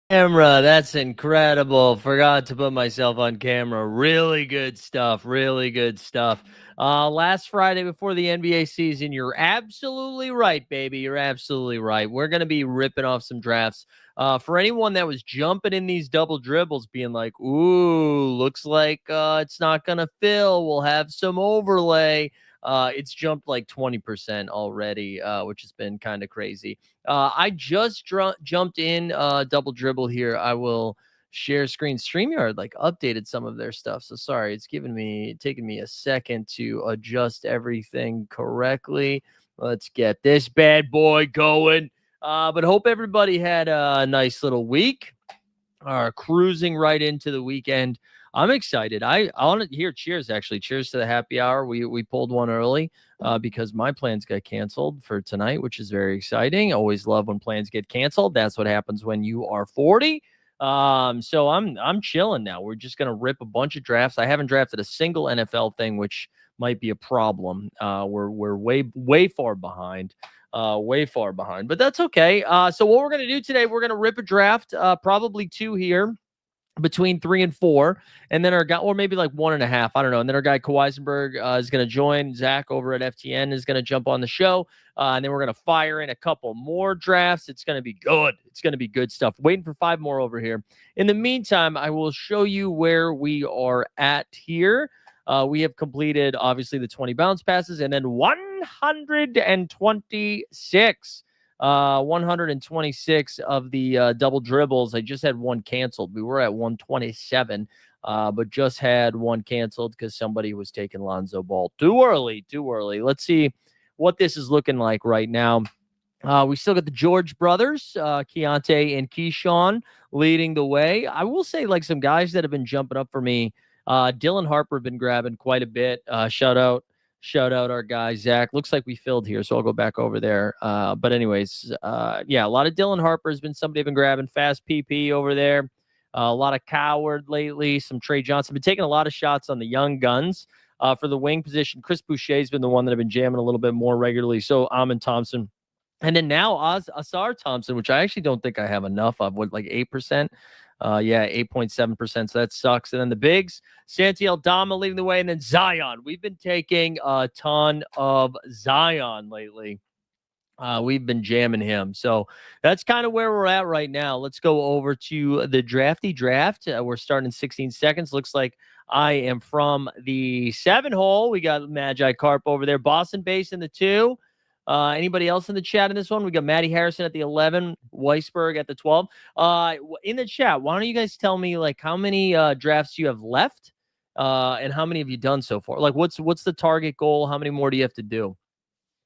Camera, that's incredible. Forgot to put myself on camera. Really good stuff. Really good stuff. Last Friday before the NBA season, you're absolutely right, baby. You're absolutely right. We're going to be ripping off some drafts. For anyone that was jumping in these double dribbles, being like, ooh, looks like it's not going to fill. We'll have some overlay. It's jumped like 20% already, which has been kind of crazy. I just jumped in double dribble here. I will share screen. StreamYard like updated some of their stuff. So sorry, it's taking me a second to adjust everything correctly. Let's get this bad boy going. But hope everybody had a nice little week. Cruising right into the weekend. I'm excited. I want to hear cheers. Actually, cheers to the happy hour. We pulled one early because my plans got canceled for tonight, which is very exciting. Always love when plans get canceled. That's what happens when you are 40. So I'm chilling now. We're just gonna rip a bunch of drafts. I haven't drafted a single NFL thing, which might be a problem. We're way far behind. Way far behind, but that's okay. So what we're going to do today, we're going to rip a draft, probably two here between 3 and 4, and then our guy, or maybe like 1.5, I don't know. And then our guy Kawhisenberg is going to join. Zach over at FTN is going to jump on the show, and then we're going to fire in a couple more drafts. It's going to be good. It's going to be good stuff. Waiting for 5 more over here. In the meantime, I will show you where we are at here. We have completed, obviously, the 20 bounce passes, and then 126. 126 of the double dribbles. I just had one canceled. We were at 127, but just had one canceled because somebody was taking Lonzo Ball too early. Let's see what this is looking like right now. We still got the George brothers, Keontae and Keyshawn, leading the way. I will say, like, some guys that have been jumping up for me. Dylan Harper been grabbing quite a bit. Shout out our guy Zach. Looks like we filled here, so I'll go back over there. But anyways, yeah, a lot of Dylan Harper has been somebody I've been grabbing. Fast PP over there. A lot of Coward lately. Some Trey Johnson. Been taking a lot of shots on the young guns. For the wing position, Chris Boucher's been the one that I've been jamming a little bit more regularly. So Amon Thompson. And then now Asar Thompson, which I actually don't think I have enough of, like 8%. Yeah, 8.7%. So that sucks. And then the bigs, Santi Aldama leading the way, and then Zion. We've been taking a ton of Zion lately. We've been jamming him. So that's kind of where we're at right now. Let's go over to the drafty draft. We're starting in 16 seconds. Looks like I am from the 7 hole. We got Magi Carp over there. Boston base in the 2. Anybody else in the chat in this one? We got Matty Harrison at the 11, Weisberg at the 12. In the chat, why don't you guys tell me, like, how many drafts you have left, and how many have you done so far? Like, what's the target goal? How many more do you have to do?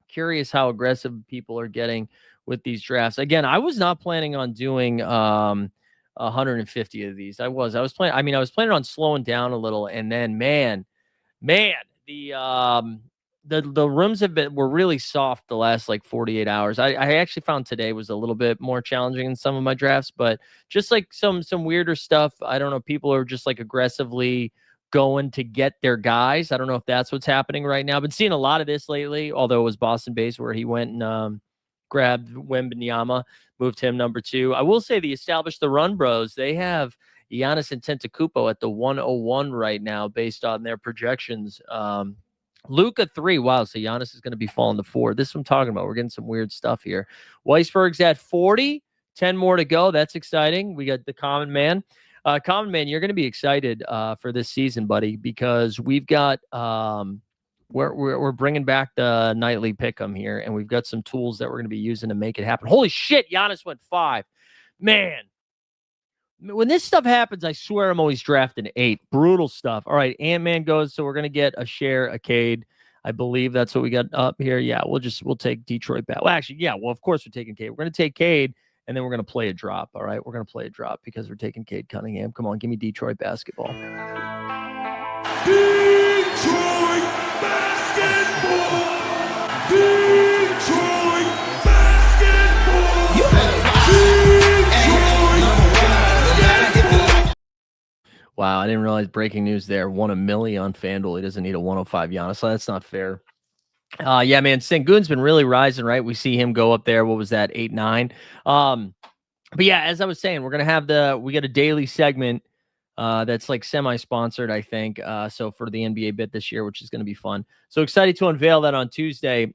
Curious how aggressive people are getting with these drafts. Again, I was not planning on doing 150 of these. I was planning on slowing down a little, and then man, the rooms were really soft the last like 48 hours. I actually found today was a little bit more challenging in some of my drafts, but just like some weirder stuff. I don't know. People are just like aggressively going to get their guys. I don't know if that's what's happening right now. I've been seeing a lot of this lately, although it was Boston base where he went and grabbed Wembanyama, moved him number 2. I will say the established the run bros, they have Giannis Antetokounmpo at the 101 right now based on their projections. Luka 3. Wow, so Giannis is going to be falling to 4. This is what I'm talking about. We're getting some weird stuff here. Weisberg's at 40. 10 more to go. That's exciting. We got the Common Man. Common Man, you're going to be excited for this season, buddy, because we've got we're bringing back the nightly pick'em here, and we've got some tools that we're going to be using to make it happen. Holy shit, Giannis went 5. Man, when this stuff happens, I swear I'm always drafting 8. Brutal stuff. All right, Ant-Man goes, so we're going to get a share, a Cade. I believe that's what we got up here. Yeah, we'll take Detroit back. Well, actually, yeah, well, of course we're taking Cade. We're going to take Cade, and then we're going to play a drop, all right? We're going to play a drop because we're taking Cade Cunningham. Come on, give me Detroit basketball. Detroit basketball! Detroit basketball! You better Wow, I didn't realize breaking news there. Won $1 million on FanDuel. He doesn't need a 105 Giannis. So that's not fair. Yeah, man, Sengun's been really rising, right? We see him go up there. What was that? 8-9. But yeah, as I was saying, we got a daily segment that's like semi-sponsored, I think. So for the NBA bit this year, which is going to be fun. So excited to unveil that on Tuesday.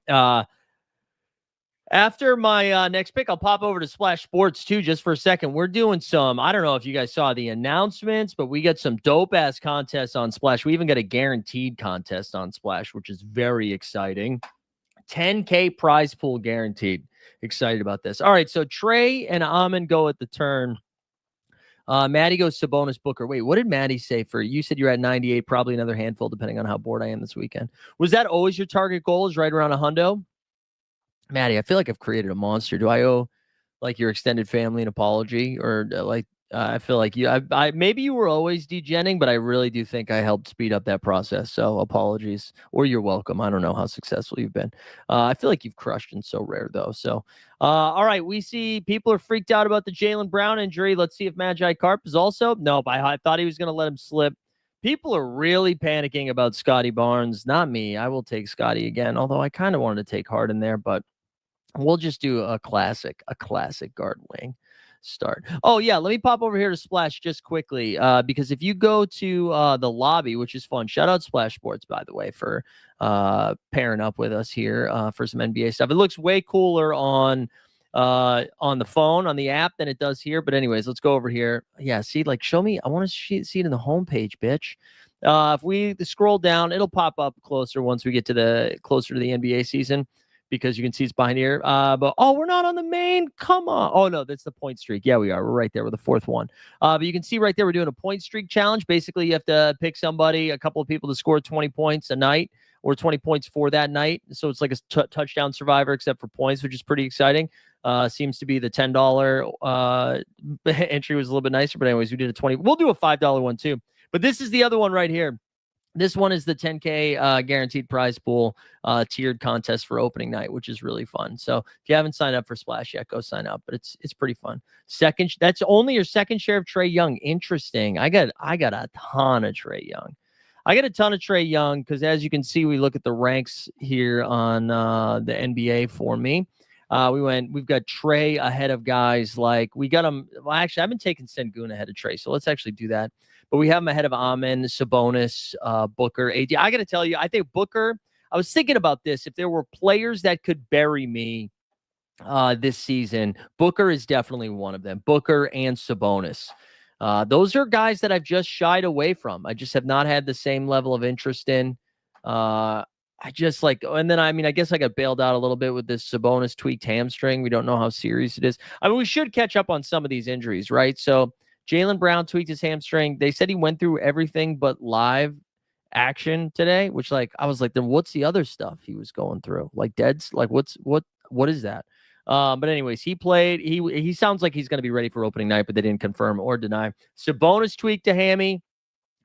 After my next pick, I'll pop over to Splash Sports too, just for a second. We're doing some, I don't know if you guys saw the announcements, but we got some dope ass contests on Splash. We even got a guaranteed contest on Splash, which is very exciting. 10K prize pool guaranteed. Excited about this. All right. So Trey and Amon go at the turn. Maddie goes Sabonis Booker. Wait, what did Maddie say for you? Said you're at 98, probably another handful, depending on how bored I am this weekend. Was that always your target goal? Is right around a hundo? Maddie, I feel like I've created a monster. Do I owe like your extended family an apology, or I feel like I maybe you were always degenning, but I really do think I helped speed up that process. So apologies, or you're welcome. I don't know how successful you've been. I feel like you've crushed and so rare though. So, all right, we see people are freaked out about the Jaylen Brown injury. Let's see if Magi Carp is also. Nope, I thought he was going to let him slip. People are really panicking about Scotty Barnes. Not me. I will take Scotty again, although I kind of wanted to take Harden there, but we'll just do a classic guard wing start. Oh, yeah. Let me pop over here to Splash just quickly because if you go to the lobby, which is fun, shout out Splash Sports, by the way, for pairing up with us here for some NBA stuff. It looks way cooler on the phone, on the app than it does here. But anyways, let's go over here. Yeah, see, like, show me. I want to see it in the homepage, bitch. If we scroll down, it'll pop up closer once we get to closer to the NBA season, because you can see it's behind here. But we're not on the main. Come on. Oh no, that's the point streak. Yeah, we are. We're right there with the fourth one. But you can see right there, we're doing a point streak challenge. Basically, you have to pick a couple of people to score 20 points a night or 20 points for that night. So it's like a touchdown survivor, except for points, which is pretty exciting. Seems to be the $10 entry was a little bit nicer, but anyways, we did a 20. We'll do a $5 one too. But this is the other one right here. This one is the 10K guaranteed prize pool tiered contest for opening night, which is really fun. So if you haven't signed up for Splash yet, go sign up. But it's pretty fun. That's only your second share of Trae Young. Interesting. I got a ton of Trae Young. Because as you can see, we look at the ranks here on the NBA for me. We've got Trae ahead of guys like we got him. Well, actually, I've been taking Sengun ahead of Trae, so let's actually do that. But we have him ahead of Amen, Sabonis, Booker, AD. I got to tell you, I think Booker, I was thinking about this. If there were players that could bury me this season, Booker is definitely one of them. Booker and Sabonis. Those are guys that I've just shied away from. I just have not had the same level of interest in. I just and then, I guess I got bailed out a little bit with this Sabonis tweaked hamstring. We don't know how serious it is. We should catch up on some of these injuries, right? So Jaylen Brown tweaked his hamstring. They said he went through everything but live action today, which I was like, then what's the other stuff he was going through? Like deads? Like what is that? But anyways, he played. He sounds like he's going to be ready for opening night, but they didn't confirm or deny. Sabonis tweaked a hammy.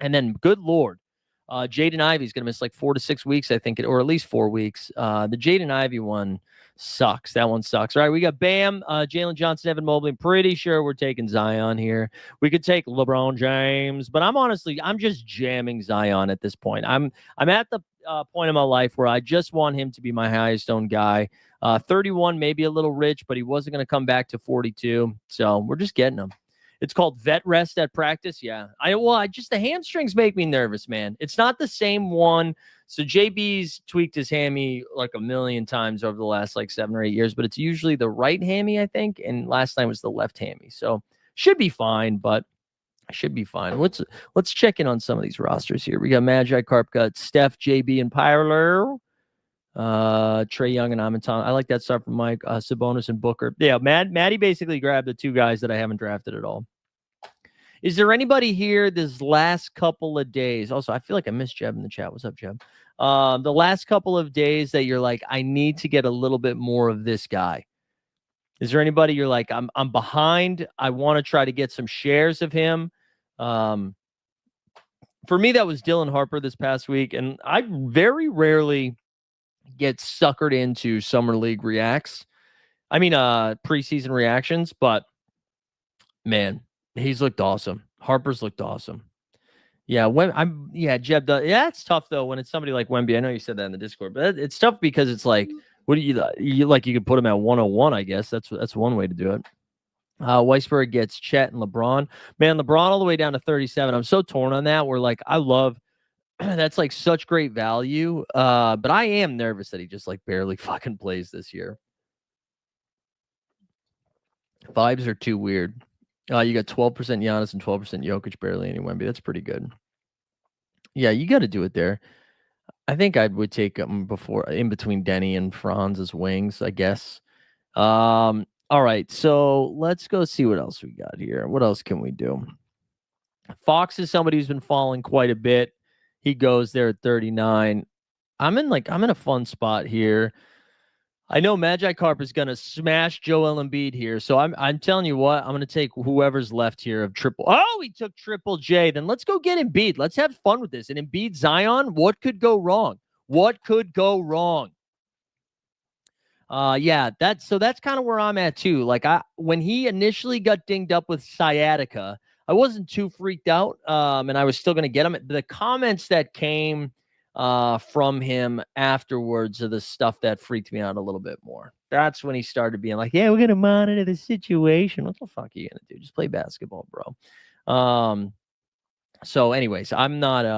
And then, good Lord, Jaden Ivey's going to miss 4 to 6 weeks, I think, or at least 4 weeks. The Jaden Ivey one sucks. That one sucks. All right, we got Bam, Jalen Johnson, Evan Mobley. I'm pretty sure we're taking Zion here. We could take LeBron James, but I'm just jamming Zion at this point. I'm at the point in my life where I just want him to be my highest owned guy. 31, maybe a little rich, but he wasn't going to come back to 42. So we're just getting him. It's called vet rest at practice. Yeah. The hamstrings make me nervous, man. It's not the same one. So JB's tweaked his hammy a million times over the last 7 or 8 years, but it's usually the right hammy, I think. And last time was the left hammy. So should be fine, but I should be fine. Let's check in on some of these rosters here. We got Magi, Carp, got Steph, JB, and Pyler. Trae Young and Amaton. I like that stuff from Mike, Sabonis and Booker. Yeah, Maddie basically grabbed the two guys that I haven't drafted at all. Is there anybody here this last couple of days? Also, I feel like I missed Jeb in the chat. What's up, Jeb? The last couple of days that you're I need to get a little bit more of this guy. Is there anybody you're I'm behind? I want to try to get some shares of him. For me, that was Dylan Harper this past week, and I very rarely get suckered into Summer League preseason reactions, but man, he's looked awesome. Harper's looked awesome. Yeah, Jeb. It's tough though when it's somebody like Wemby. I know you said that in the Discord, but it's tough because it's what do you could put him at 101. I guess that's one way to do it. Weisberg gets Chet and LeBron. Man, LeBron all the way down to 37. I'm so torn on that. We're like, I love that's like such great value. But I am nervous that he just like barely fucking plays this year. Vibes are too weird. You got 12% Giannis and 12% Jokic, barely any Wemby. That's pretty good. Yeah, you got to do it there. I think I would take him before in between Denny and Franz as wings, I guess. All right, so let's go see what else we got here. What else can we do? Fox is somebody who's been falling quite a bit. He goes there at 39. I'm in a fun spot here. I know Magikarp is going to smash Joel Embiid here, so I'm telling you what, I'm going to take whoever's left here of triple. Oh, he took Triple J. Then let's go get Embiid. Let's have fun with this. And Embiid Zion, what could go wrong? What could go wrong? Yeah, that's kind of where I'm at too. Like when he initially got dinged up with sciatica, I wasn't too freaked out. And I was still gonna get him. The comments that came from him afterwards are the stuff that freaked me out a little bit more. That's when he started being like, yeah, we're gonna monitor the situation. What the fuck are you gonna do? Just play basketball, bro. So anyways, I'm not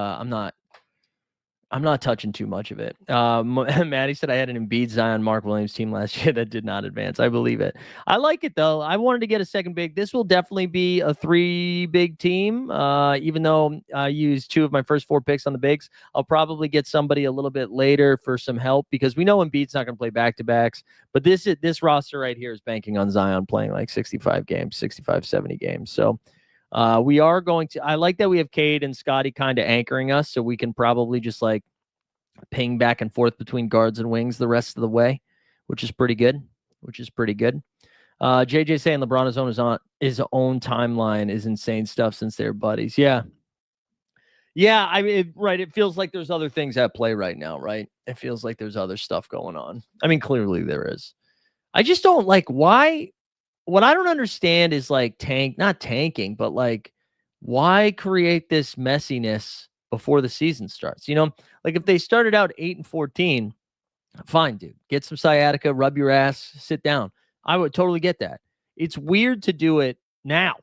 touching too much of it. Maddie said I had an Embiid, Zion, Mark Williams team last year that did not advance. I believe it. I like it though. I wanted to get a second big. This will definitely be a 3 big team. Even though I used 2 of my first 4 picks on the bigs, I'll probably get somebody a little bit later for some help because we know Embiid's not going to play back-to-backs. But this roster right here is banking on Zion playing like 65 games, 65, 70 games. So we are going to, I like that we have Cade and Scotty kind of anchoring us, so we can probably just like ping back and forth between guards and wings the rest of the way, which is pretty good. JJ saying LeBron is on his own timeline is insane stuff since they're buddies. Yeah. I mean, right. It feels like there's other things at play right now, right? It feels like there's other stuff going on. I mean, clearly there is. I just don't like why. What I don't understand is like not tanking, but like why create this messiness before the season starts? You know, like if they started out 8-14, fine, dude. Get some sciatica, rub your ass, sit down. I would totally get that. It's weird to do it now.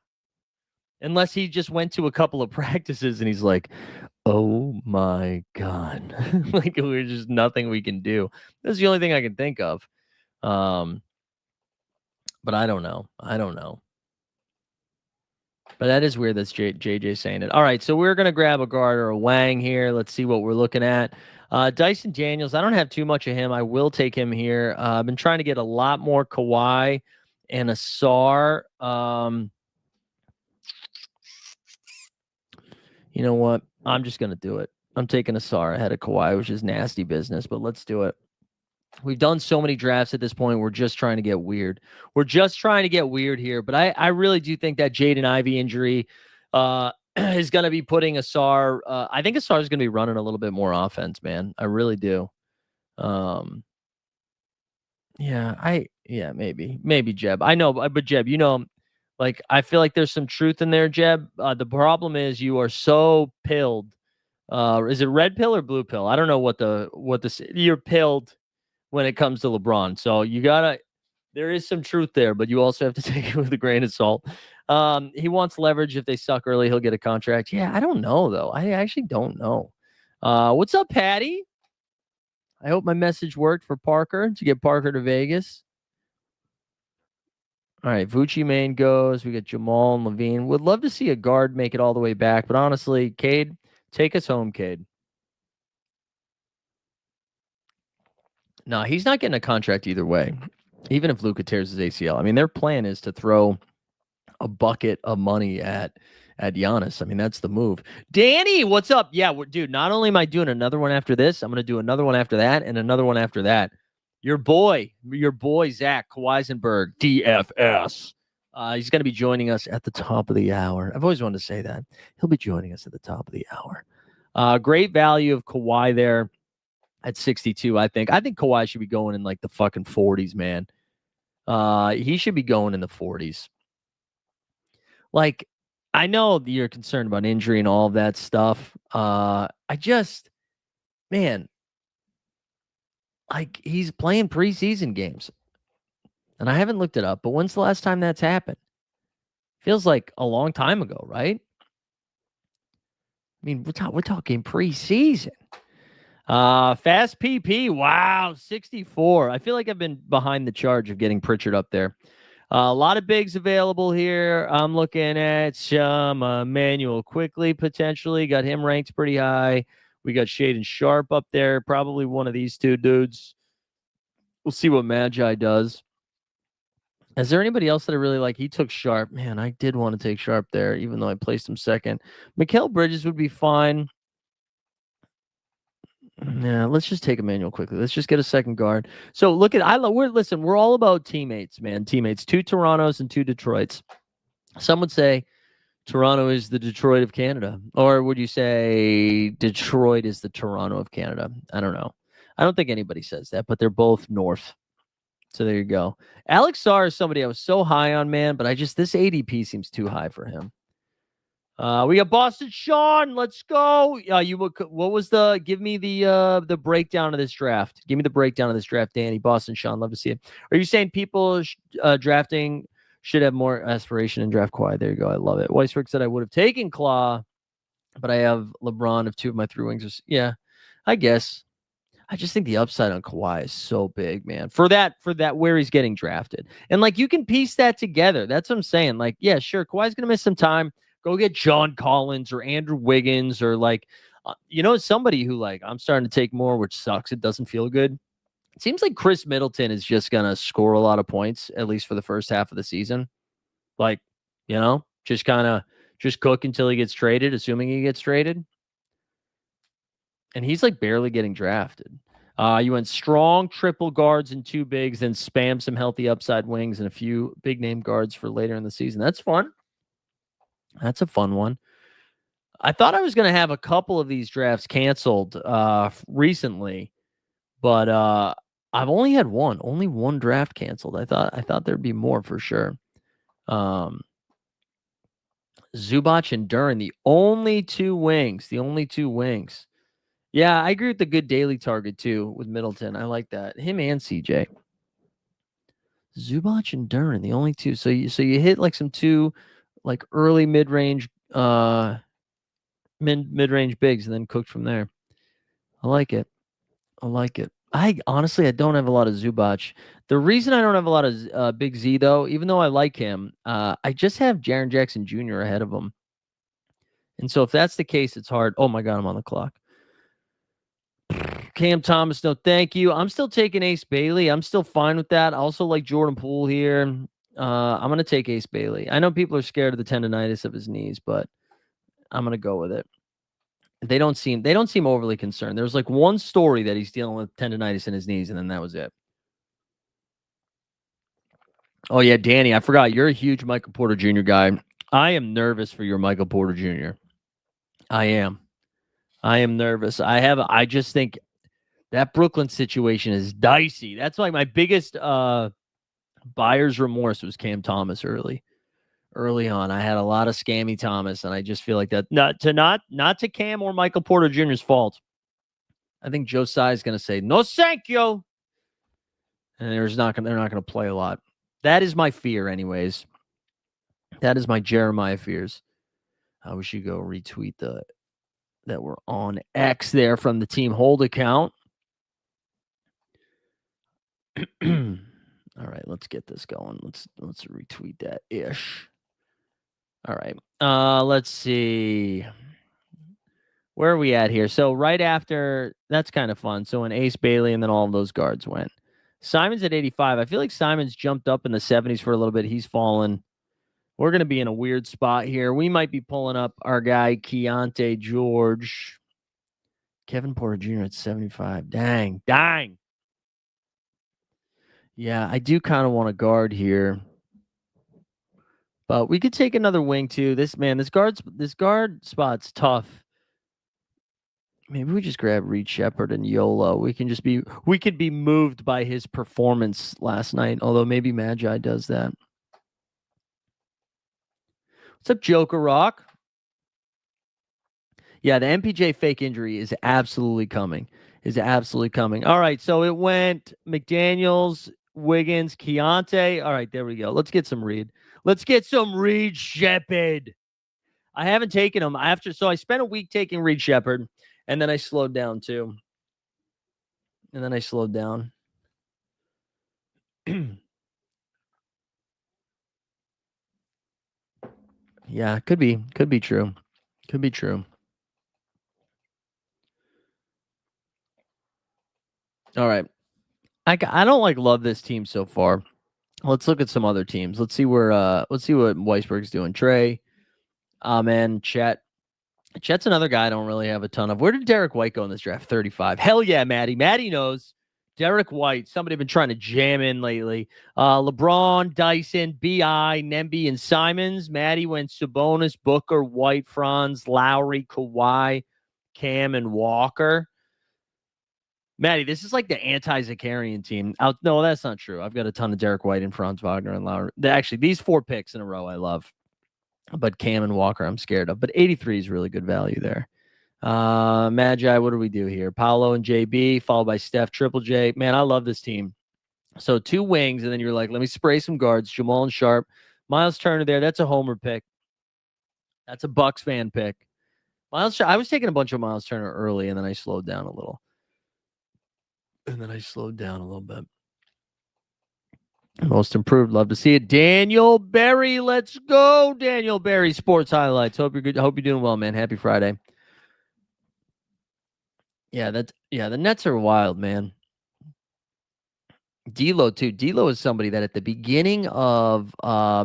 Unless he just went to a couple of practices and he's like, oh my God. Like there's just nothing we can do. That's the only thing I can think of. But I don't know. But that is weird. That's JJ saying it. All right, so we're going to grab a guard or a Wang here. Let's see what we're looking at. Dyson Daniels, I don't have too much of him. I will take him here. I've been trying to get a lot more Kawhi and Asar. You know what? I'm just going to do it. I'm taking Asar ahead of Kawhi, which is nasty business, but let's do it. We've done so many drafts at this point. We're just trying to get weird. Here. But I really do think that Jaden Ivey injury is going to be putting Asar. I think Asar is going to be running a little bit more offense, man. I really do. Maybe Jeb. I know, but Jeb, you know, like I feel like there's some truth in there, Jeb. The problem is you are so pilled. Is it red pill or blue pill? I don't know what you're pilled when it comes to LeBron. So there is some truth there, but you also have to take it with a grain of salt. He wants leverage. If they suck early, he'll get a contract. Yeah, I don't know, though. I actually don't know. What's up, Patty? I hope my message worked for Parker to get Parker to Vegas. All right, Vucci Main goes. We got Jamal and Levine. Would love to see a guard make it all the way back, but honestly, Cade, take us home, Cade. No, he's not getting a contract either way, even if Luka tears his ACL. I mean, their plan is to throw a bucket of money at Giannis. I mean, that's the move. Danny, what's up? Yeah, dude, not only am I doing another one after this, I'm going to do another one after that and another one after that. Your boy, Zach Kawhisenberg, DFS. He's going to be joining us at the top of the hour. I've always wanted to say that. He'll be joining us at the top of the hour. Great value of Kawhi there. At 62, I think Kawhi should be going in like the fucking 40s, man. He should be going in the 40s. Like, I know you're concerned about injury and all of that stuff. Man, like he's playing preseason games. And I haven't looked it up, but when's the last time that's happened? Feels like a long time ago, right? I mean, we're talking preseason. Fast PP. Wow, 64. I feel like I've been behind the charge of getting Pritchard up there. A lot of bigs available here. I'm looking at some Manuel quickly, potentially. Got him ranked pretty high. We got Shaden Sharp up there. Probably one of these two dudes. We'll see what Magi does. Is there anybody else that I really like? He took Sharp. Man, I did want to take Sharp there, even though I placed him second. Mikal Bridges would be fine. Yeah, let's just take Emmanuel quickly. Let's just get a second guard. So look at we're all about teammates, man. Teammates. 2 Torontos and 2 Detroits. Some would say Toronto is the Detroit of Canada. Or would you say Detroit is the Toronto of Canada? I don't know. I don't think anybody says that, but they're both north. So there you go. Alex Sarr is somebody I was so high on, man, but this ADP seems too high for him. We got Boston Sean. Let's go. What was give me the breakdown of this draft. Give me the breakdown of this draft, Danny. Boston Sean, love to see it. Are you saying people drafting should have more aspiration and draft Kawhi? There you go. I love it. Weisberg said I would have taken Claw, but I have LeBron of 2 of my 3 wings. Yeah, I guess. I just think the upside on Kawhi is so big, man. For that where he's getting drafted. And like you can piece that together. That's what I'm saying. Like, yeah, sure, Kawhi's gonna miss some time. Go get John Collins or Andrew Wiggins or like somebody who like I'm starting to take more, which sucks. It doesn't feel good. It seems like Chris Middleton is just gonna score a lot of points, at least for the first half of the season. Like, just cook until he gets traded, assuming he gets traded. And he's like barely getting drafted. You went strong triple guards and 2 bigs, then spam some healthy upside wings and a few big name guards for later in the season. That's fun. That's a fun one. I thought I was going to have a couple of these drafts canceled recently, but I've only had only one draft canceled. I thought there'd be more for sure. Zubac and Duran, the only two wings. Yeah, I agree with the good daily target too with Middleton. I like that. Him and CJ. Zubac and Duran, the only two. So you hit like some 2 like early mid-range mid-range bigs and then cooked from there. I like it. I honestly don't have a lot of Zubac. The reason I don't have a lot of Big Z though, even though I like him, I just have Jaren Jackson Jr. ahead of him. And so if that's the case, it's hard. Oh my God, I'm on the clock. Cam Thomas, no thank you. I'm still taking Ace Bailey. I'm still fine with that. I also like Jordan Poole here. I'm going to take Ace Bailey. I know people are scared of the tendonitis of his knees, but I'm going to go with it. They don't seem overly concerned. There's like one story that he's dealing with tendonitis in his knees, and then that was it. Oh, yeah, Danny, I forgot. You're a huge Michael Porter Jr. guy. I am nervous for your Michael Porter Jr. I am nervous. I just think that Brooklyn situation is dicey. That's like my biggest buyer's remorse was Cam Thomas early on. I had a lot of scammy Thomas, and I just feel like that not to Cam or Michael Porter Jr.'s fault. I think Joe Tsai is going to say no, thank you, and they're not going to play a lot. That is my fear, anyways. That is my Jeremiah fears. We should go retweet that we're on X there from the Team Hold account. All right, let's get this going. Let's retweet that ish. All right. Let's see. Where are we at here? So right after, that's kind of fun. So when Ace Bailey and then all of those guards went. Simon's at 85. I feel like Simon's jumped up in the 70s for a little bit. He's fallen. We're going to be in a weird spot here. We might be pulling up our guy, Keontae George. Kevin Porter Jr. at 75. Dang. Yeah, I do kind of want to guard here. But we could take another wing too. This guard spot's tough. Maybe we just grab Reed Shepard and YOLO. We could be moved by his performance last night, although maybe Magi does that. What's up, Joker Rock? Yeah, the MPJ fake injury is absolutely coming. All right, so it went McDaniels, Wiggins, Keontae. All right, there we go. Let's get some Reed. Let's get some Reed Shepherd. I haven't taken him so I spent a week taking Reed Shepherd, and then I slowed down too. And then I slowed down. Yeah, could be true. Could be true. All right. I don't love this team so far. Let's look at some other teams. Let's see what Weisberg's doing. Trey, man, Chet's another guy I don't really have a ton of. Where did Derek White go in this draft? 35. Hell yeah, Maddie. Maddie knows. Derek White, somebody been trying to jam in lately. LeBron, Dyson, B.I., Nemby, and Simons. Maddie went Sabonis, Booker, White, Franz, Lowry, Kawhi, Cam, and Walker. Maddie, this is like the anti-Zakarian team. No, that's not true. I've got a ton of Derek White and Franz Wagner and Lowry. Actually, these 4 picks in a row I love. But Cam and Walker I'm scared of. But 83 is really good value there. Magi, what do we do here? Paolo and JB, followed by Steph, Triple J. Man, I love this team. So 2 wings, and then you're like, let me spray some guards. Jamal and Sharp. Miles Turner there. That's a homer pick. That's a Bucks fan pick. I was taking a bunch of Miles Turner early, and then I slowed down a little. Bit. Most improved. Love to see it. Daniel Berry. Let's go. Daniel Berry Sports Highlights. Hope you're good. Hope you're doing well, man. Happy Friday. Yeah, the Nets are wild, man. D'Lo too. D'Lo is somebody that at the beginning of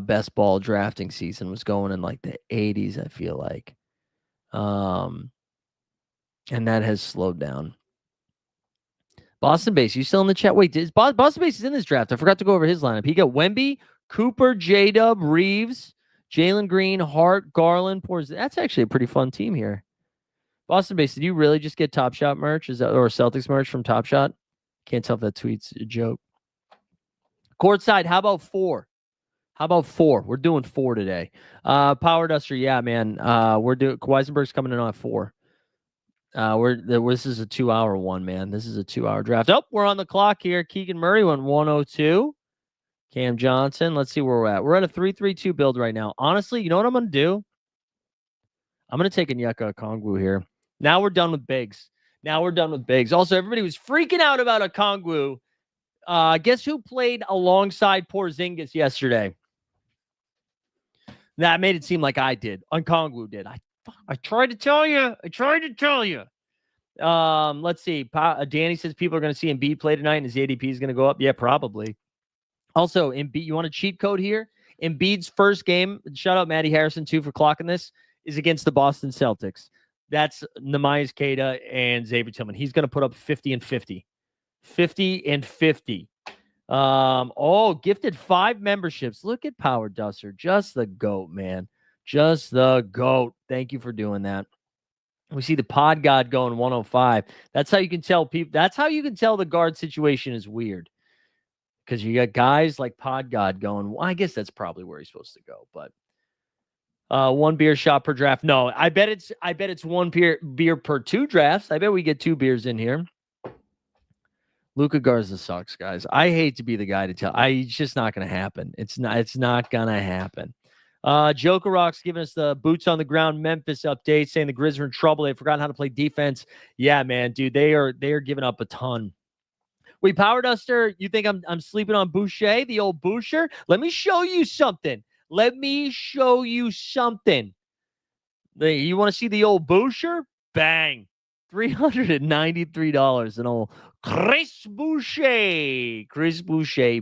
best ball drafting season was going in like the 80s, I feel like. And that has slowed down. Boston Base, you still in the chat? Wait, Boston Base is in this draft. I forgot to go over his lineup. He got Wemby, Cooper, J-Dub, Reeves, Jalen Green, Hart, Garland, Porzingis. That's actually a pretty fun team here. Boston Base, did you really just get Top Shot merch? Or Celtics merch from Top Shot? Can't tell if that tweet's a joke. Courtside, how about 4? We're doing 4 today. Power Duster, yeah, man. We're doing Kawhisenberg's coming in on 4. This is a 2-hour one, man. This is a 2-hour draft. Oh, we're on the clock here. Keegan Murray went 102. Cam Johnson. Let's see where we're at. We're at a 3-3-2 build right now. Honestly, you know what I'm going to do? I'm going to take Onyeka Okongwu here. Now we're done with bigs. Also, everybody was freaking out about Okongwu. Guess who played alongside Porzingis yesterday? That made it seem like I did. Okongwu did. I tried to tell you. Let's see. Danny says people are going to see Embiid play tonight and his ADP is going to go up. Yeah, probably. Also, Embiid, you want a cheat code here? Embiid's first game, shout out Matty Harrison too for clocking this, is against the Boston Celtics. That's Nehemiah Queta and Xavier Tillman. He's going to put up 50 and 50. 50 and 50. Gifted 5 memberships. Look at Power Duster. Just the GOAT, man. Just the GOAT. Thank you for doing that. We see the pod god going 105. That's how you can tell people. That's how you can tell the guard situation is weird. Because you got guys like pod god going. Well, I guess that's probably where he's supposed to go. But 1 beer shot per draft. No, I bet it's 1 beer per 2 drafts. I bet we get 2 beers in here. Luka Garza sucks, guys. I hate to be the guy to tell. It's just not going to happen. It's not going to happen. Joker Rock's giving us the boots on the ground Memphis update, saying the Grizz are in trouble. They've forgotten how to play defense. Yeah, man, dude, they are giving up a ton. Wait, Power Duster, you think I'm sleeping on Boucher, the old Boucher? Let me show you something. You want to see the old Boucher? Bang. $393. An old Chris Boucher,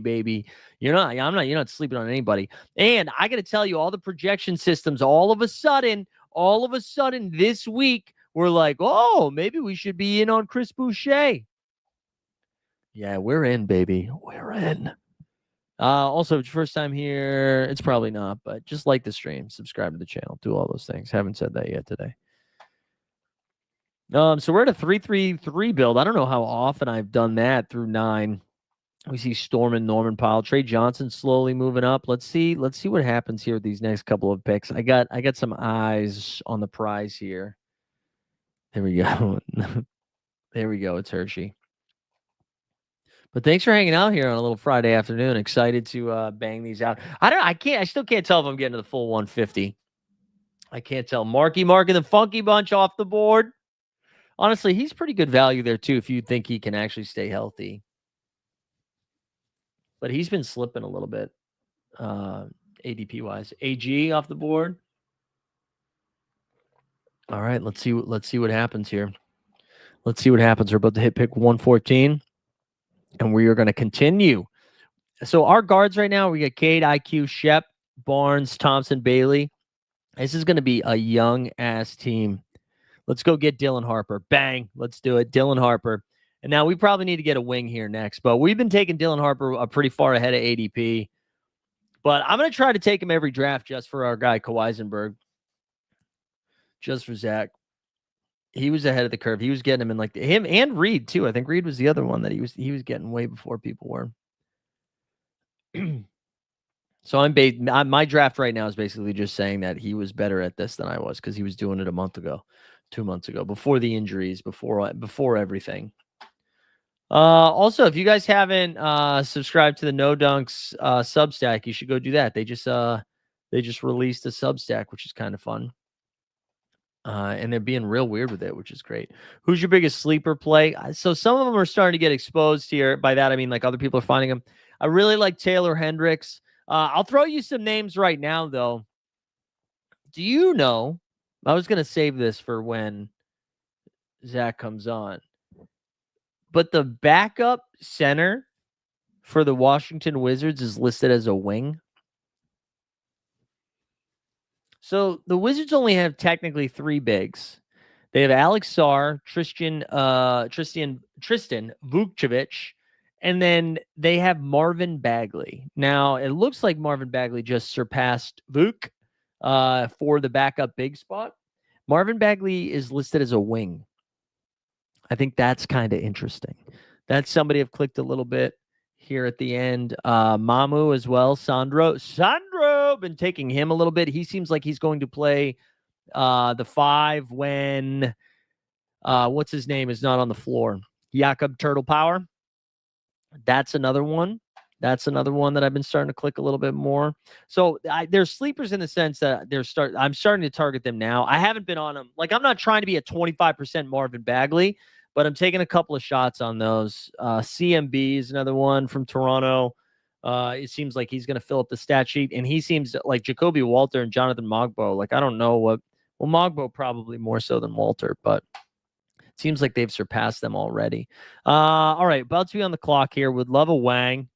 baby. You're not sleeping on anybody. And I got to tell you, all the projection systems, all of a sudden this week, we're like, oh, maybe we should be in on Chris Boucher. Yeah, we're in, baby. We're in. Also, first time here, it's probably not, but just like the stream, subscribe to the channel, do all those things. Haven't said that yet today. So we're at a 3-3-3 build. I don't know how often I've done that through 9. We see Storm Norman Powell, Trey Johnson slowly moving up. Let's see what happens here with these next couple of picks. I got some eyes on the prize here. There we go. There we go. It's Hershey. But thanks for hanging out here on a little Friday afternoon. Excited to bang these out. I still can't tell if I'm getting to the full 150. I can't tell. Marky Mark and the Funky Bunch off the board. Honestly, he's pretty good value there too if you think he can actually stay healthy. But he's been slipping a little bit, ADP wise. AG off the board. All right, let's see what happens here. Let's see what happens. We're about to hit pick 114, and we are going to continue. So our guards right now, we got Cade, IQ, Shep, Barnes, Thompson, Bailey. This is going to be a young ass team. Let's go get Dylan Harper. Bang. Let's do it. Dylan Harper. And now we probably need to get a wing here next, but we've been taking Dylan Harper pretty far ahead of ADP. But I'm going to try to take him every draft just for our guy, Kawhisenberg. Just for Zach. He was ahead of the curve. He was getting him in like him and Reed too. I think Reed was the other one that he was getting way before people were. So my draft right now is basically just saying that he was better at this than I was because he was doing it a month ago, 2 months ago, before the injuries, before everything. Also, if you guys haven't subscribed to the No Dunks Substack, you should go do that. They just released a Substack, which is kind of fun. And they're being real weird with it, which is great. Who's your biggest sleeper play? So some of them are starting to get exposed here. By that, I mean, like other people are finding them. I really like Taylor Hendricks. I'll throw you some names right now, though. Do you know? I was going to save this for when Zach comes on. But the backup center for the Washington Wizards is listed as a wing. So the Wizards only have technically 3 bigs. They have Alex Sarr, Tristan Vukcevic, and then they have Marvin Bagley. Now, it looks like Marvin Bagley just surpassed Vuk for the backup big spot. Marvin Bagley is listed as a wing. I think that's kind of interesting. That's somebody I've clicked a little bit here at the end. Mamu as well. Sandro, been taking him a little bit. He seems like he's going to play the 5 when what's his name is not on the floor. Jakob Turtle Power. That's another one. That's another one that I've been starting to click a little bit more. So there's sleepers in the sense that I'm starting to target them now. I haven't been on them. Like I'm not trying to be a 25% Marvin Bagley, but I'm taking a couple of shots on those. CMB is another one from Toronto. It seems like he's going to fill up the stat sheet, and he seems like Jacoby Walter and Jonathan Mogbo. Like I don't know what. Well, Mogbo probably more so than Walter, but it seems like they've surpassed them already. All right, about to be on the clock here. Would love a Wang.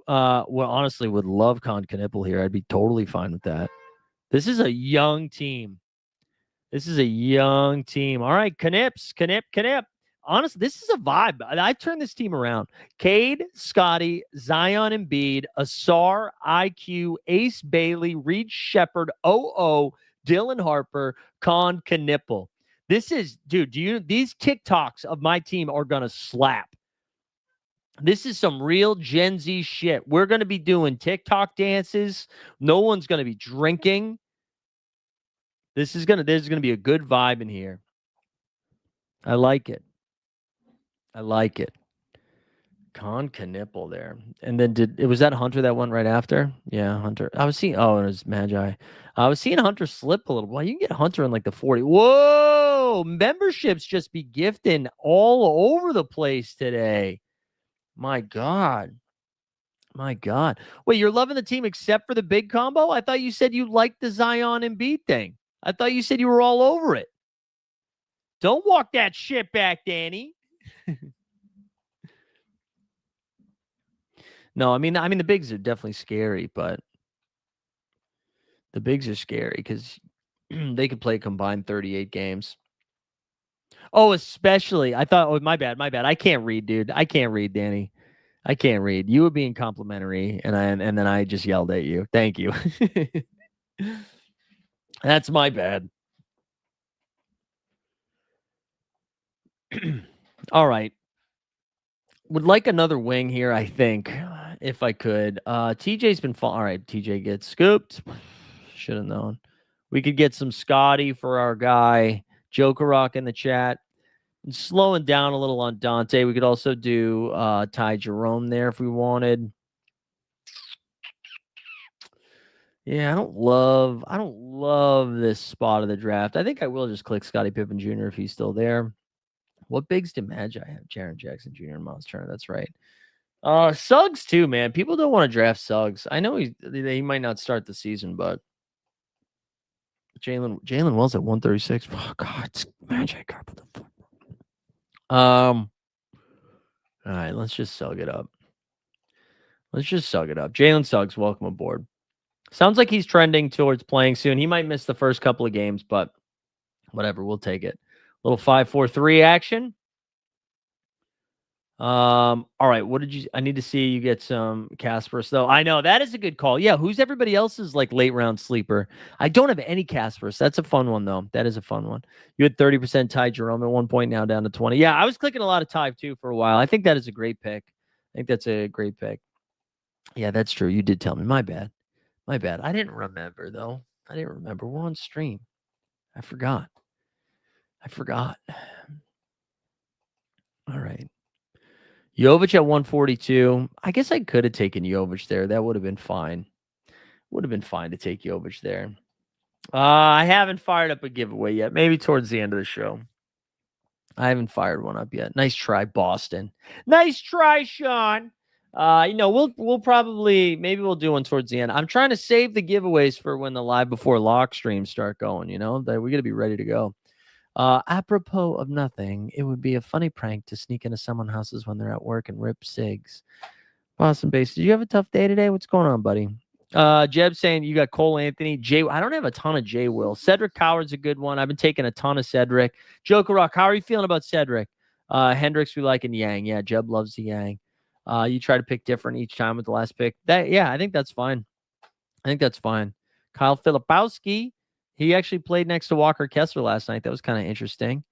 Well, honestly, would love Con Knipple here. I'd be totally fine with that. This is a young team. All right, Knip. Honestly, this is a vibe. I've turned this team around. Cade, Scotty, Zion Embiid, Asar, IQ, Ace Bailey, Reed Shepard, OO, Dylan Harper, Con Knipple. This is, dude, these TikToks of my team are going to slap. This is some real Gen Z shit. We're going to be doing TikTok dances. No one's going to be drinking. There's going to be a good vibe in here. I like it. Con Knipple there. And then was that Hunter that went right after? Yeah, Hunter. I was seeing, it was Magi. I was seeing Hunter slip a little. Well, you can get Hunter in like the 40. Whoa! Memberships just be gifting all over the place today. My God. Wait, you're loving the team except for the big combo? I thought you said you liked the Zion Embiid thing. I thought you said you were all over it. Don't walk that shit back, Danny. No, I mean the bigs are definitely scary, but the bigs are scary because they could play combined 38 games. Oh, especially. I thought, my bad. I can't read, dude. I can't read, Danny. I can't read. You were being complimentary, and then I just yelled at you. Thank you. That's my bad. All right. Would like another wing here, I think, if I could. TJ's been falling. All right, TJ gets scooped. Should have known. We could get some Scotty for our guy. Joker Rock in the chat. slowing down a little on Dante. We could also do Ty Jerome there if we wanted. Yeah, I don't love this spot of the draft. I think I will just click Scottie Pippen Jr. if he's still there. What bigs did Magi have? Jaren Jackson Jr. and Miles Turner. That's right. Suggs too, man. People don't want to draft Suggs. I know he might not start the season, but Jalen Wells at 136. Oh God, it's Magi carpet. All right, let's just sug it up. Jalen Suggs, welcome aboard. Sounds like he's trending towards playing soon. He might miss the first couple of games, but whatever, we'll take it. Little 5-4-3 action. All right, I need to see you get some Kasparis though. I know that is a good call. Yeah, who's everybody else's like late round sleeper? I don't have any Kasparis. That's a fun one though. That is a fun one. You had 30% Ty Jerome at one point, now down to 20. Yeah, I was clicking a lot of Ty too for a while. I think that is a great pick. I think that's a great pick. Yeah, that's true. You did tell me. My bad. I didn't remember though. We're on stream. I forgot. All right. Jovic at 142. I guess I could have taken Jovic there. That would have been fine. To take Jovic there. I haven't fired up a giveaway yet. Maybe towards the end of the show. I haven't fired one up yet. Nice try, Boston. Nice try, Sean. We'll probably we'll do one towards the end. I'm trying to save the giveaways for when the live before lock streams start going. That we got to be ready to go. Apropos of nothing, it would be a funny prank to sneak into someone's houses when they're at work and rip cigs. Boston base, did you have a tough day today? What's going on, buddy? Jeb saying you got Cole Anthony. I don't have a ton of J Will. Cedric Coward's a good one. I've been taking a ton of Cedric. Joker Rock, how are you feeling about Cedric? Hendricks, we like, and Yang. Yeah, Jeb loves the Yang. You try to pick different each time with the last pick. I think that's fine. Kyle Filipowski. He actually played next to Walker Kessler last night. That was kind of interesting.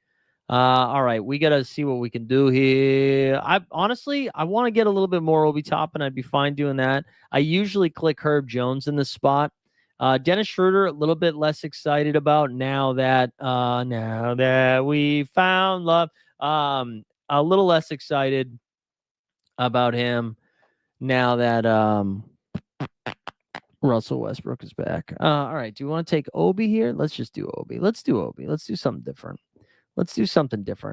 All right, we got to see what we can do here. I want to get a little bit more Obi Toppin. I'd be fine doing that. I usually click Herb Jones in this spot. Dennis Schroeder, a little bit less excited about now that we found love. A little less excited about him now that Russell Westbrook is back. All right. Do you want to take Obi here? Let's just do Obi. Let's do Obi. Let's do something different.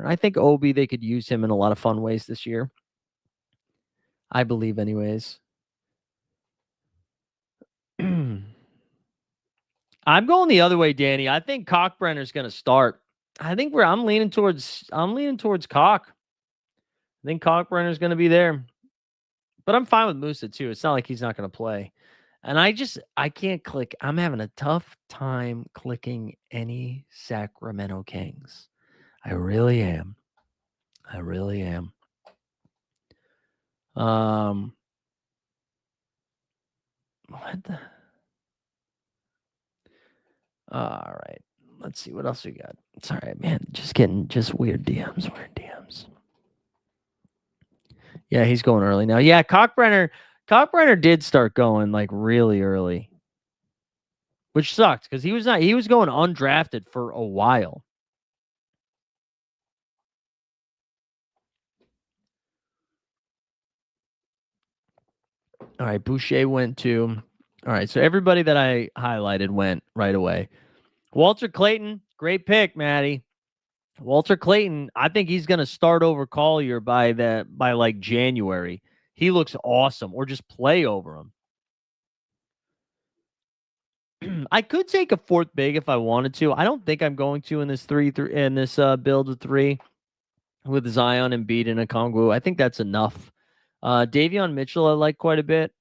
I think Obi, they could use him in a lot of fun ways this year. I believe anyways. I'm going the other way, Danny. I think Cockbrenner's going to start. I'm leaning towards Cock. I think Cockbrenner's going to be there. But I'm fine with Musa too. It's not like he's not going to play. And I can't click. I'm having a tough time clicking any Sacramento Kings. I really am. What the? All right. Let's see what else we got. It's all right, man. Just getting weird DMs. Yeah, he's going early now. Yeah, Cockbrenner did start going like really early, which sucked because he was going undrafted for a while. All right, Boucher went too. All right, so everybody that I highlighted went right away. Walter Clayton, great pick, Maddie. Walter Clayton, I think he's going to start over Collier by like January. He looks awesome, or just play over him. I could take a fourth big if I wanted to. I don't think I'm going to in this build of 3 with Zion and Embiid and Okongwu. I think that's enough. Davion Mitchell I like quite a bit.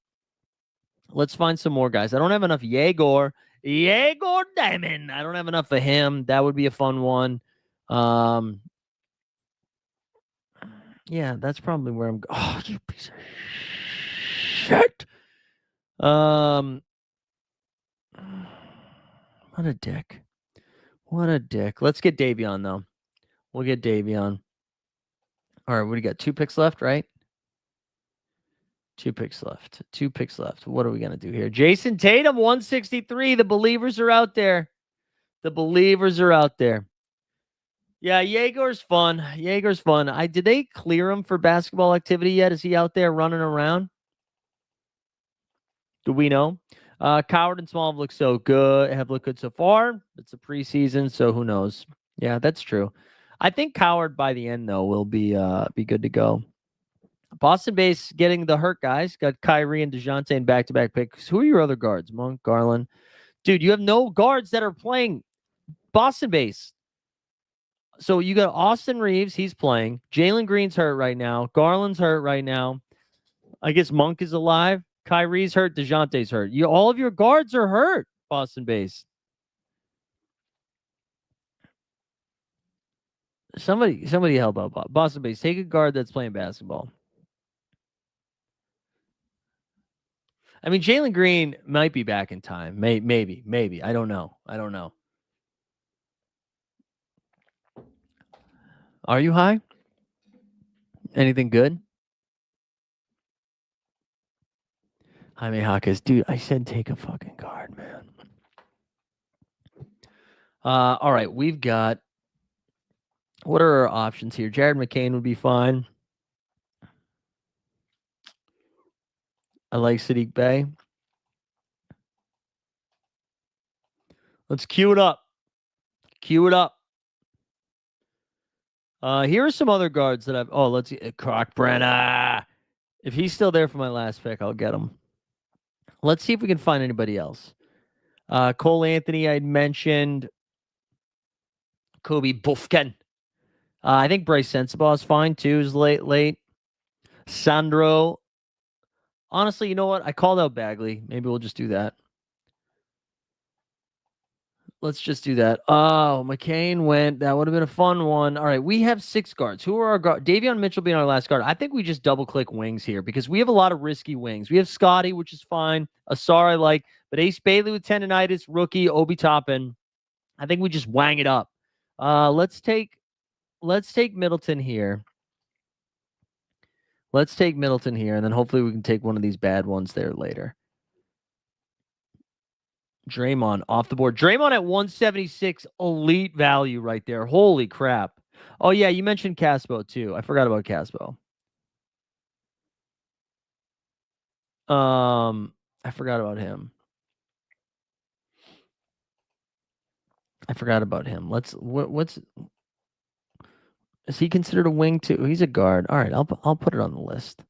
Let's find some more guys. I don't have enough Yegor Diamond. I don't have enough of him. That would be a fun one. Yeah, that's probably where I'm going. Oh, you piece of shit. What a dick. Let's get Davion, though. We'll get Davion. All right, what do you got? 2 picks left, right? 2 picks left. What are we going to do here? Jason Tatum, 163. The believers are out there. Yeah, Jaeger's fun. Jaeger's fun. Did they clear him for basketball activity yet? Is he out there running around? Do we know? Coward and Small have looked good so far. It's a preseason, so who knows? Yeah, that's true. I think Coward by the end though will be good to go. Boston base getting the hurt guys. Got Kyrie and DeJounte in back-to-back picks. Who are your other guards? Monk, Garland. Dude, you have no guards that are playing Boston base. So you got Austin Reeves, he's playing. Jalen Green's hurt right now. Garland's hurt right now. I guess Monk is alive. Kyrie's hurt. DeJounte's hurt. All of your guards are hurt, Boston base. Somebody help out Boston base. Take a guard that's playing basketball. I mean, Jalen Green might be back in time. Maybe. I don't know. Are you high? Anything good? Jaime Hawkins. Dude, I said take a fucking guard, man. All right. We've got, what are our options here? Jared McCain would be fine. I like Sadiq Bey. Let's cue it up. Here are some other guards that I've. Oh, let's see. Crockbrenner. If he's still there for my last pick, I'll get him. Let's see if we can find anybody else. Cole Anthony, I'd mentioned. Kobe Bufkin. I think Bryce Sensabaugh is fine too. Is late. Sandro. Honestly, you know what? I called out Bagley. Maybe we'll just do that. Let's just do that. Oh, McCain went. That would have been a fun one. All right, we have 6 guards. Who are our guards? Davion Mitchell being our last guard. I think we just double-click wings here because we have a lot of risky wings. We have Scotty, which is fine. Asar I like. But Ace Bailey with tendonitis, rookie, Obi Toppin. I think we just wang it up. Let's take Middleton here. And then hopefully we can take one of these bad ones there later. Draymond off the board. Draymond at 176, elite value right there. Holy crap. Oh, yeah, you mentioned Caspo, too. I forgot about Caspo. I forgot about him. Is he considered a wing, too? He's a guard. All right, I'll put it on the list.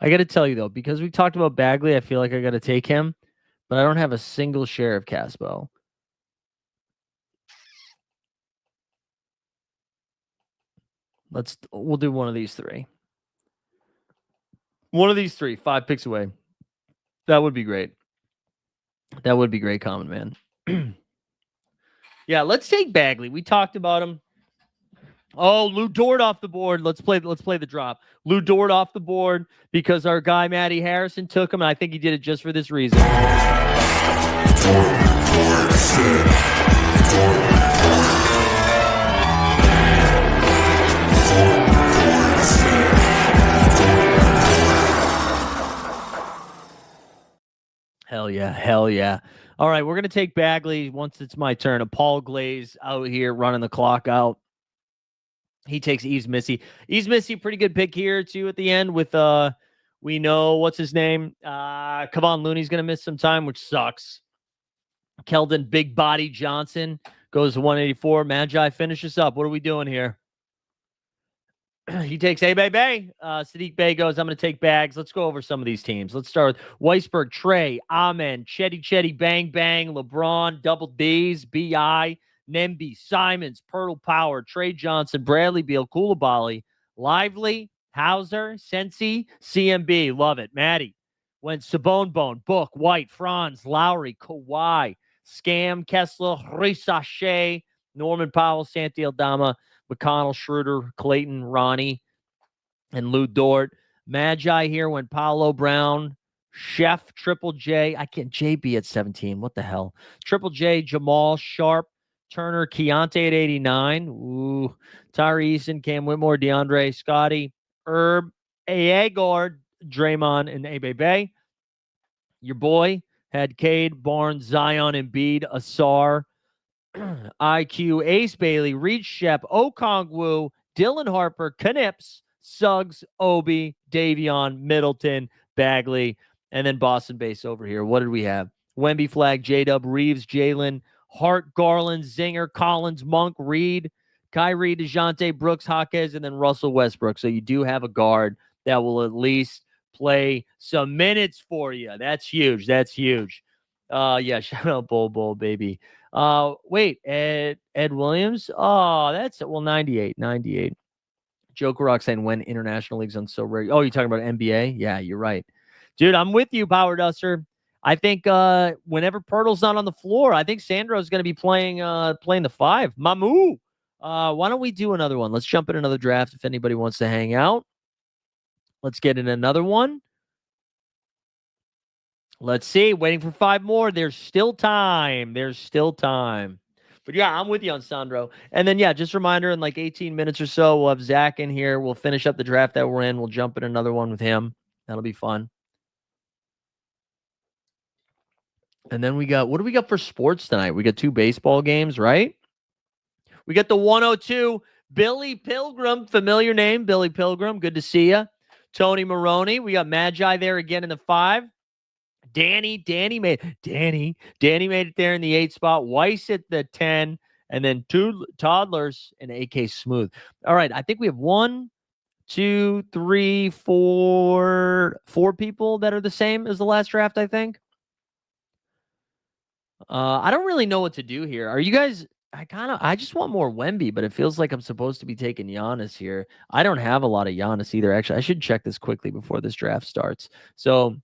I got to tell you, though, because we talked about Bagley, I feel like I got to take him. But I don't have a single share of Caspo. We'll do one of these 3. 5 picks away. That would be great. Common Man. Yeah, let's take Bagley. We talked about him. Oh, Lou Dort off the board. Let's play the drop. Lou Dort off the board because our guy Matty Harrison took him, and I think he did it just for this reason. Hell yeah. All right, we're going to take Bagley once it's my turn. A Paul Glaze out here running the clock out. He takes Yves Missy. Yves Missy, pretty good pick here, too, at the end with, we know, what's his name? Kevon Looney's going to miss some time, which sucks. Keldon Big Body Johnson goes to 184. Magi, finish us up. What are we doing here? He takes Bay. Sadiq Bey goes, I'm going to take Bags. Let's go over some of these teams. Let's start with Weisberg, Trey, Amen, Chetty, Bang, LeBron, Double D's, B.I., Nemby, Simons, Pirtle Power, Trey Johnson, Bradley Beal, Koulibaly, Lively, Hauser, Sensi, CMB. Love it. Maddie went Sabone, Book, White, Franz, Lowry, Kawhi, Scam, Kessler, Risache, Norman Powell, Santi Aldama, McConnell, Schroeder, Clayton, Ronnie, and Lou Dort. Magi here went Paolo Brown, Chef, Triple J. I can't JB at 17. What the hell? Triple J, Jamal, Sharp, Turner, Keontae at 89. Ooh. Tyree Eason, Cam Whitmore, DeAndre, Scotty, Herb, Aegor, Draymond, and Bay. Your boy had Cade, Barnes, Zion, Embiid, Asar, IQ, Ace Bailey, Reed Shep, Okongwu, Dylan Harper, Knips, Suggs, Obi, Davion, Middleton, Bagley, and then Boston base over here. What did we have? Wemby, Flag, J-Dub, Reeves, Jalen, Hart, Garland, Zinger, Collins, Monk, Reed, Kyrie, DeJounte, Brooks, Jaquez, and then Russell Westbrook. So you do have a guard that will at least play some minutes for you. That's huge. That's huge. Yeah, shout out Bull, baby. Wait, Ed Williams? Oh, that's 98. Joker Rock saying when international leagues on so rare. Oh, you're talking about NBA? Yeah, you're right. Dude, I'm with you, Power Duster. I think whenever Pirtle's not on the floor, I think Sandro's going to be playing the 5. Mamu. Why don't we do another one? Let's jump in another draft if anybody wants to hang out. Let's get in another one. Let's see. Waiting for 5 more. There's still time. But yeah, I'm with you on Sandro. And then, yeah, just a reminder, in like 18 minutes or so, we'll have Zach in here. We'll finish up the draft that we're in. We'll jump in another one with him. That'll be fun. And then what do we got for sports tonight? We got 2 baseball games, right? We got the 102, Billy Pilgrim, familiar name, Billy Pilgrim. Good to see you. Tony Maroney. We got Magi there again in the 5. Danny made it there in the 8 spot. Weiss at the 10, and then 2 toddlers and AK Smooth. All right, I think we have 1, 2, 3, 4 people that are the same as the last draft, I think. I don't really know what to do here. Are you guys? I just want more Wemby, but it feels like I'm supposed to be taking Giannis here. I don't have a lot of Giannis either. Actually, I should check this quickly before this draft starts. So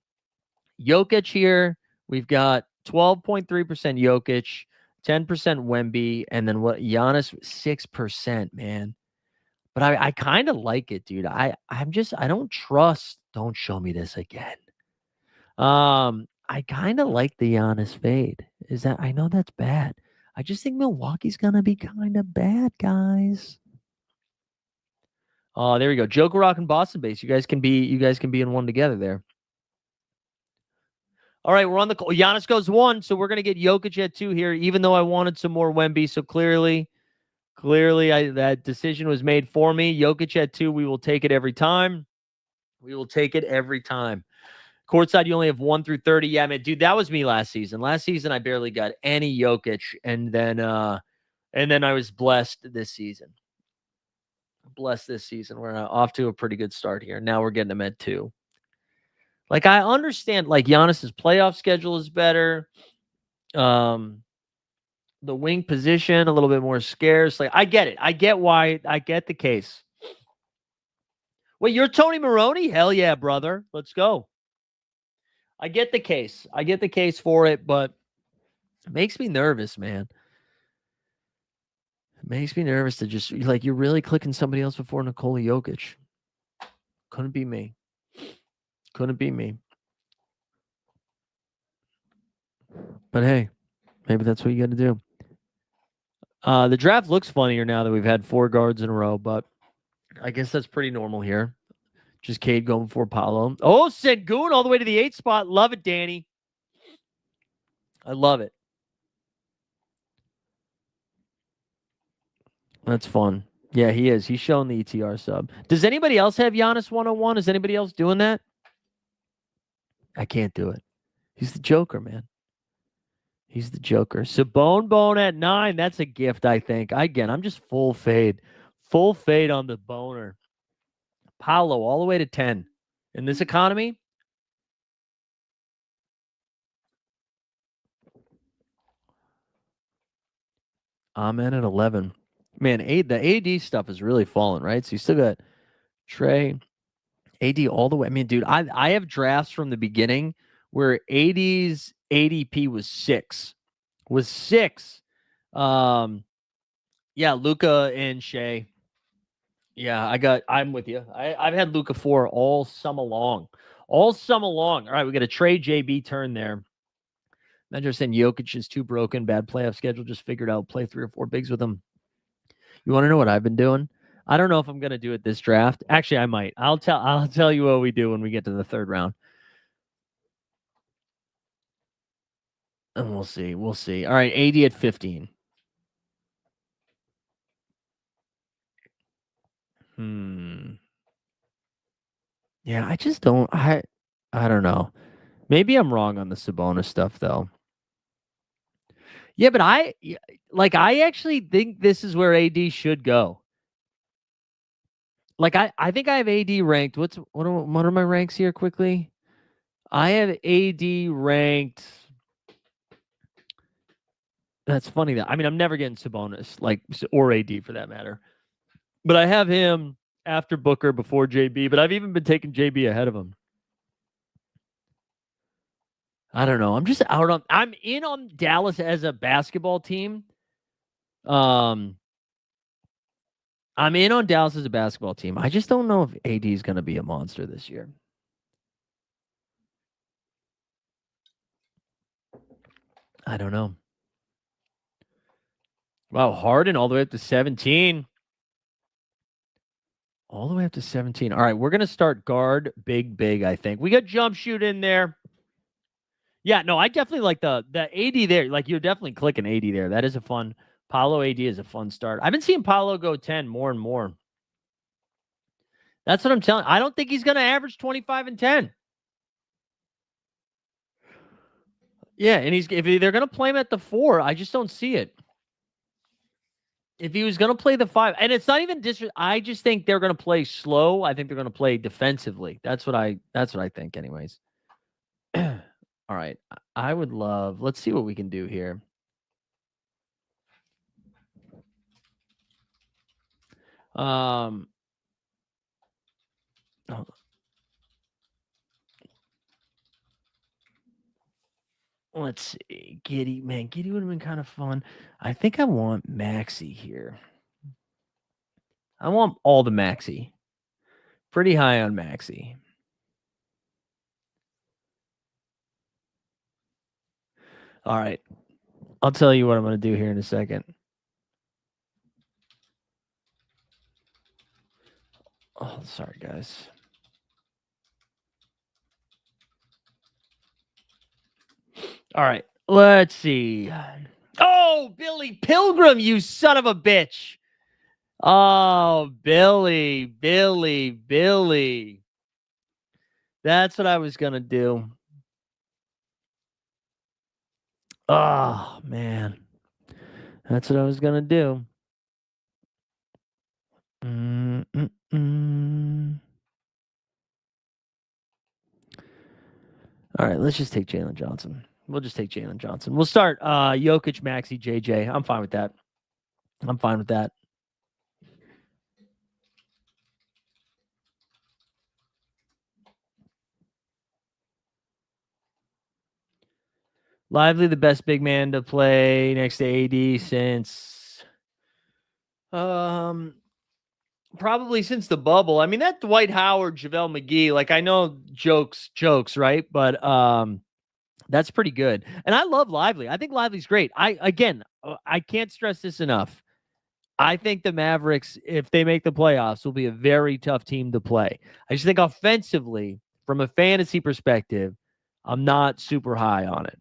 Jokic here, we've got 12.3% Jokic, 10% Wemby, and then what Giannis 6%, man. But I kind of like it, dude. I don't trust. Don't show me this again. I kind of like the Giannis fade. I know that's bad. I just think Milwaukee's gonna be kind of bad, guys. Oh, there we go. Joker Rock and Boston base. You guys can be in one together there. All right, we're on the Giannis goes 1, so we're gonna get Jokic at 2 here, even though I wanted some more Wemby. So clearly, that decision was made for me. Jokic at 2. We will take it every time. Courtside, you only have 1 through 30. Yeah, man, dude, that was me last season. Last season, I barely got any Jokic, and then I was blessed this season. We're off to a pretty good start here. Now we're getting him at 2. Like, I understand, like, Giannis's playoff schedule is better. The wing position a little bit more scarce. Like, I get it. I get why. I get the case. Wait, you're Tony Maroney? Hell yeah, brother. Let's go. I get the case. For it, but it makes me nervous, man. It makes me nervous to just, like, you're really clicking somebody else before Nikola Jokic. Couldn't be me. But hey, maybe that's what you got to do. The draft looks funnier now that we've had 4 guards in a row, but I guess that's pretty normal here. Just Cade going before Paolo. Oh, Sengun all the way to the 8 spot. Love it, Danny. I love it. That's fun. Yeah, he is. He's showing the ETR sub. Does anybody else have Giannis 101? Is anybody else doing that? I can't do it. He's the Joker, man. He's the Joker. Bone at 9. That's a gift, I think. Again, I'm just full fade. Full fade on the boner. Paolo all the way to 10. In this economy, Amen at 11. Man, the AD stuff is really falling, right? So you still got Trey, AD all the way. I mean, dude, I have drafts from the beginning where AD's ADP was 6. Yeah, Luka and Shea. Yeah, I'm with you. I've had Luka 4 all summer long. All right, we got a Trey JB turn there. Imagine saying Jokic is too broken, bad playoff schedule, just figured out, play 3 or 4 bigs with him. You want to know what I've been doing? I don't know if I'm going to do it this draft. Actually, I might. I'll tell you what we do when we get to the 3rd round. And we'll see. All right, AD at 15. Yeah, I just don't. I don't know. Maybe I'm wrong on the Sabonis stuff though. Yeah, but I actually think this is where AD should go. Like I think I have AD ranked. What are my ranks here quickly? I have AD ranked. That's funny that I'm never getting Sabonis or AD for that matter. But I have him after Booker before JB, but I've even been taking JB ahead of him. I don't know. I'm in on Dallas as a basketball team. I'm in on Dallas as a basketball team. I just don't know if AD is going to be a monster this year. I don't know. Wow, Harden all the way up to 17. All the way up to 17. All right, we're going to start guard big, I think. We got jump shoot in there. Yeah, no, I definitely like the AD there. Like, you're definitely clicking AD there. That is a fun. Paolo AD is a fun start. I've been seeing Paolo go 10 more and more. That's what I'm telling. I don't think he's going to average 25 and 10. Yeah, and if they're going to play him at the 4, I just don't see it. If he was going to play the 5, and it's not even I just think they're going to play slow. I think they're going to play defensively. That's what I think anyways. All right. I would love. Let's see what we can do here. Oh. Let's see. Giddy would have been kind of fun. I think I want Maxi here. I want all the Maxi. Pretty high on Maxi. All right. I'll tell you what I'm going to do here in a second. Oh, sorry, guys. All right. Let's see. Oh, Billy Pilgrim, you son of a bitch. Oh, Billy. That's what I was going to do. Oh, man. That's what I was going to do. All right, let's just take Jalen Johnson. We'll just take Jalen Johnson. We'll start Jokic, Maxey, JJ. I'm fine with that. Lively, the best big man to play next to AD since probably since the bubble. I mean, that Dwight Howard, JaVale McGee, like, I know jokes, right? But that's pretty good. And I love Lively. I think Lively's great. I can't stress this enough. I think the Mavericks, if they make the playoffs, will be a very tough team to play. I just think offensively, from a fantasy perspective, I'm not super high on it.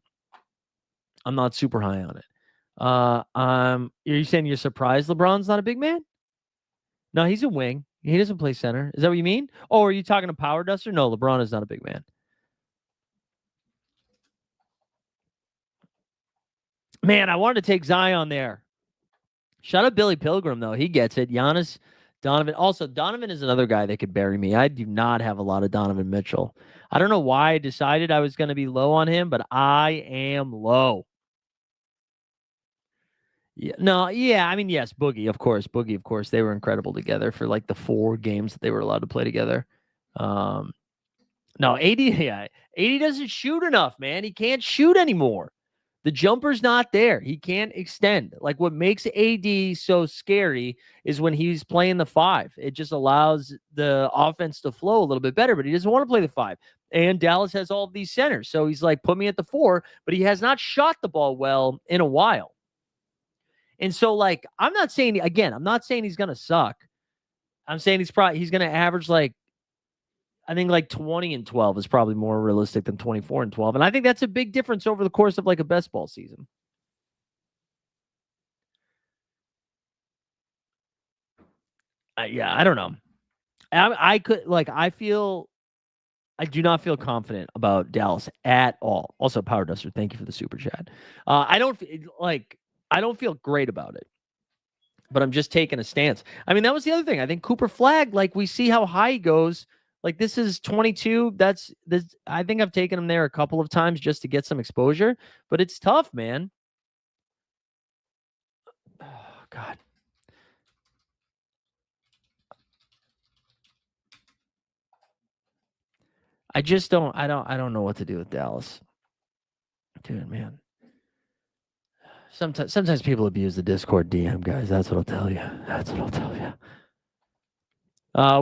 Are you saying you're surprised LeBron's not a big man? No, he's a wing. He doesn't play center. Is that what you mean? Oh, are you talking to Power Duster? No, LeBron is not a big man. Man, I wanted to take Zion there. Shout out Billy Pilgrim, though. He gets it. Giannis, Donovan. Also, Donovan is another guy that could bury me. I do not have a lot of Donovan Mitchell. I don't know why I decided I was going to be low on him, but I am low. Yeah, no, yeah. I mean, yes, Boogie, of course. They were incredible together for like the 4 games that they were allowed to play together. No, AD, yeah, AD doesn't shoot enough, man. He can't shoot anymore. The jumper's not there. He can't extend. Like, what makes AD so scary is when he's playing the 5. It just allows the offense to flow a little bit better, but he doesn't want to play the 5. And Dallas has all of these centers. So he's like, put me at the 4, but he has not shot the ball well in a while. And so, like, I'm not saying he's going to suck. I'm saying he's going to average, like, I think like 20 and 12 is probably more realistic than 24 and 12. And I think that's a big difference over the course of like a best ball season. Yeah, I don't know. I do not feel confident about Dallas at all. Also, Power Duster, thank you for the super chat. I don't feel great about it, but I'm just taking a stance. I mean, that was the other thing. I think Cooper Flag, like we see how high he goes. Like this is 22. That's this. I think I've taken him there a couple of times just to get some exposure, but it's tough, man. Oh, God. I just don't. I don't know what to do with Dallas, dude. Man. Sometimes people abuse the Discord DM, guys. That's what I'll tell you. That's what I'll tell you.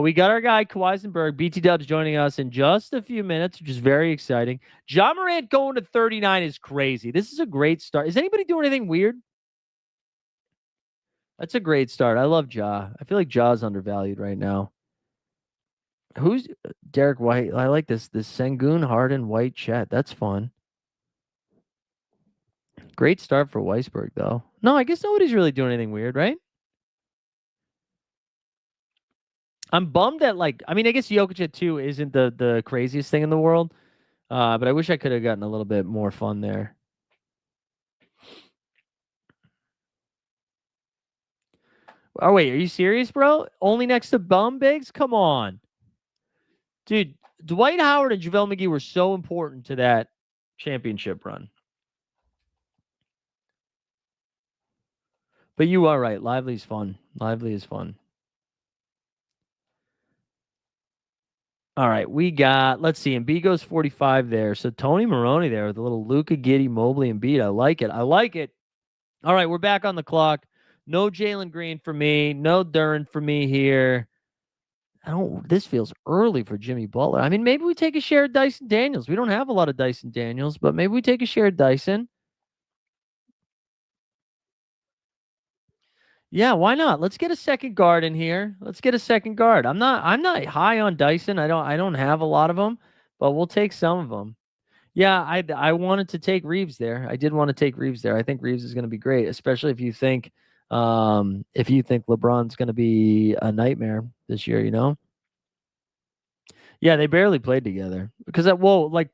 We got our guy Kawhisenberg, BT Dubs joining us in just a few minutes, which is very exciting. Ja Morant going to 39 is crazy. This is a great start. Is anybody doing anything weird? That's a great start. I love Ja. I feel like Ja's undervalued right now. Who's Derek White? I like this. This Sengun, Harden, White, Chet. That's fun. Great start for Weisberg, though. No, I guess nobody's really doing anything weird, right? I'm bummed that I guess Jokic at 2 isn't the craziest thing in the world. But I wish I could have gotten a little bit more fun there. Oh, wait, are you serious, bro? Only next to Bum Bigs? Come on. Dude, Dwight Howard and JaVale McGee were so important to that championship run. But you are right. Lively's fun. Lively is fun. All right, we got, let's see, Embiid goes 45 there. So Tony Maroney there with a little Luka, Giddy, Mobley, Embiid. I like it. I like it. All right, we're back on the clock. No Jalen Green for me. No Duran for me here. This feels early for Jimmy Butler. I mean, maybe we take a share of Dyson Daniels. We don't have a lot of Dyson Daniels, but maybe we take a share of Dyson. Yeah, why not? Let's get a second guard in here. Let's get a second guard. I'm not high on Dyson. I don't have a lot of them, but we'll take some of them. Yeah, I wanted to take Reeves there. I did want to take Reeves there. I think Reeves is going to be great, especially if you think LeBron's going to be a nightmare this year, you know? Yeah, they barely played together because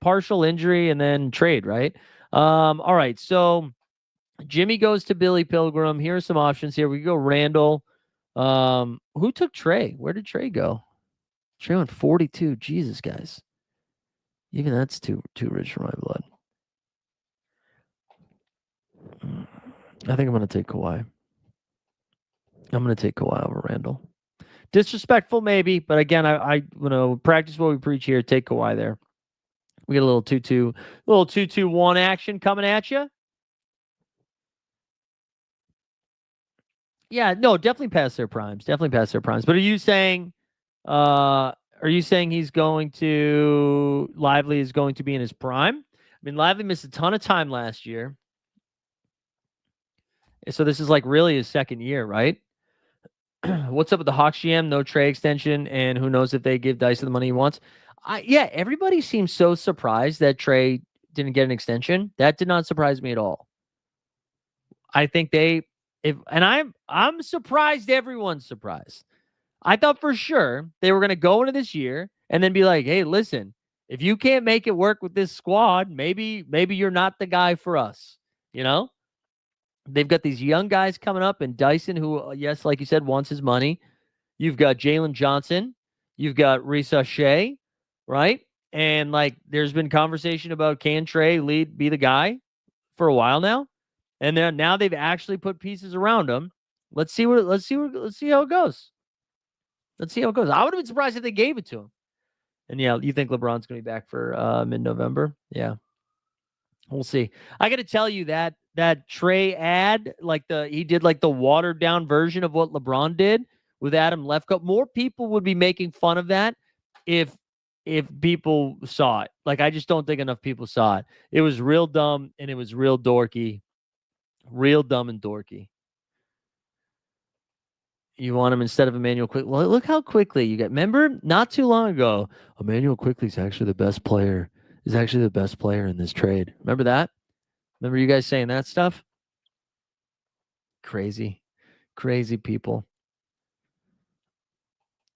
partial injury and then trade, right? All right, so Jimmy goes to Billy Pilgrim. Here are some options here. We go Randall. Who took Trey? Where did Trey go? Trey went 42. Jesus, guys. Even that's too rich for my blood. I think I'm gonna take Kawhi. I'm gonna take Kawhi over Randall. Disrespectful, maybe, but again, I practice what we preach here. Take Kawhi there. We get a little 2-2-1 action coming at you. Yeah, no, definitely past their primes. Definitely past their primes. But are you saying he's going to Lively is going to be in his prime? I mean, Lively missed a ton of time last year. So this is really his second year, right? What's up with the Hawks GM? No trade extension, and who knows if they give Dyson the money he wants. Everybody seems so surprised that Trey didn't get an extension. That did not surprise me at all. I think I'm surprised everyone's surprised. I thought for sure they were going to go into this year and then be like, hey, listen, if you can't make it work with this squad, maybe you're not the guy for us. You know, they've got these young guys coming up and Dyson, who, yes, like you said, wants his money. You've got Jalen Johnson. You've got Risa Shea, right? And there's been conversation about can Trey be the guy for a while now. And then now they've actually put pieces around him. Let's see how it goes. Let's see how it goes. I would have been surprised if they gave it to him. And yeah, you think LeBron's going to be back for mid-November? Yeah. We'll see. I got to tell you that Trey ad, he did the watered down version of what LeBron did with Adam Lefkoe. More people would be making fun of that if people saw it. I just don't think enough people saw it. It was real dumb and it was real dorky. Real dumb and dorky. You want him instead of Emmanuel Quickly. Well, look how quickly you get. Remember, not too long ago, Emmanuel Quickly is actually the best player. Is actually the best player in this trade. Remember that? Remember you guys saying that stuff? Crazy people.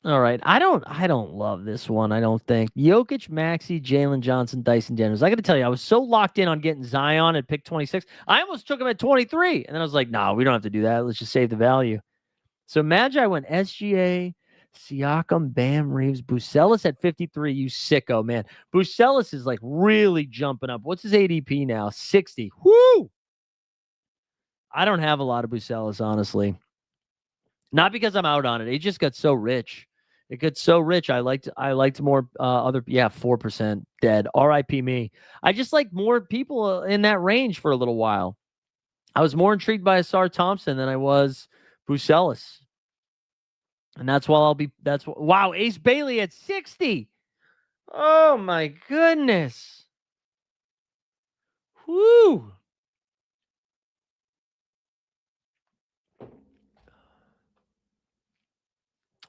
All right. I don't love this one, I don't think. Jokic, Maxey, Jalen Johnson, Dyson Daniels. I got to tell you, I was so locked in on getting Zion at pick 26. I almost took him at 23. And then I was like, no, we don't have to do that. Let's just save the value. So Magi went SGA, Siakam, Bam, Reeves, Bucelis at 53. You sicko, man. Bucelis is like really jumping up. What's his ADP now? 60. Whoo! I don't have a lot of Bucelis, honestly. Not because I'm out on it. It just got so rich. It got so rich. I liked more other 4% dead. R.I.P. me. I just like more people in that range for a little while. I was more intrigued by Asar Thompson than I was Bucelis. And wow, Ace Bailey at 60. Oh my goodness. Whoo.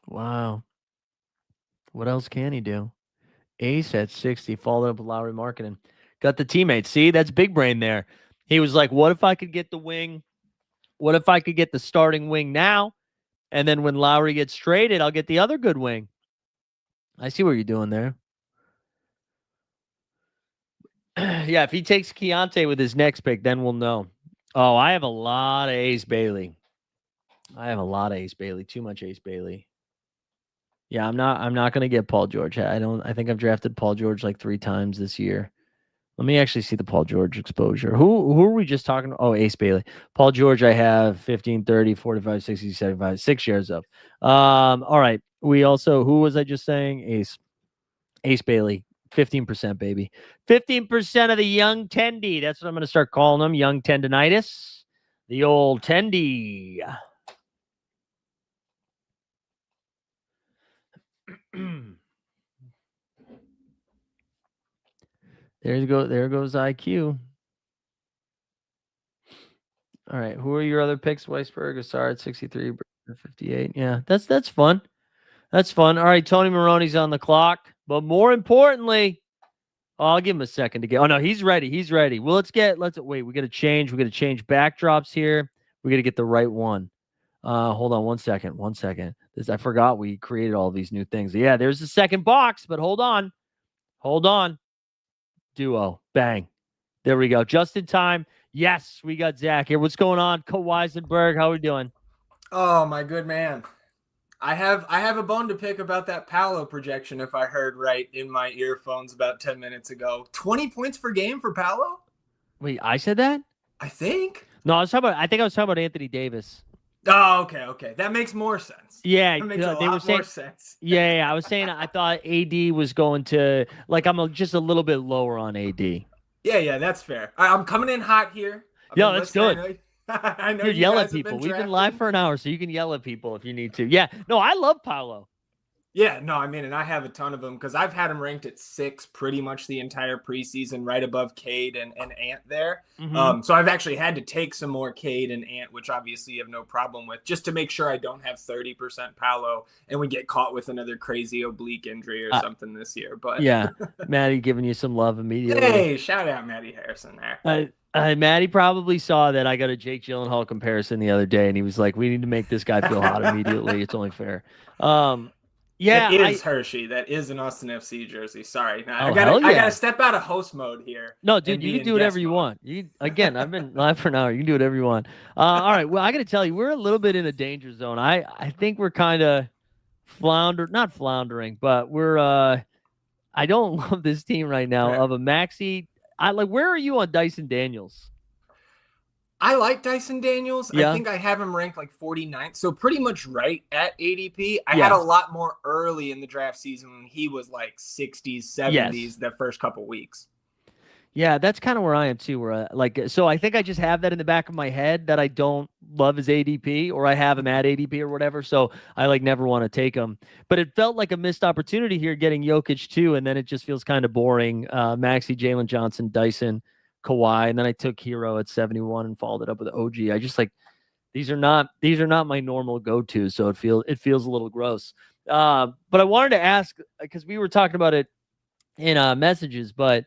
Wow. What else can he do? Ace at 60, followed up with Lowry Marketing. Got the teammates. See, that's big brain there. He was like, what if I could get the wing? What if I could get the starting wing now? And then when Lowry gets traded, I'll get the other good wing. I see what you're doing there. Yeah, if he takes Keontae with his next pick, then we'll know. Oh, I have a lot of Ace Bailey. Too much Ace Bailey. Yeah, I'm not gonna get Paul George. I think I've drafted Paul George like 3 times this year. Let me actually see the Paul George exposure. Who are we just talking? Oh, Ace Bailey. Paul George, I have 15, 30, 45, 60, 75, 6 shares of. All right. We also, who was I just saying? Ace Bailey. 15%, baby. 15% of the young tendy. That's what I'm going to start calling them. Young tendonitis. The old tendy. There goes IQ. All right. Who are your other picks? Weisberg, Asar at 63, 58. Yeah, that's fun. That's fun. All right, Tony Maroney's on the clock. But more importantly, I'll give him a second to get. Oh no, he's ready. He's ready. Well, let's wait. We got to change. We got to change backdrops here. We got to get the right one. Hold on 1 second. 1 second. I forgot we created all these new things. Yeah, there's the second box, but hold on. Hold on. Duo. Bang. There we go. Just in time. Yes, we got Zach here. What's going on? Kawhisenberg, how are we doing? Oh, my good man. I have a bone to pick about that Paolo projection, if I heard right in my earphones about 10 minutes ago. 20 points per game for Paolo? Wait, I said that? I think. No, I think I was talking about Anthony Davis. Oh, okay. That makes more sense. Yeah, that makes a they lot were saying, more sense. Yeah, I was saying I thought AD was going to just a little bit lower on AD. Yeah, that's fair. I'm coming in hot here. Yeah, that's good. I know Dude, you yell guys at people. have been We've been drafting. live for an hour, so you can yell at people if you need to. Yeah, no, I love Paolo. Yeah, no, I mean, and I have a ton of them because I've had him ranked at 6 pretty much the entire preseason, right above Cade and Ant there. Mm-hmm. So I've actually had to take some more Cade and Ant, which obviously you have no problem with, just to make sure I don't have 30% Paolo and we get caught with another crazy oblique injury or something this year. But yeah, Maddie giving you some love immediately. Hey, shout out Matty Harrison there. Maddie probably saw that I got a Jake Gyllenhaal comparison the other day, and he was like, "We need to make this guy feel hot immediately. It's only fair." Yeah, that is Hershey. That is an Austin FC jersey. Sorry, I hell yeah. I gotta step out of host mode here. No, dude, you can do whatever you want. Again, I've been live for an hour. You can do whatever you want. All right. Well, I got to tell you, we're a little bit in a danger zone. I think we're kind of not floundering, but we're. I don't love this team right now of a Maxey. Where are you on Dyson Daniels? I like Dyson Daniels. Yeah. I think I have him ranked like 49th, so pretty much right at ADP. I had a lot more early in the draft season when he was like 60s, 70s the first couple weeks. Yeah, that's kind of where I am too. So I think I just have that in the back of my head that I don't love his ADP, or I have him at ADP or whatever. So I never want to take him. But it felt like a missed opportunity here getting Jokic too, and then it just feels kind of boring. Maxey, Jalen Johnson, Dyson, Kawhi, and then I took Hero at 71 and followed it up with OG. I just these are not my normal go-tos, so it feels a little gross. But I wanted to ask, because we were talking about it in messages, but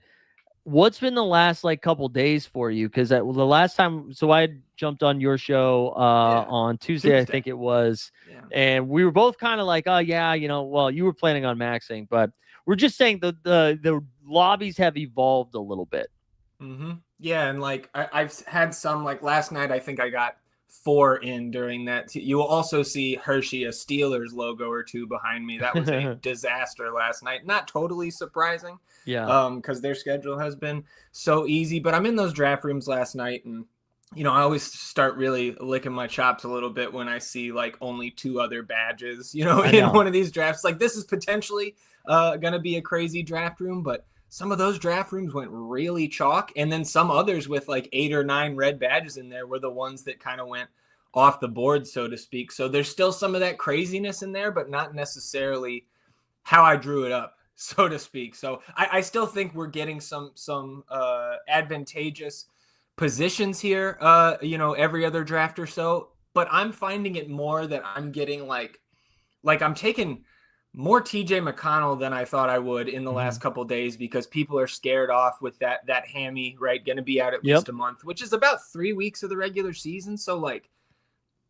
what's been the last like couple days for you? Because the last time, so I had jumped on your show on Tuesday, I think it was, and we were both kind of like, oh yeah, well, you were planning on maxing, but we're just saying the lobbies have evolved a little bit. Yeah, and like I've had some, like last night, I think I got 4 in during that. You will also see Hershey, a Steelers logo or 2 behind me. That was a disaster last night. Not totally surprising. Yeah. Because their schedule has been so easy. But I'm in those draft rooms last night, and I always start really licking my chops a little bit when I see like only 2 other badges, in one of these drafts. Like, this is potentially gonna be a crazy draft room, but some of those draft rooms went really chalk, and then some others with like 8 or 9 red badges in there were the ones that kind of went off the board, so to speak. So there's still some of that craziness in there, but not necessarily how I drew it up, so to speak. So I still think we're getting some advantageous positions here, every other draft or so. But I'm finding it more that I'm getting like I'm taking more TJ McConnell than I thought I would in the last couple of days, because people are scared off with that hammy, right? Going to be out at least a month, which is about 3 weeks of the regular season. So like,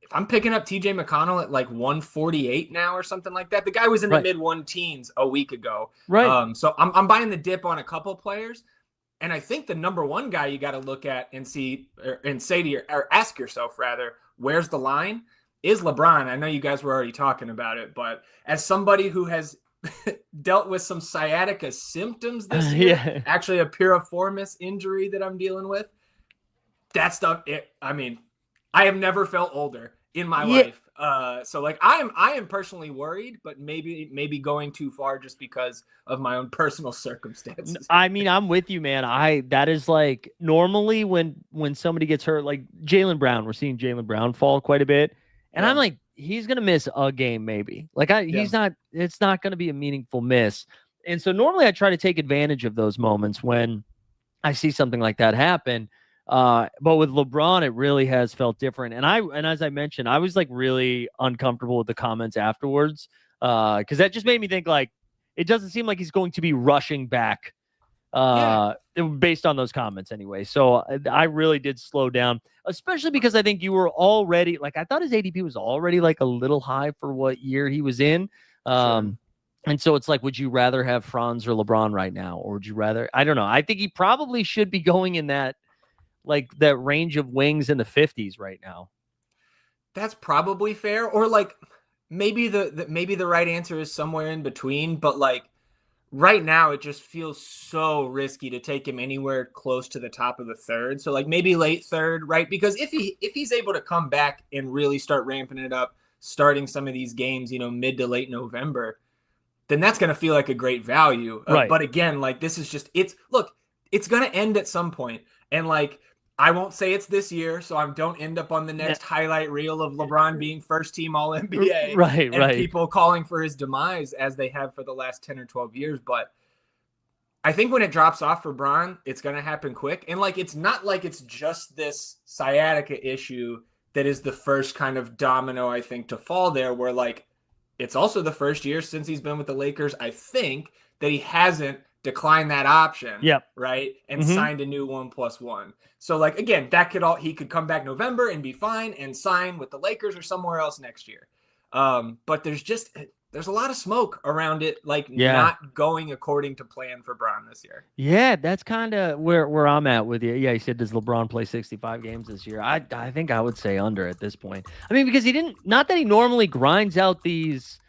if I'm picking up TJ McConnell at like 148 now or something like that, the guy was in the mid 1-teens a week ago. Right. So I'm buying the dip on a couple players. And I think the number one guy you got to look at and see, and say to or ask yourself rather, where's the line? Is LeBron. I know you guys were already talking about it, but as somebody who has dealt with some sciatica symptoms this year, actually a piriformis injury that I'm dealing with, that stuff, I have never felt older in my life. So like I am personally worried, but maybe going too far just because of my own personal circumstances. I mean, I'm with you, man. That is like normally when somebody gets hurt, like Jaylen Brown, we're seeing Jaylen Brown fall quite a bit. And I'm like, he's going to miss a game maybe. Like it's not going to be a meaningful miss. And so normally I try to take advantage of those moments when I see something like that happen. But with LeBron, it really has felt different. And as I mentioned, I was like really uncomfortable with the comments afterwards. Cause that just made me think like, it doesn't seem like he's going to be rushing back based on those comments anyway. So I really did slow down, especially because I think you were already like, I thought his ADP was already like a little high for what year he was in. And so it's like, would you rather have Franz or LeBron right now? Or would you rather, I don't know. I think he probably should be going in that, like that range of wings in the 50s right now. That's probably fair. Or like maybe the right answer is somewhere in between, but like, right now, it just feels so risky to take him anywhere close to the top of the third. So like maybe late third, right? Because if he's able to come back and really start ramping it up, starting some of these games, mid to late November, then that's going to feel like a great value. Right. But again, like this is just, it's going to end at some point. And like, I won't say it's this year, so I don't end up on the next highlight reel of LeBron being first team All NBA, and people calling for his demise as they have for the last 10 or 12 years. But I think when it drops off for Bron, it's going to happen quick. And like, it's not like it's just this sciatica issue that is the first kind of domino, I think, to fall there, where like, it's also the first year since he's been with the Lakers, I think, that he hasn't declined that option, right, and signed a new 1+1. So like, again, he could come back November and be fine and sign with the Lakers or somewhere else next year. But there's a lot of smoke around it, like not going according to plan for Bron this year. Yeah, that's kind of where I'm at with you. Yeah, he said, does LeBron play 65 games this year? I think I would say under at this point. I mean, because not that he normally grinds out these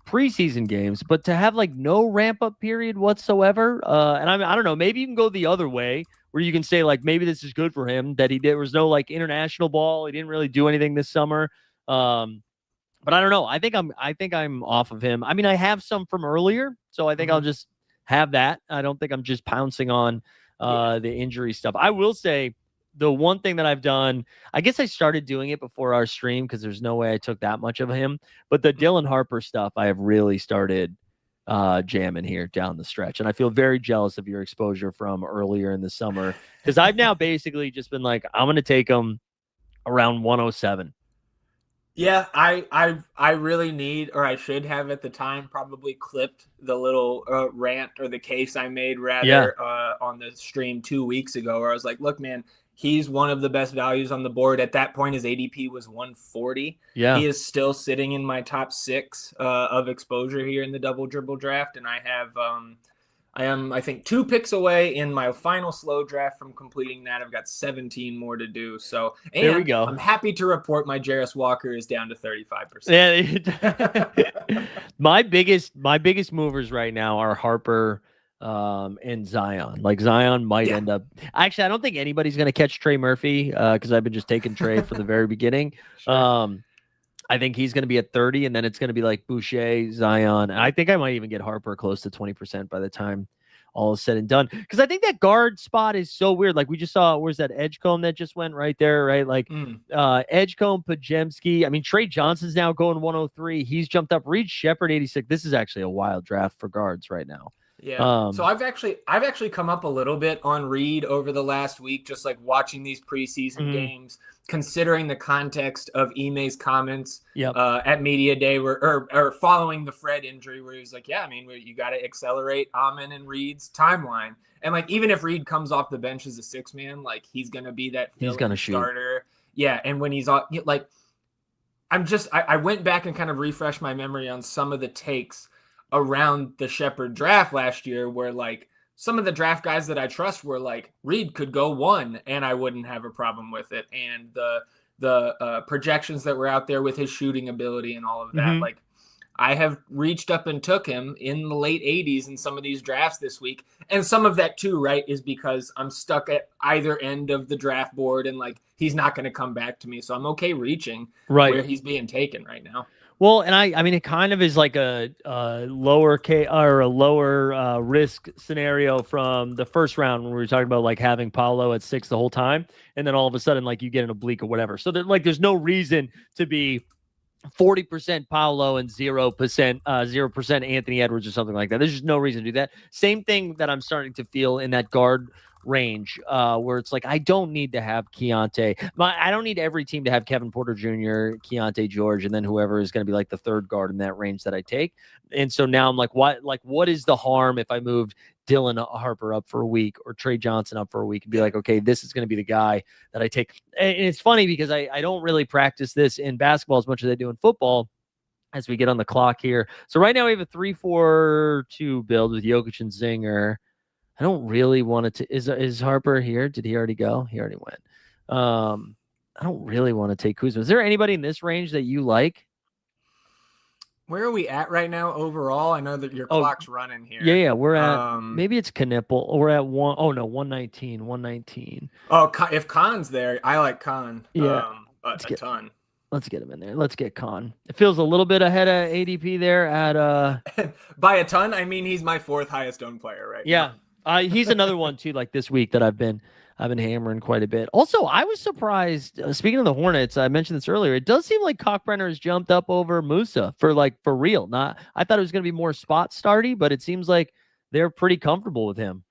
preseason games, but to have like no ramp up period whatsoever. And I don't know, maybe you can go the other way where you can say like, maybe this is good for him that there was no like international ball. He didn't really do anything this summer. But I don't know. I think I'm off of him. I mean, I have some from earlier, so I think I'll just have that. I don't think I'm just pouncing on the injury stuff. I will say the one thing that I've done, I guess I started doing it before our stream because there's no way I took that much of him. But the Dylan Harper stuff, I have really started jamming here down the stretch. And I feel very jealous of your exposure from earlier in the summer because I've now basically just been like, I'm going to take him around 107. Yeah, I really need, or I should have at the time, probably clipped the little rant or the case I made rather on the stream 2 weeks ago, where I was like, look, man, he's one of the best values on the board. At that point, his ADP was 140. Yeah. He is still sitting in my top 6 of exposure here in the double dribble draft, and I have I am, I think, 2 picks away in my final slow draft from completing that. I've got 17 more to do. So, and there we go. I'm happy to report my Jarris Walker is down to 35%. Yeah. my biggest movers right now are Harper and Zion. Like Zion might end up. Actually, I don't think anybody's going to catch Trey Murphy because I've been just taking Trey from the very beginning. Sure. I think he's going to be at 30, and then it's going to be like Boucher, Zion. And I think I might even get Harper close to 20% by the time all is said and done. Because I think that guard spot is so weird. Like we just saw, where's that Edgecombe that just went right there, right? Like Edgecombe, Pajemski. I mean, Trey Johnson's now going 103. He's jumped up. Reed Shepard, 86. This is actually a wild draft for guards right now. Yeah. So I've actually come up a little bit on Reed over the last week, just like watching these preseason games, considering the context of Ime's comments at media day, or following the Fred injury, where he was like, "Yeah, I mean, you got to accelerate Amen and Reed's timeline." And like, even if Reed comes off the bench as a 6-man, like he's gonna be that starter. Yeah, and when he's like, I went back and kind of refreshed my memory on some of the takes around the Shepard draft last year, where like some of the draft guys that I trust were like, Reed could go 1 and I wouldn't have a problem with it. And the projections that were out there with his shooting ability and all of that, like I have reached up and took him in the late 80s in some of these drafts this week. And some of that too, right, is because I'm stuck at either end of the draft board and like he's not going to come back to me. So I'm okay reaching where he's being taken right now. Well, and I mean, it kind of is like a lower risk scenario from the first round when we were talking about like having Paolo at 6 the whole time, and then all of a sudden like you get an oblique or whatever. So there's no reason to be 40% Paolo and 0% Anthony Edwards or something like that. There's just no reason to do that. Same thing that I'm starting to feel in that guard range where it's like I don't need to have Keontae. I don't need every team to have Kevin Porter Jr., Keontae George, and then whoever is going to be like the third guard in that range that I take. And so now I'm like, what is the harm if I moved Dylan Harper up for a week or Trey Johnson up for a week and be like, okay, this is going to be the guy that I take. And it's funny because I don't really practice this in basketball as much as I do in football as we get on the clock here. So right now we have a 3-4-2 build with Jokic and Zinger. I don't really want to. Is Harper here? Did he already go? He already went. I don't really want to take Kuzma. Is there anybody in this range that you like? Where are we at right now overall? I know that your clock's running here. Yeah. We're at maybe it's Knipple. We're at 119. Oh, if Khan's there, I like Khan. Yeah, a ton. Let's get him in there. Let's get Khan. It feels a little bit ahead of ADP there at by a ton. I mean, he's my 4th highest owned player right now. He's another one too, like this week that I've been hammering quite a bit. Also, I was surprised. Speaking of the Hornets, I mentioned this earlier. It does seem like Kalkbrenner has jumped up over Musa for real. I thought it was going to be more spot starty, but it seems like they're pretty comfortable with him.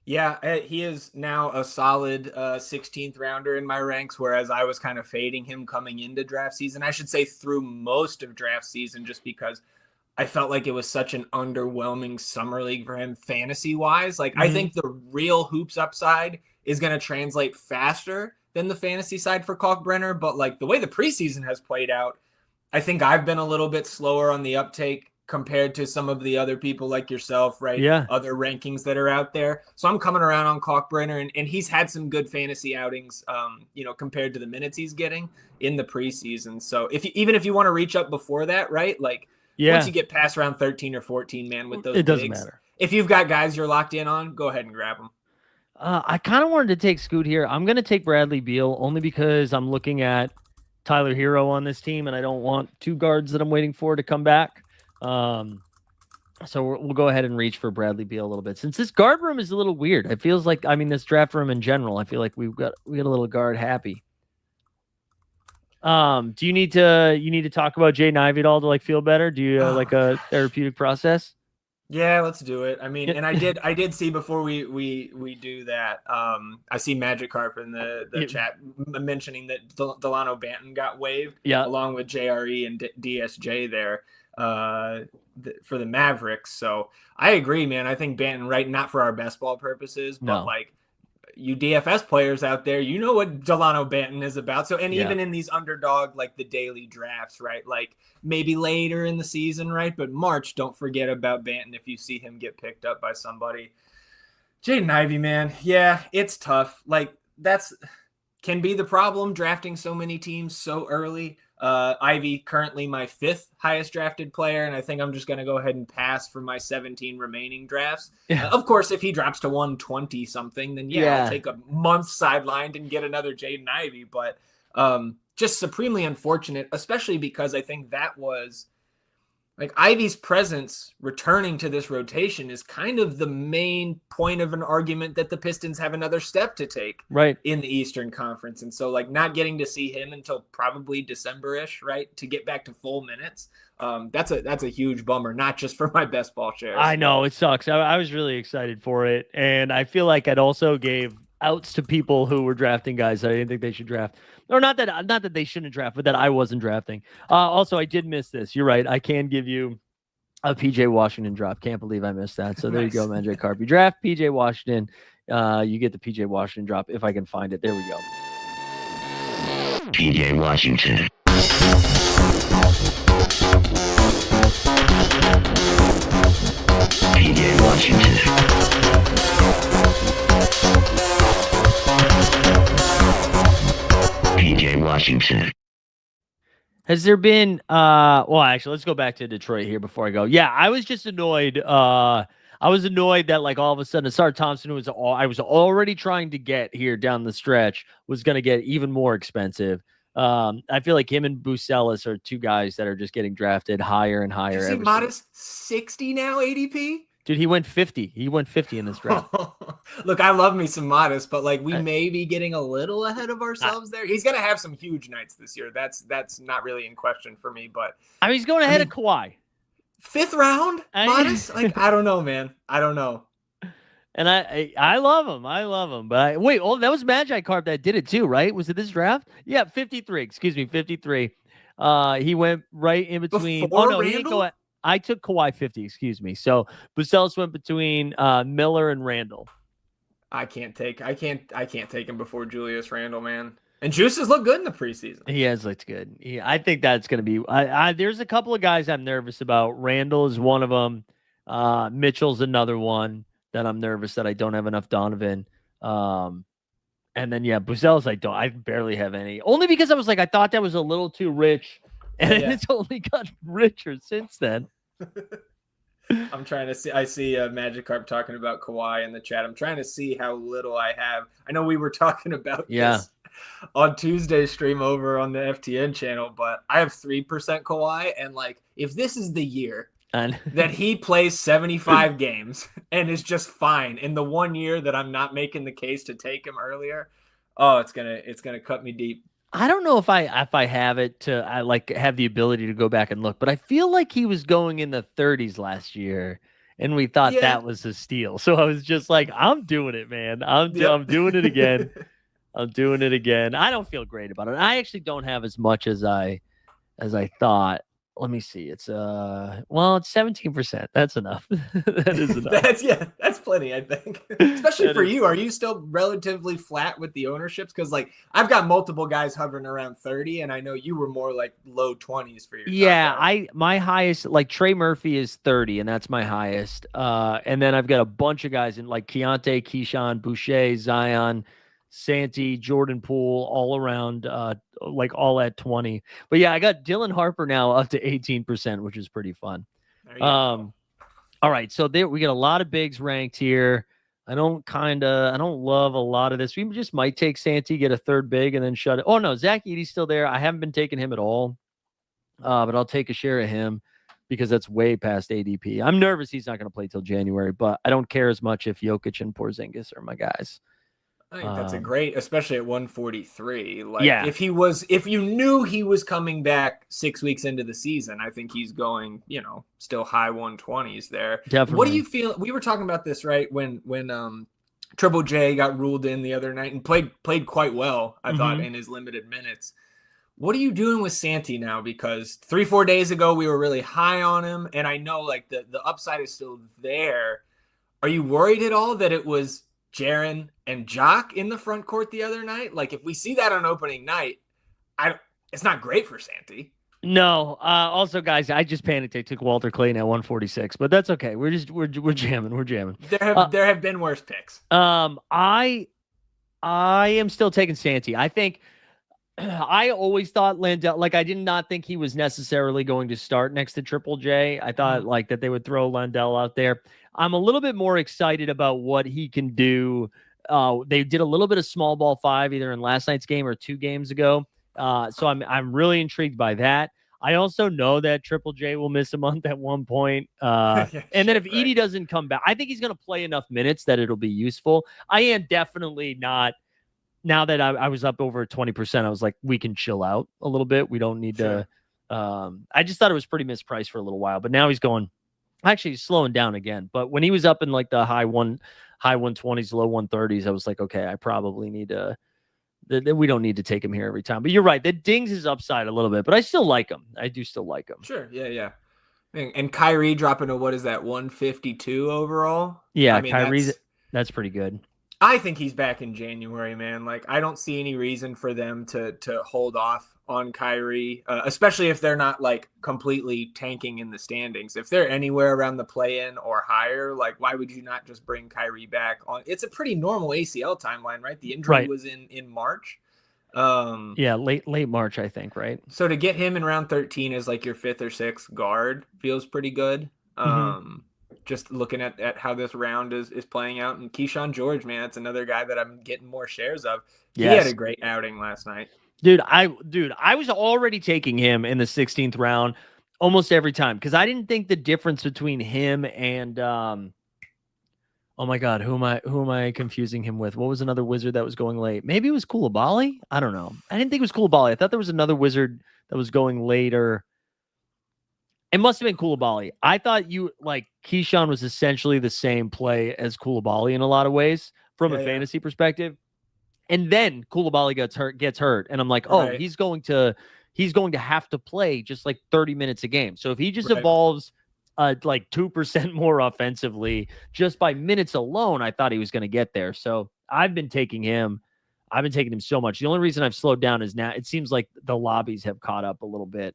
Yeah, he is now a solid 16th rounder in my ranks, whereas I was kind of fading him coming into draft season. I should say through most of draft season, just because I felt like it was such an underwhelming summer league for him fantasy-wise. Like, I think the real hoops upside is going to translate faster than the fantasy side for Kalkbrenner. But, like, the way the preseason has played out, I think I've been a little bit slower on the uptake compared to some of the other people like yourself, right? Yeah. Other rankings that are out there. So I'm coming around on Kalkbrenner, and he's had some good fantasy outings, compared to the minutes he's getting in the preseason. So even if you want to reach up before that, right? Like, once you get past round 13 or 14, man, with those, it doesn't matter. If you've got guys you're locked in on, go ahead and grab them. I kind of wanted to take Scoot here. I'm going to take Bradley Beal only because I'm looking at Tyler Hero on this team, and I don't want 2 guards that I'm waiting for to come back. So we'll go ahead and reach for Bradley Beal a little bit. Since this guard room is a little weird, it feels like, this draft room in general, I feel like we got a little guard happy. Do you need to talk about Jaden Ivey at all to feel better? Do you like a therapeutic process? Yeah, let's do it. I mean, and I did see before we do that. I see Magikarp in the chat mentioning that Delano Banton got waived, along with JRE and DSJ there for the Mavericks. So I agree, man. I think Banton, right? Not for our best ball purposes, but like you DFS players out there, you know what Delano Banton is about. So, and even in these underdog, like the daily drafts, right? Like maybe later in the season, right? But March, don't forget about Banton if you see him get picked up by somebody. Jaden Ivey, man. Yeah, it's tough. Like that's can be the problem drafting so many teams so early. Ivy currently my 5th highest drafted player, and I think I'm just going to go ahead and pass for my 17 remaining drafts. Of course, if he drops to 120 something, then I'll take a month sidelined and get another Jaden Ivey. But just supremely unfortunate, especially because I think that was like Ivy's presence returning to this rotation is kind of the main point of an argument that the Pistons have another step to take in the Eastern Conference. And so like not getting to see him until probably December-ish, right, to get back to full minutes. That's a huge bummer, not just for my best ball shares. I know it sucks. I was really excited for it. And I feel like I'd also gave outs to people who were drafting guys that I didn't think they should draft, or not that they shouldn't draft, but that I wasn't drafting. Also, I did miss this. You're right. I can give you a PJ Washington drop. Can't believe I missed that. So there you go, Magikarp. You draft PJ Washington. You get the PJ Washington drop if I can find it. There we go. PJ Washington. PJ Washington. PJ Washington. Has there been well, actually, let's go back to Detroit here before I go. Yeah, I was just annoyed. I was annoyed that like all of a sudden Asar Thompson I was already trying to get here down the stretch was going to get even more expensive. I feel like him and Bucelis are two guys that are just getting drafted higher and higher. Did you see Modest 60 now ADP? Dude, he went 50. He went 50 in this draft. Look, I love me some Modest, but like we may be getting a little ahead of ourselves there. He's going to have some huge nights this year. That's not really in question for me, but I mean, he's going ahead of Kawhi. 5th round, Modest? Like, I don't know, man. I don't know. And I love him. I love him. But that was Magikarp that did it too, right? Was it this draft? Yeah, 53. Excuse me, 53. He went right in between. Before he didn't go. I took Kawhi 50. Excuse me. So Bucelis went between Miller and Randall. I can't take him before Julius Randle, man. And Juice has looked good in the preseason. He has looked good. I think that's going to be. There's a couple of guys I'm nervous about. Randall is one of them. Mitchell's another one that I'm nervous that I don't have enough Donovan. And then Bucelis, I barely have any. Only because I was like, I thought that was a little too rich, and it's only gotten richer since then. I'm trying to see. I see Magikarp talking about Kawhi in the chat. I'm trying to see how little I have. I know we were talking about this on Tuesday's stream over on the FTN channel, but I have 3% Kawhi, and like if this is the year that he plays 75 games and is just fine in the 1 year that I'm not making the case to take him earlier, it's gonna cut me deep. I don't know if I have it have the ability to go back and look, but I feel like he was going in the 30s last year, and we thought that was a steal. So I was just like, I'm doing it, man. I'm doing it again. I'm doing it again. I don't feel great about it. I actually don't have as much as I thought. Let me see. It's it's 17%. That's enough. That is enough. That's plenty, I think. Especially for you. Are you still relatively flat with the ownerships? Because like I've got multiple guys hovering around 30, and I know you were more like low 20s for your my highest, like Trey Murphy is 30, and that's my highest. And then I've got a bunch of guys in like Keontae, Keyshawn, Boucher, Zion, Santee, Jordan Poole, all around, like all at 20. But yeah, I got Dylan Harper now up to 18%, which is pretty fun. All right, so there we get a lot of bigs ranked here. I don't love a lot of this. We just might take Santee, get a third big, and then shut it. Oh no, Zach Edey's still there. I haven't been taking him at all, but I'll take a share of him because that's way past ADP. I'm nervous he's not going to play till January, but I don't care as much if Jokic and Porzingis are my guys. I think that's a great, especially at 143. Like Yeah. if you knew he was coming back 6 weeks into the season, I think he's going, still high 120s there. Definitely. What do you feel? We were talking about this, right? When Triple J got ruled in the other night and played quite well, I thought, in his limited minutes. What are you doing with Santi now? Because 3-4 days ago we were really high on him, and I know like the upside is still there. Are you worried at all that it was Jaren and Jock in the front court the other night? Like if we see that on opening night, it's not great for Santi. No. Also, guys, I just panicked. I took Walter Clayton at 146, but that's okay. We're jamming. We're jamming. There have been worse picks. I am still taking Santi. I think I always thought Landell, like I did not think he was necessarily going to start next to Triple J. I thought like that they would throw Landell out there. I'm a little bit more excited about what he can do. They did a little bit of small ball 5 either in last night's game or 2 games ago. So I'm really intrigued by that. I also know that Triple J will miss a month at one point. And then if Edey doesn't come back, I think he's going to play enough minutes that it'll be useful. I am definitely not. Now that I was up over 20%, I was like, we can chill out a little bit. We don't need to. I just thought it was pretty mispriced for a little while, but now he's slowing down again. But when he was up in like the high 120s, low 130s, I was like, okay, I probably need to. We don't need to take him here every time. But you're right. That dings his upside a little bit, but I still like him. I do still like him. Sure. Yeah. And Kyrie dropping to what is that, 152 overall? Yeah, I mean, Kyrie's that's pretty good. I think he's back in January, man. Like, I don't see any reason for them to hold off on Kyrie, especially if they're not like completely tanking in the standings. If they're anywhere around the play-in or higher, like, why would you not just bring Kyrie back on? It's a pretty normal ACL timeline, right? The injury was in March. Yeah, late March, I think, right? So to get him in round 13 as like your 5th or 6th guard feels pretty good. Just looking at how this round is playing out. And Keyshawn George, man, that's another guy that I'm getting more shares of. He had a great outing last night. Dude, I was already taking him in the 16th round almost every time because I didn't think the difference between him and oh my God, who am I confusing him with? What was another wizard that was going late? Maybe it was Koulibaly? I don't know. I didn't think it was Koulibaly. I thought there was another wizard that was going later. It must have been Koulibaly. I thought Keyshawn was essentially the same play as Koulibaly in a lot of ways from a fantasy perspective. And then Koulibaly gets hurt. And I'm like, he's going to have to play just like 30 minutes a game. So if he just evolves like 2% more offensively just by minutes alone, I thought he was going to get there. So I've been taking him. I've been taking him so much. The only reason I've slowed down is now it seems like the lobbies have caught up a little bit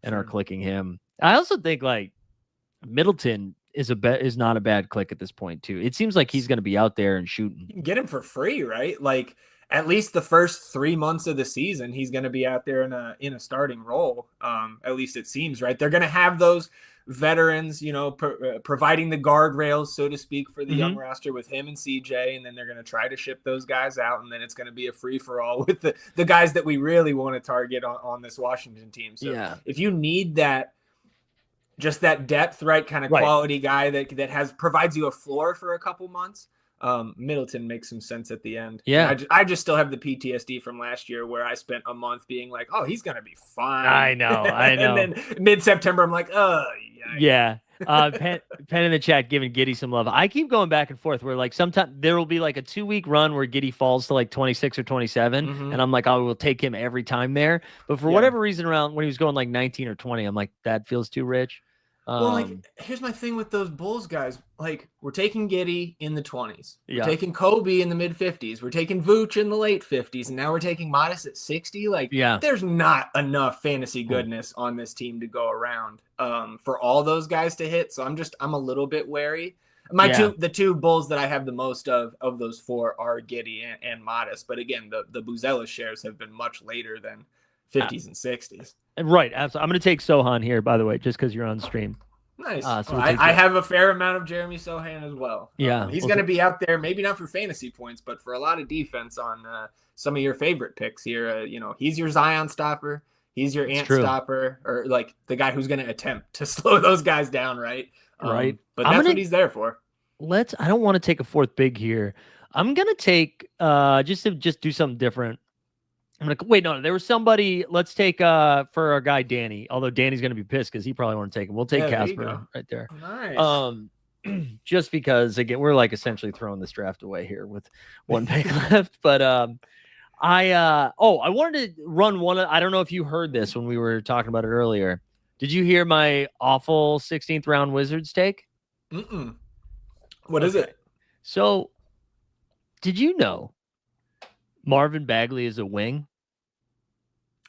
and are clicking him. I also think like Middleton is not a bad click at this point too. It seems like he's going to be out there and shooting. You can get him for free, right? Like at least the first 3 months of the season, he's going to be out there in a starting role. At least it seems, right? They're going to have those veterans, providing the guardrails, so to speak, for the young roster with him and CJ, and then they're going to try to ship those guys out, and then it's going to be a free-for-all with the guys that we really want to target on this Washington team. So if you need that, just that depth, right, kind of quality guy that provides you a floor for a couple months, Middleton makes some sense at the end. Yeah. I just still have the PTSD from last year where I spent a month being like, oh, he's going to be fine. I know. And then mid-September, I'm like, oh, yeah. Pen in the chat giving Giddey some love. I keep going back and forth where like sometimes there will be like a 2-week run where Giddey falls to like 26 or 27. And I'm like, I will take him every time there. But for whatever reason around when he was going like 19 or 20, I'm like, that feels too rich. Well, like, here's my thing with those Bulls guys. Like, we're taking Giddey in the 20s. We're taking Kobe in the mid-50s. We're taking Vooch in the late 50s. And now we're taking Modest at 60. Like, there's not enough fantasy goodness on this team to go around for all those guys to hit. So I'm a little bit wary. The two Bulls that I have the most of those 4 are Giddey and Modest. But again, the Buzella shares have been much later than 50s and 60s. Right. Absolutely. I'm going to take Sohan here, by the way, just because you're on stream. Nice. So I have a fair amount of Jeremy Sohan as well. Yeah. He's going to be out there, maybe not for fantasy points, but for a lot of defense on some of your favorite picks here. He's your Zion stopper. He's your Ant stopper, or like the guy who's going to attempt to slow those guys down, right? Right. But that's what he's there for. I don't want to take a 4th big here. I'm gonna take just to do something different. I'm gonna wait. No, there was somebody. Let's take for our guy Danny. Although Danny's gonna be pissed because he probably want to take him. We'll take there you Casper go. right there. Nice. Just because again we're like essentially throwing this draft away here with one pick left. But I wanted to run one. I don't know if you heard this when we were talking about it earlier. Did you hear my awful 16th round Wizards take? Mm-mm. What is it? So, did you know Marvin Bagley is a wing?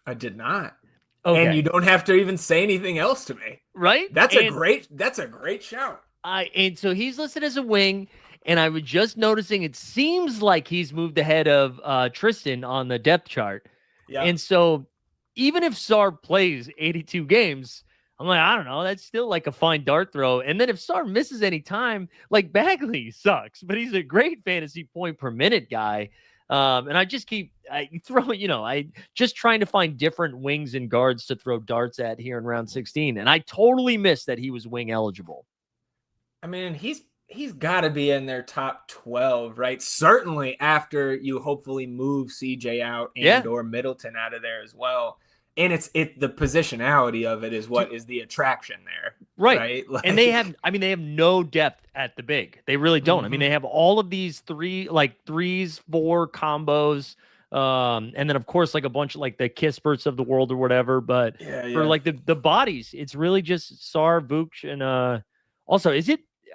I did not. Okay. And you don't have to even say anything else to me. Right? That's a great shout. And so he's listed as a wing, and I was just noticing it seems like he's moved ahead of Tristan on the depth chart. Yeah. And so even if Sar plays 82 games, I'm like, I don't know, that's still like a fine dart throw. And then if Sar misses any time, like Bagley sucks, but he's a great fantasy point per minute guy. And I just keep throwing, I just trying to find different wings and guards to throw darts at here in round 16. And I totally missed that he was wing eligible. I mean, he's got to be in their top 12, right? Certainly after you hopefully move CJ out and or Middleton out of there as well. And the positionality of it is what is the attraction there. Right? Like, and they have no depth at the big. They really don't. I mean, they have all of these threes, 4 combos. And then of course, like a bunch of like the Kisperts of the world or whatever. But for like the bodies, it's really just Sar, Vooch, and also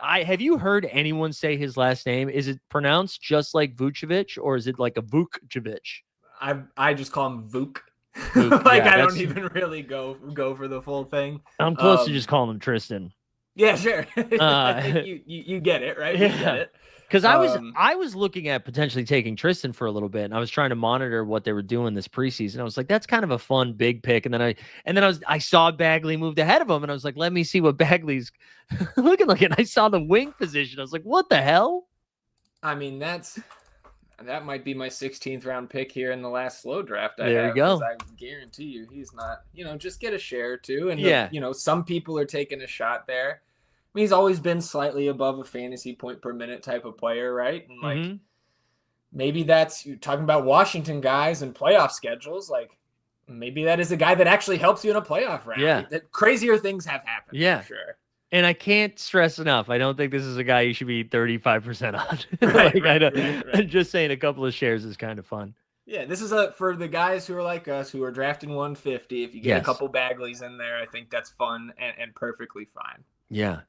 have you heard anyone say his last name? Is it pronounced just like Vucevic or is it like a Vukcevic? I just call him Vuk. I don't even really go for the full thing. I'm close to just calling him Tristan. Yeah, sure. I think you get it, right? Yeah. You get it. Because I was looking at potentially taking Tristan for a little bit, and I was trying to monitor what they were doing this preseason. I was like, that's kind of a fun big pick. And then I saw Bagley moved ahead of him, and I was like, let me see what Bagley's looking like. And I saw the wing position. I was like, what the hell? I mean, that might be my 16th round pick here in the last slow draft. There you go. I guarantee you he's not, just get a share or two. And some people are taking a shot there. I mean, he's always been slightly above a fantasy point per minute type of player, right? And like maybe that's you're talking about Washington guys and playoff schedules. Like maybe that is a guy that actually helps you in a playoff round. Yeah. Crazier things have happened. Yeah. For sure. And I can't stress enough. I don't think this is a guy you should be 35% on. Right. I'm just saying a couple of shares is kind of fun. Yeah, this is for the guys who are like us who are drafting 150. If you get a couple Bagleys in there, I think that's fun and perfectly fine. Yeah.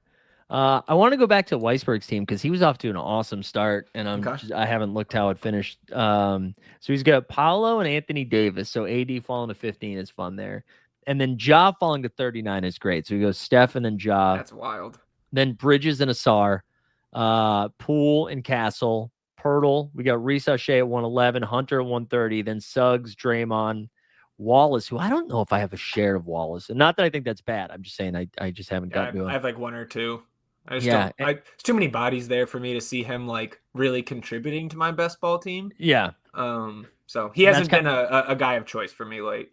I want to go back to Weisberg's team because he was off to an awesome start, and I haven't looked how it finished. So he's got Paolo and Anthony Davis. So AD falling to 15 is fun there. And then Ja falling to 39 is great. So he goes Steph and then Ja. That's wild. Then Bridges and Asar, Poole and Castle, Pirtle. We got Reese O'Shea at 111, Hunter at 130, then Suggs, Draymond, Wallace, who I don't know if I have a share of Wallace. And not that I think that's bad. I'm just saying I just haven't gotten to him. I have like one or two. I just don't. There's too many bodies there for me to see him like really contributing to my best ball team. Yeah. So he hasn't been a guy of choice for me late.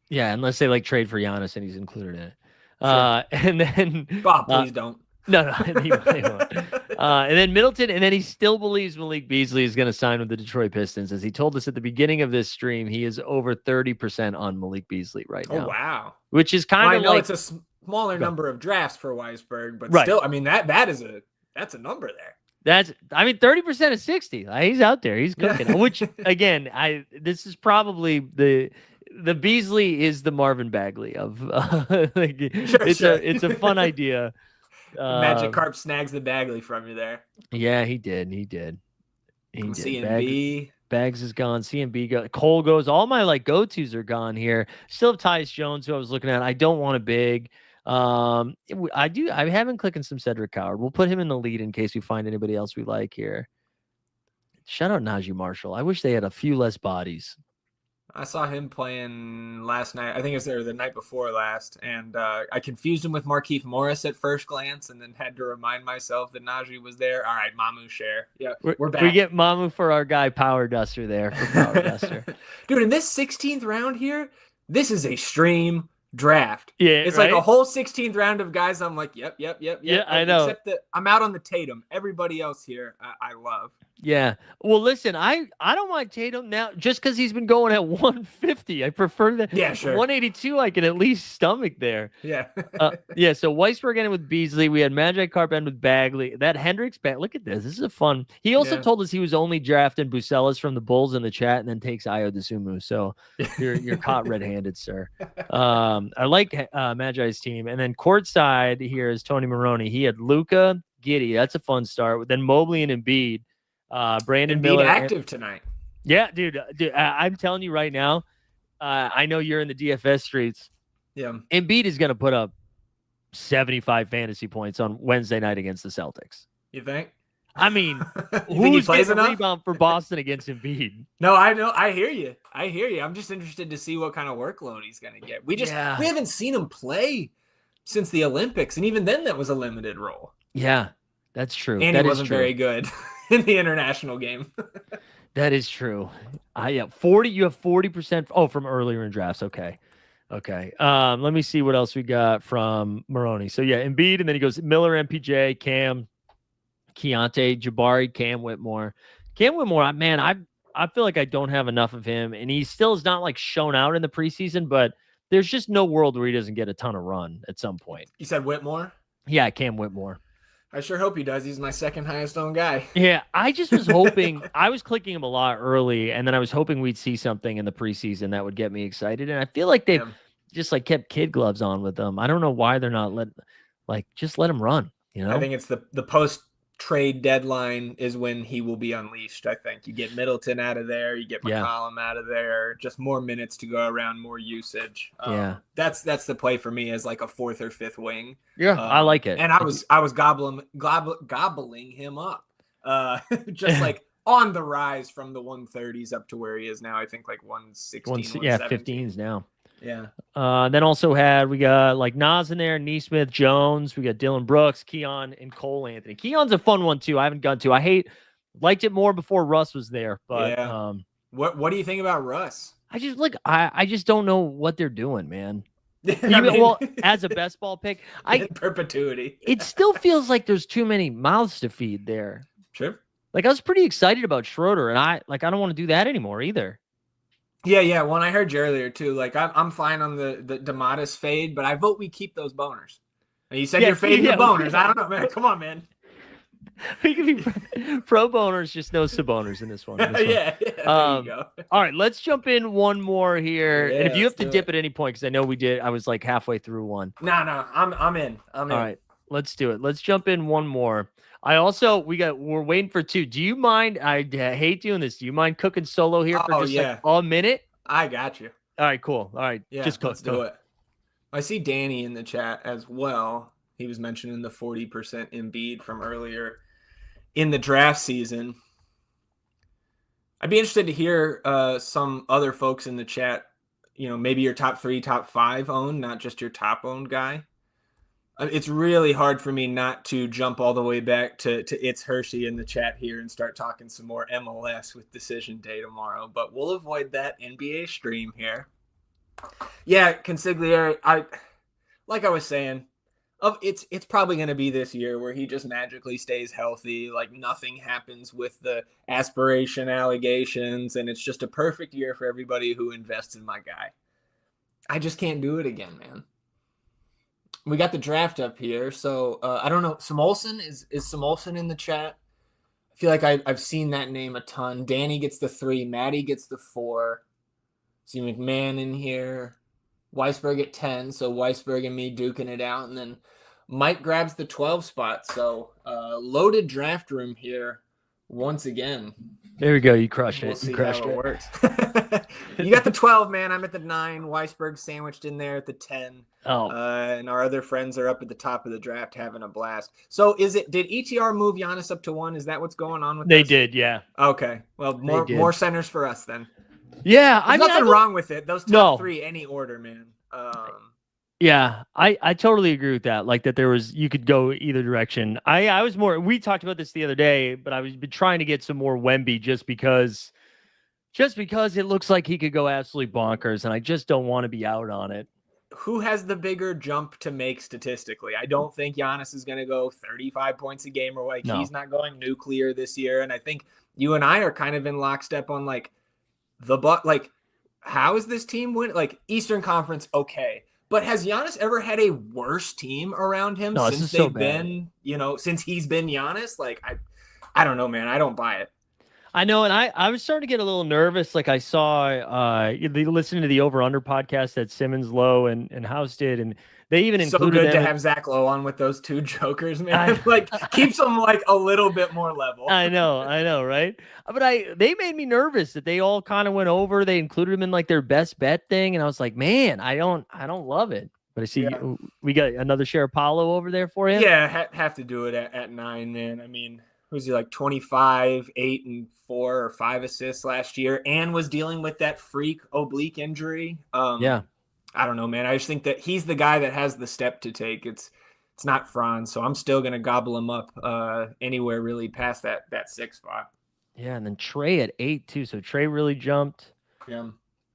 Yeah, unless they like trade for Giannis and he's included in it. Sure. And then Bob, please don't. No, he won't. And then Middleton, and then he still believes Malik Beasley is going to sign with the Detroit Pistons. As he told us at the beginning of this stream, he is over 30% on Malik Beaslly right now. Oh, wow. Which is kind of I know it's a smaller number of drafts for Weisberg, but still, I mean, that's a number there. 30% of 60. He's out there. He's cooking. Yeah. Which, again, this is probably the Beasley is the Marvin Bagley of it's a fun idea. Magic Carp snags the Bagley from you there. Yeah, he did. CMB. Bags is gone. CMB Cole goes. All my like go-tos are gone here. Still have Tyus Jones, who I was looking at. I don't want a big. I have been clicking some Cedric Coward. We'll put him in the lead in case we find anybody else we like here. Shout out Najee Marshall. I wish they had a few less bodies. I saw him playing last night. I think it was the night before last. And I confused him with Markieff Morris at first glance and then had to remind myself that Najee was there. All right, Mamu share. Yeah, we're back. We get Mamu for our guy Power Duster there. For Power Duster. Dude, in this 16th round here, this is a stream draft. Yeah, it's like a whole 16th round of guys. I'm like, yep. Yeah, I know. Except that I'm out on the Tatum. Everybody else here, I love. Yeah. Well, listen, I don't mind Tatum now just because he's been going at 150. I prefer that. Yeah, sure. 182, I can at least stomach there. Yeah. Yeah. So Weisberg ended with Beasley. We had Magic Carp end with Bagley. That Hendricks back. Look at this. This is a fun. He also told us he was only drafting Bucelas from the Bulls in the chat and then takes Ayo DeSumo. So you're caught red-handed, sir. I like Magi's team. And then courtside here is Tony Maroney. He had Luka, Giddey. That's a fun start. Then Mobley and Embiid. Brandon Embiid Miller active tonight. Yeah, dude. I'm telling you right now. I know you're in the DFS streets. Yeah, Embiid is going to put up 75 fantasy points on Wednesday night against the Celtics. You think? I mean, who's getting a rebound for Boston against Embiid? No, I know. I hear you. I'm just interested to see what kind of workload he's going to get. We haven't seen him play since the Olympics, and even then, that was a limited role. Yeah, that's true. And he wasn't very good in the international game. That is true. Yeah, 40. You have 40%. Oh, from earlier in drafts. Okay. Let me see what else we got from Maroney. So yeah, Embiid, and then he goes Miller, MPJ, Cam, Keontae, Jabari, Cam Whitmore. Man, I feel like I don't have enough of him, and he still is not like shown out in the preseason, but there's just no world where he doesn't get a ton of run at some point. You said Whitmore? Yeah, Cam Whitmore. I sure hope he does. He's my second highest owned guy. Yeah, I just was hoping. I was clicking him a lot early, and then I was hoping we'd see something in the preseason that would get me excited. And I feel like they've just like kept kid gloves on with them. I don't know why they're not just let him run. You know, I think it's the post trade deadline is when he will be unleashed. I think you get Middleton out of there, you get McCollum out of there, just more minutes to go around, more usage. That's the play for me as like a fourth or fifth wing. Yeah, I like it. And I was gobbling him up, just like on the rise from the 130s up to where he is now. I think like 116, 15s now. Yeah. Then also we got like Nas in there, Neesmith, Jones. We got Dylan Brooks, Keon, and Cole Anthony. Keon's a fun one too. I haven't gone to. Liked it more before Russ was there. But what do you think about Russ? I just don't know what they're doing, man. As a best ball pick, in perpetuity. It still feels like there's too many mouths to feed there. Sure. Like I was pretty excited about Schroeder, and I don't want to do that anymore either. Yeah. Well, I heard you earlier too. Like I'm fine on the DeMatteis fade, but I vote we keep those boners. And you said you're fading the boners. I don't know, man. Come on, man. We can be pro boners, just no suboners in this one. Yeah. There you go. All right, let's jump in one more here. Yeah, and if you have to dip at any point, because I know we did, I was like halfway through one. No, I'm in. All right, let's do it. Let's jump in one more. We're waiting for two. Do you mind? I hate doing this. Do you mind cooking solo here for just like a minute? I got you. All right, cool. All right, just cook. Let's do it. I see Danny in the chat as well. He was mentioning the 40% Embiid from earlier in the draft season. I'd be interested to hear some other folks in the chat, maybe your top 3, top 5 owned, not just your top owned guy. It's really hard for me not to jump all the way back to It's Hershey in the chat here and start talking some more MLS with decision day tomorrow, but we'll avoid that NBA stream here. Yeah, Consigliere, like I was saying, it's probably going to be this year where he just magically stays healthy, like nothing happens with the aspiration allegations, and it's just a perfect year for everybody who invests in my guy. I just can't do it again, man. We got the draft up here, so I don't know. Samolson, is Samolson in the chat? I feel like I've seen that name a ton. Danny gets the 3, Maddie gets the 4. See McMahon in here. Weisberg at 10, so Weisberg and me duking it out, and then Mike grabs the 12 spot. So loaded draft room here once again. There we go. You crushed it. We'll see you crushed how it. Works. You got the 12, man. I'm at the 9. Weisberg sandwiched in there at the 10. Oh. And our other friends are up at the top of the draft having a blast. So did ETR move Giannis up to 1? Is that what's going on with They this? did, yeah. Okay. Well, more centers for us then. Yeah. There's nothing wrong with it. Those top 3, any order, man. Yeah, I totally agree with that. Like that you could go either direction. I was we talked about this the other day, but I was been trying to get some more Wemby just because it looks like he could go absolutely bonkers, and I just don't want to be out on it. who has the bigger jump to make statistically? I don't think Giannis is going to go 35 points a game, or like he's not going nuclear this year. And I think you and I are kind of in lockstep on like how is this team win? Like Eastern Conference, okay. But has Giannis ever had a worse team around him since they've been, since he's been Giannis? Like, I don't know, man. I don't buy it. I know, and I was starting to get a little nervous. Like I saw, listening to the Over Under podcast that Simmons, Lowe, and House did, and they even included so good to them have Zach Lowe on with those two jokers, man. Like keeps them like a little bit more level. I know, right? But they made me nervous that they all kind of went over. They included him in like their best bet thing, and I was like, man, I don't love it. But I see we got another share of Paulo over there for you. Yeah, have to do it at 9, man. I mean, was he like 25, 8 and 4 or 5 assists last year, and was dealing with that freak oblique injury. I don't know, man. I just think that he's the guy that has the step to take. It's not Franz, so I'm still gonna gobble him up anywhere really past that 6 spot. Yeah, and then Trey at 8 too. So Trey really jumped. Yeah.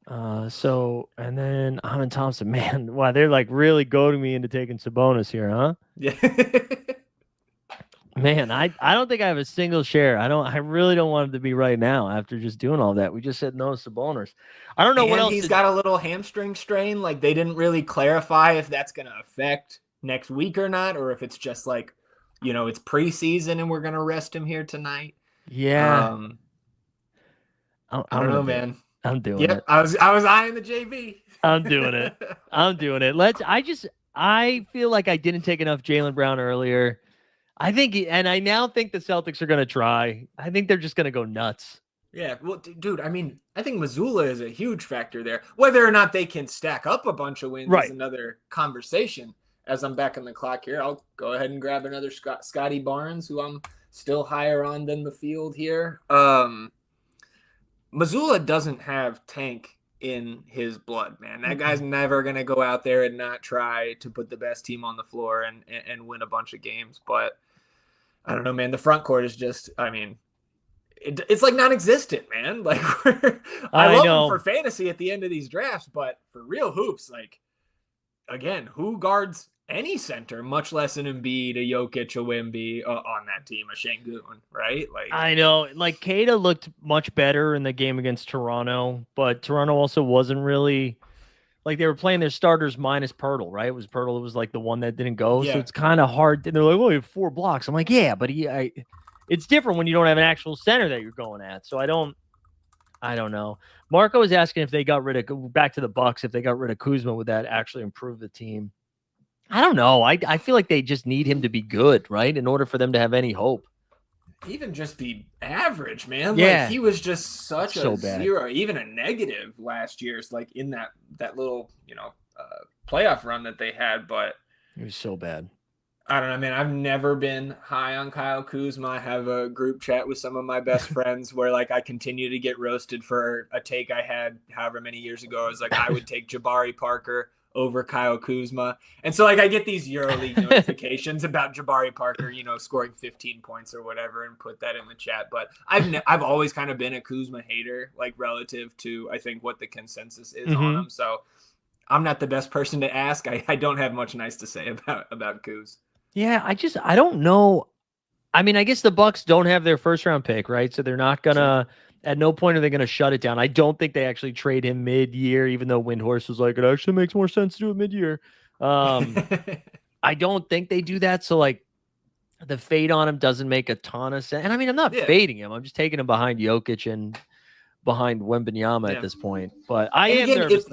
And then Amen Thompson, man, wow, they're like really goading me into taking Sabonis here, huh? Yeah. Man, I don't think I have a single share. I really don't want it to be right now after just doing all that. We just said no Sabonis. I don't know what else. He's got a little hamstring strain. Like they didn't really clarify if that's going to affect next week or not, or if it's just like, it's preseason and we're going to rest him here tonight. Yeah. I don't know, man. I'm doing it. I was eyeing the JV. I'm doing it. I feel like I didn't take enough Jaylen Brown earlier. I now think the Celtics are going to try. I think they're just going to go nuts. Yeah, well, dude, I mean, I think Missoula is a huge factor there. Whether or not they can stack up a bunch of wins is another conversation. As I'm back on the clock here, I'll go ahead and grab another Scotty Barnes, who I'm still higher on than the field here. Missoula doesn't have Tank in his blood, man. That guy's never going to go out there and not try to put the best team on the floor and win a bunch of games. But I don't know, man. The front court is just, I mean, it's like non-existent, man. Like I love them for fantasy at the end of these drafts, but for real hoops, like, again, who guards any center, much less an Embiid, a Jokic, a Wemby on that team, a Şengün, right? Like I know, like Keita looked much better in the game against Toronto, but Toronto also wasn't really like they were playing their starters minus Pirtle, right? It was Pirtle that was like the one that didn't go, so it's kind of hard. And they're like, "Oh, you have 4 blocks." I'm like, "Yeah, but it's different when you don't have an actual center that you're going at." So I don't know. Marco was asking if they got rid of back to the Bucks, if they got rid of Kuzma, would that actually improve the team? I don't know. I feel like they just need him to be good, right? In order for them to have any hope. Even just be average, man. Yeah. Like he was just such a bad. 0, even a negative last year. It's like in that little, playoff run that they had, but it was so bad. I don't know, man. I've never been high on Kyle Kuzma. I have a group chat with some of my best friends where like I continue to get roasted for a take I had however many years ago. I was like, I would take Jabari Parker over Kyle Kuzma. And so like I get these EuroLeague notifications about Jabari Parker, scoring 15 points or whatever, and put that in the chat. But I've always kind of been a Kuzma hater, like relative to I think what the consensus is on him. So I'm not the best person to ask. I don't have much nice to say about Kuz. Yeah, I don't know. I mean, I guess the Bucks don't have their first round pick, right? So they're not gonna. At no point are they going to shut it down. I don't think they actually trade him mid-year, even though Windhorst was like, it actually makes more sense to do it mid-year. I don't think they do that. So, like, the fade on him doesn't make a ton of sense. And, I mean, I'm not fading him. I'm just taking him behind Jokic and behind Wembanyama at this point. But I am nervous,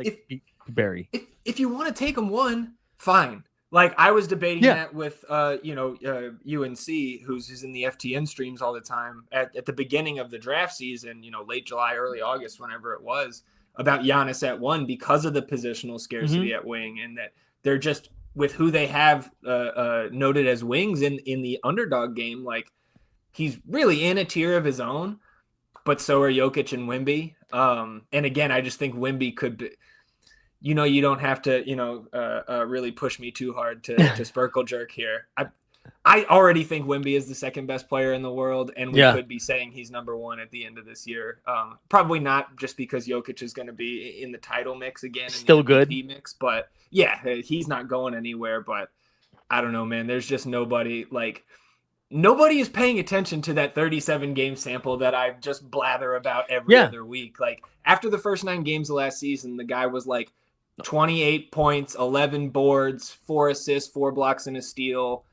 Barry. If you want to take him one, fine. Like I was debating that with UNC, who's in the FTN streams all the time at the beginning of the draft season, late July, early August, whenever it was, about Giannis at 1 because of the positional scarcity at wing, and that they're just with who they have noted as wings in the underdog game. Like he's really in a tier of his own, but so are Jokic and Wemby. And again, I just think Wemby could be. You don't have to, really push me too hard to Sparkle jerk here. I already think Wemby is the second best player in the world, and we could be saying he's number one at the end of this year. Probably not just because Jokic is going to be in the title mix again, still in the good MVP mix, but yeah, he's not going anywhere. But I don't know, man. There's just nobody is paying attention to that 37 game sample that I just blather about every other week. Like after the first 9 games of last season, the guy was like 28 points, 11 boards, 4 assists, 4 blocks, and a steal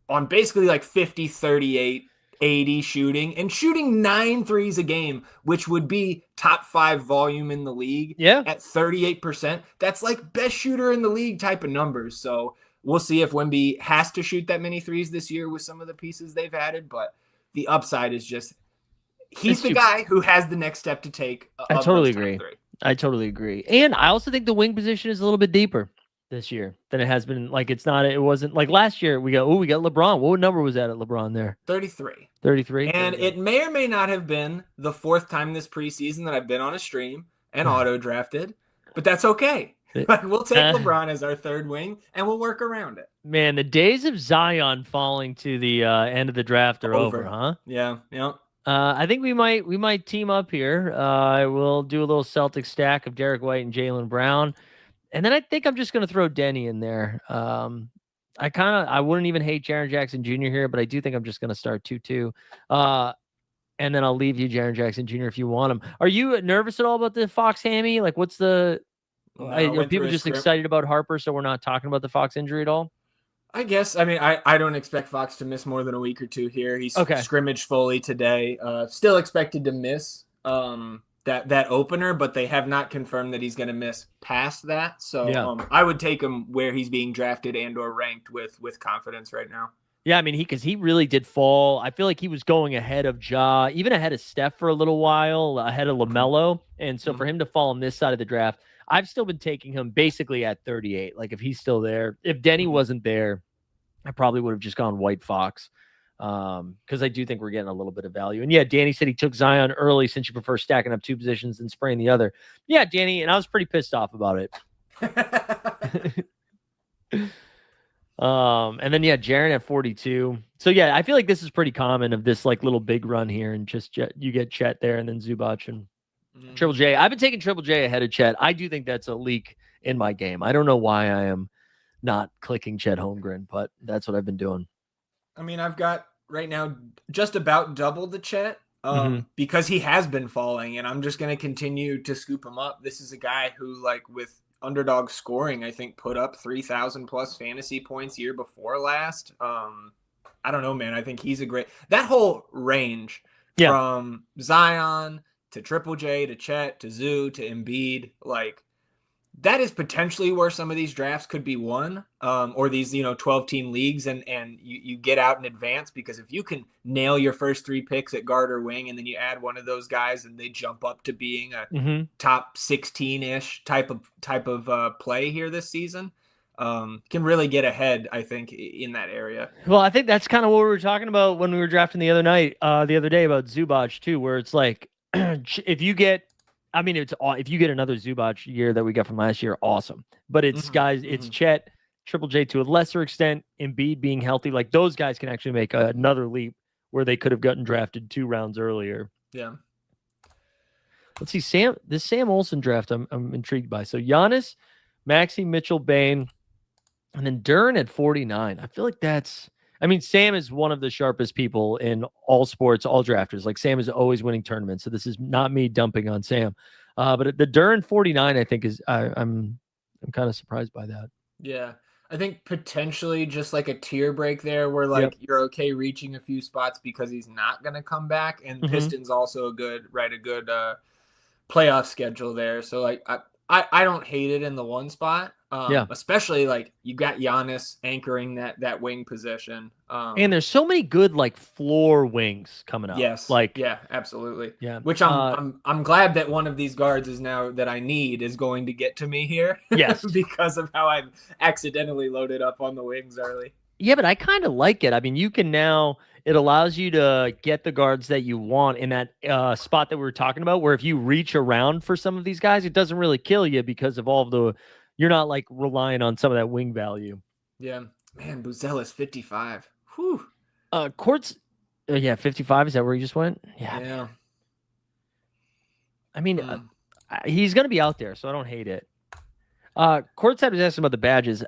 on basically like 50, 38, 80 shooting and shooting 9 threes a game, which would be top 5 volume in the league at 38%. That's like best shooter in the league type of numbers. So we'll see if Wemby has to shoot that many threes this year with some of the pieces they've added, but the upside is just he's the guy who has the next step to take. I totally agree. I totally agree. And I also think the wing position is a little bit deeper this year than it has been. Like it wasn't like last year we got LeBron. What number was that at LeBron there? 33. 33. And it may or may not have been the 4th time this preseason that I've been on a stream and auto drafted, but that's okay. We'll take LeBron as our 3rd wing and we'll work around it. Man, the days of Zion falling to the end of the draft are over, huh? Yeah. I think we might team up here. We'll do a little Celtic stack of Derek White and Jaylen Brown. And then I think I'm just going to throw Denny in there. I wouldn't even hate Jaren Jackson Jr. here, but I do think I'm just going to start 2-2. And then I'll leave you Jaren Jackson Jr. if you want him. Are you nervous at all about the Fox hammy? Like what's the... are people just excited about Harper, so we're not talking about the Fox injury at all? I guess. I mean, I don't expect Fox to miss more than a week or 2 here. He's scrimmaged fully today. Still expected to miss that opener, but they have not confirmed that he's going to miss past that. So I would take him where he's being drafted and or ranked with confidence right now. Yeah, I mean, because he really did fall. I feel like he was going ahead of Ja, even ahead of Steph for a little while, ahead of LaMelo. And so for him to fall on this side of the draft, I've still been taking him basically at 38. Like if he's still there, if Denny wasn't there, I probably would have just gone White Fox. Because I do think we're getting a little bit of value. And yeah, Danny said he took Zion early since you prefer stacking up 2 positions than spraying the other. Yeah, Danny, and I was pretty pissed off about it. And then Jaren at 42. So yeah, I feel like this is pretty common of this like little big run here, and just you get Chet there and then Zubac and Triple J. I've been taking Triple J ahead of Chet. I do think that's a leak in my game. I don't know why I am not clicking Chet Holmgren, but that's what I've been doing. I mean, I've got right now just about double the Chet because he has been falling, and I'm just going to continue to scoop him up. This is a guy who, like, with underdog scoring, I think put up 3,000 plus fantasy points year before last. I don't know, man. I think he's that whole range from Zion to Triple J to Chet to Zoo to Embiid, like, that is potentially where some of these drafts could be won, or these 12-team leagues, and you get out in advance, because if you can nail your first 3 picks at guard or wing, and then you add one of those guys and they jump up to being a top 16-ish type of play here this season, can really get ahead, I think, in that area. Well, I think that's kind of what we were talking about when we were drafting the other day about Zubac too, where it's like if you get another Zubac year that we got from last year, awesome. But it's it's Chet, Triple J to a lesser extent, Embiid being healthy. Like those guys can actually make another leap where they could have gotten drafted 2 rounds earlier. Yeah. Let's see, this Sam Olsen draft I'm intrigued by. So Giannis, Maxey, Mitchell, Bane, and then Duren at 49. I feel like Sam is one of the sharpest people in all sports, all drafters. Like Sam is always winning tournaments. So this is not me dumping on Sam. But the Duren 49, I think I'm kind of surprised by that. Yeah. I think potentially just like a tier break there where like you're okay reaching a few spots because he's not going to come back. And Pistons also a good playoff schedule there. So like I don't hate it in the 1 spot. Especially like you got Giannis anchoring that wing position. And there's so many good like floor wings coming up. Yes. Absolutely. Yeah. Which I'm glad that one of these guards is now that I need is going to get to me here. Yes. Because of how I've accidentally loaded up on the wings early. Yeah, but I kind of like it. I mean, it allows you to get the guards that you want in that spot that we were talking about, where if you reach around for some of these guys, it doesn't really kill you because of you're not like relying on some of that wing value. Yeah, man, Buzelis 55. Whew. Courts. Yeah, 55. Is that where he just went? Yeah. I mean, he's going to be out there, so I don't hate it. Courtside was asking about the badges.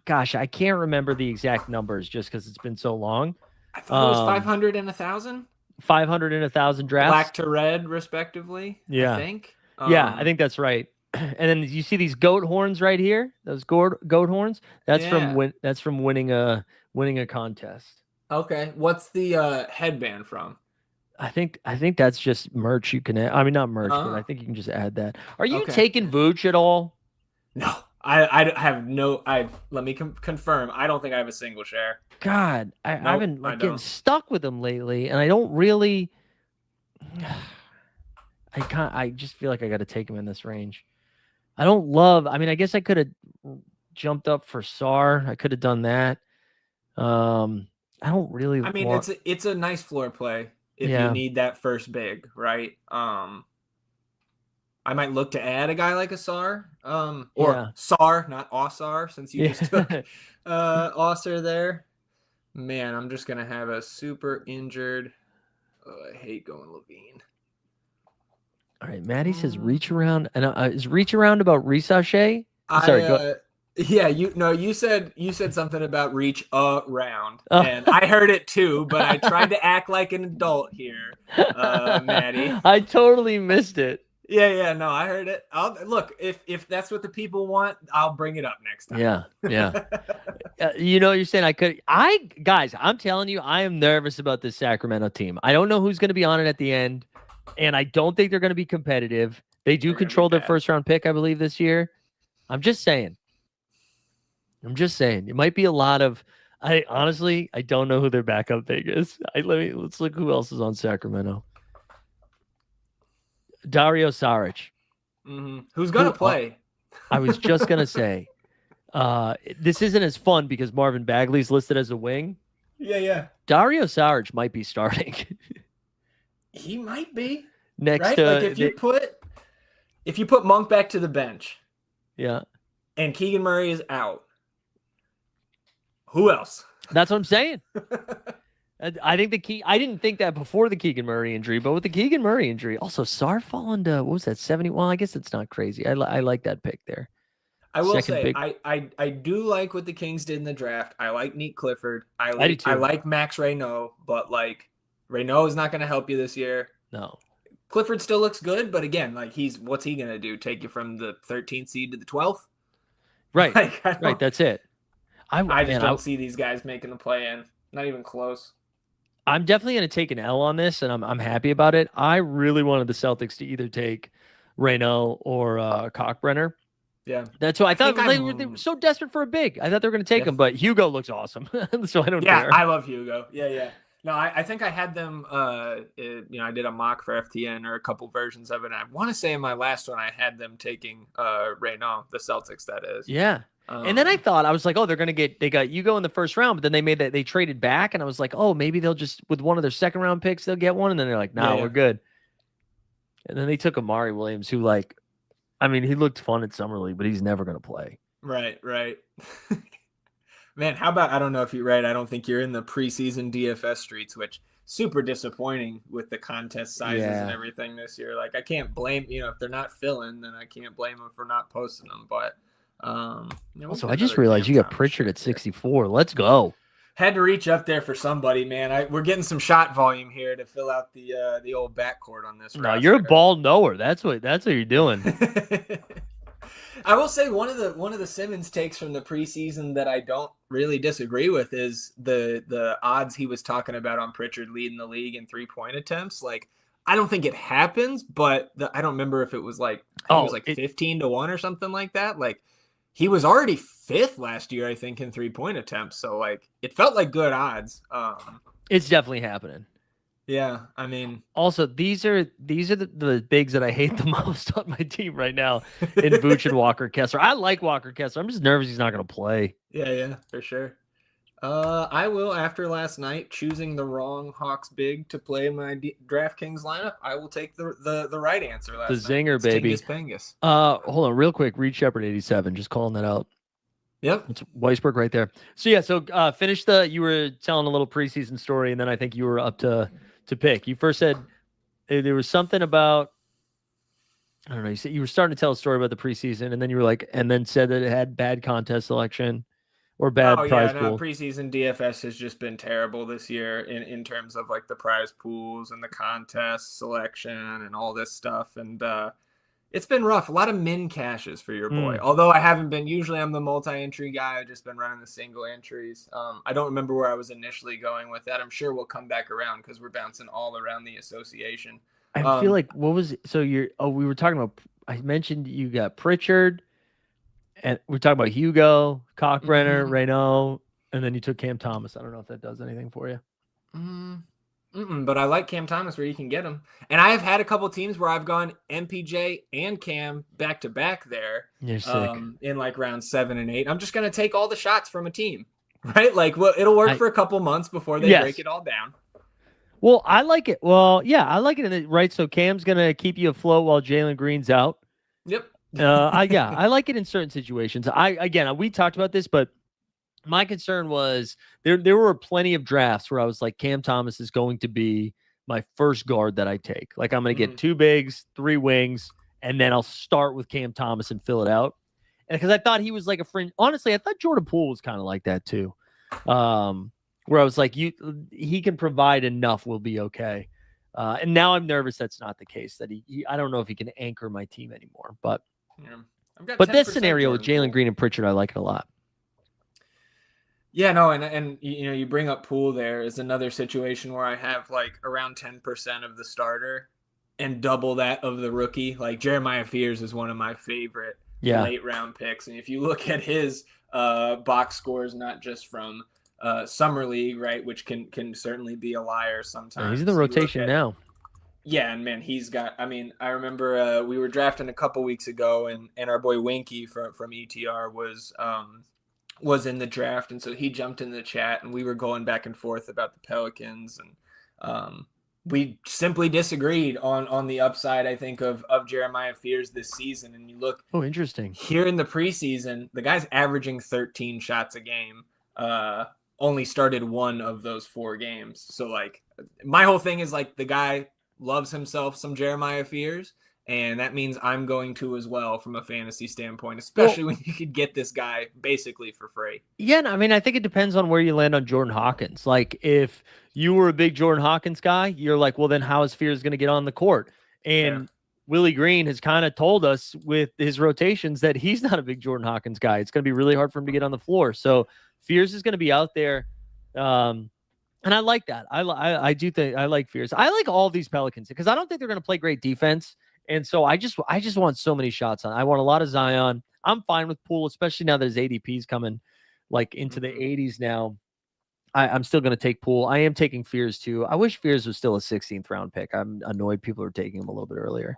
Gosh, I can't remember the exact numbers just because it's been so long. I thought it was 500 and 1,000. 500 and 1,000 drafts. Black to red, respectively. Yeah. I think. Yeah, I think that's right. And then you see these goat horns right here. Those goat horns. That's from winning a contest. Okay. What's the headband from? I think that's just merch you can add. I mean, not merch, but I think you can just add that. Are you taking Vooch at all? No, I have no. Let me confirm. I don't think I have a single share. God, I've been getting stuck with him lately, and I don't really. I just feel like I got to take him in this range. I don't love. I mean, I guess I could have jumped up for Sar. I could have done that. I don't really. I mean, it's a nice floor play if you need that first big, right? I might look to add a guy like a Sar, or Sar, not Osar, since you just took Osar there. Man, I'm just gonna have a super injured. I hate going Levine. All right, Maddie says reach around, and is reach around about Risachet? Sorry, go. Yeah, you said something about reach around, and I heard it too, but I tried to act like an adult here, Maddie. I totally missed it. Yeah, no, I heard it. Look, if that's what the people want, I'll bring it up next time. Yeah. You're saying guys, I'm telling you, I am nervous about this Sacramento team. I don't know who's going to be on it at the end, and I don't think they're going to be competitive. They do control their first round pick, I believe, this year. I'm just saying. It might be a lot of. I don't know who their backup pick is. Let's look who else is on Sacramento. Dario Saric. Mm-hmm. Who's going to play? I was just going to say, this isn't as fun because Marvin Bagley's listed as a wing. Yeah. Dario Saric might be starting. He might be. Next right? to if you put Monk back to the bench. Yeah. And Keegan Murray is out. Who else? That's what I'm saying. I think I didn't think that before the Keegan Murray injury, but with the Keegan Murray injury, also Sar falling to, what was that, 70? Well, I guess it's not crazy. I like that pick there. I will say, I do like what the Kings did in the draft. I like Neat Clifford. I like Max Reynaud, but like Reynaud is not going to help you this year. No. Clifford still looks good, but again, like what's he going to do? Take you from the 13th seed to the 12th? Right. Right. That's it. I just don't see these guys making the play in. Not even close. I'm definitely going to take an L on this, and I'm happy about it. I really wanted the Celtics to either take Reynaud or Cockbrenner. Yeah. That's what I thought. They were so desperate for a big. I thought they were going to take him, but Hugo looks awesome. So I don't care. Yeah, I love Hugo. Yeah. No, I think I had them, I did a mock for FTN or a couple versions of it. And I want to say in my last one, I had them taking Reynaud, the Celtics, that is. Yeah. And then I was like, oh, they got Hugo in the first round, but then they traded back. And I was like, oh, maybe they'll just, with one of their second round picks, they'll get one. And then they're like, no, we're good. And then they took Amari Williams, who he looked fun at Summer League, but he's never going to play. Right. Man, how about, I don't know if you're right. I don't think you're in the preseason DFS streets, which super disappointing with the contest sizes and everything this year. Like I can't blame, if they're not filling, then I can't blame them for not posting them. But also, I just realized you got Pritchard at 64. Let's go. Had to reach up there for somebody, man. We're getting some shot volume here to fill out the old backcourt on this. No, you're a ball knower. That's what you're doing. I will say one of the Simmons takes from the preseason that I don't really disagree with is the odds he was talking about on Pritchard leading the league in 3-point attempts. Like, I don't think it happens, but I don't remember if it was like 15 to 1 or something like that. Like, he was already 5th last year, I think, in 3-point attempts. So like, it felt like good odds. It's definitely happening. Yeah, I mean, also these are the bigs that I hate the most on my team right now in Vooch and Walker Kessler. I like Walker Kessler. I'm just nervous he's not going to play. Yeah, for sure. I will, after last night choosing the wrong Hawks big to play my DraftKings lineup, I will take the right answer last night. The zinger, baby. Pengus. Hold on, real quick. Reed Shepard 87. Just calling that out. Yep. It's Weisberg right there. So yeah, finish you were telling a little preseason story, and then I think you were up to pick. You first said there was something about, I don't know, you said you were starting to tell a story about the preseason, and then you were like, and then said that it had bad contest selection or bad Oh yeah, prize no, pool. preseason DFS has just been terrible this year in terms of like the prize pools and the contest selection and all this stuff. And it's been rough. A lot of min caches for your boy. Although I haven't been, usually I'm the multi-entry guy. I've just been running the single entries. I don't remember where I was initially going with that. I'm sure we'll come back around because we're bouncing all around the association. I feel like, what was it? So we were talking about, I mentioned you got Pritchard, and we're talking about Hugo, Cockbrenner, Reynaud, and then you took Cam Thomas. I don't know if that does anything for you. But I like Cam Thomas where you can get him. And I have had a couple teams where I've gone MPJ and Cam back to back there. You're sick. In like round 7 and 8. I'm just going to take all the shots from a team, right? Like, well, it'll work for a couple months before they break it all down. Well, I like it. Well, yeah, I like it. Right. So Cam's going to keep you afloat while Jalen Green's out. Yep. I like it in certain situations. We talked about this, but my concern was there were plenty of drafts where I was like, Cam Thomas is going to be my first guard that I take. Like, I'm going to get 2 bigs, 3 wings, and then I'll start with Cam Thomas and fill it out. And because I thought he was like a fringe. Honestly, I thought Jordan Poole was kind of like that too. Where I was like, he can provide enough, we'll be okay. And now I'm nervous that's not the case. That I don't know if he can anchor my team anymore. But this scenario with Jalen Green and Pritchard, I like it a lot. Yeah, no, and you bring up Poole there is another situation where I have like around 10% of the starter and double that of the rookie. Like Jeremiah Fears is one of my favorite late round picks. And if you look at his box scores, not just from summer league, right, which can certainly be a liar sometimes. Yeah, he's in the rotation now. Yeah, and man, he's got. I mean, I remember we were drafting a couple weeks ago, and our boy Winky from ETR was in the draft, and so he jumped in the chat, and we were going back and forth about the Pelicans, and we simply disagreed on the upside, I think, of Jeremiah Fears this season. And you look, interesting, here in the preseason, the guy's averaging 13 shots a game. Only started 1 of those 4 games. So like, my whole thing is like, the guy loves himself some Jeremiah Fears, and that means I'm going to as well from a fantasy standpoint, especially when you could get this guy basically for free. Yeah, I mean, I think it depends on where you land on Jordan Hawkins. Like, if you were a big Jordan Hawkins guy, you're like, well, then how is Fears going to get on the court? And Willie Green has kind of told us with his rotations that he's not a big Jordan Hawkins guy. It's going to be really hard for him to get on the floor. So Fears is going to be out there. And I like that. I do think I like Fears. I like all these Pelicans because I don't think they're going to play great defense. And so I just want so many shots on. I want a lot of Zion. I'm fine with Poole, especially now that his ADP is coming like into the 80s now. I'm still going to take Poole. I am taking Fears too. I wish Fears was still a 16th round pick. I'm annoyed people are taking him a little bit earlier.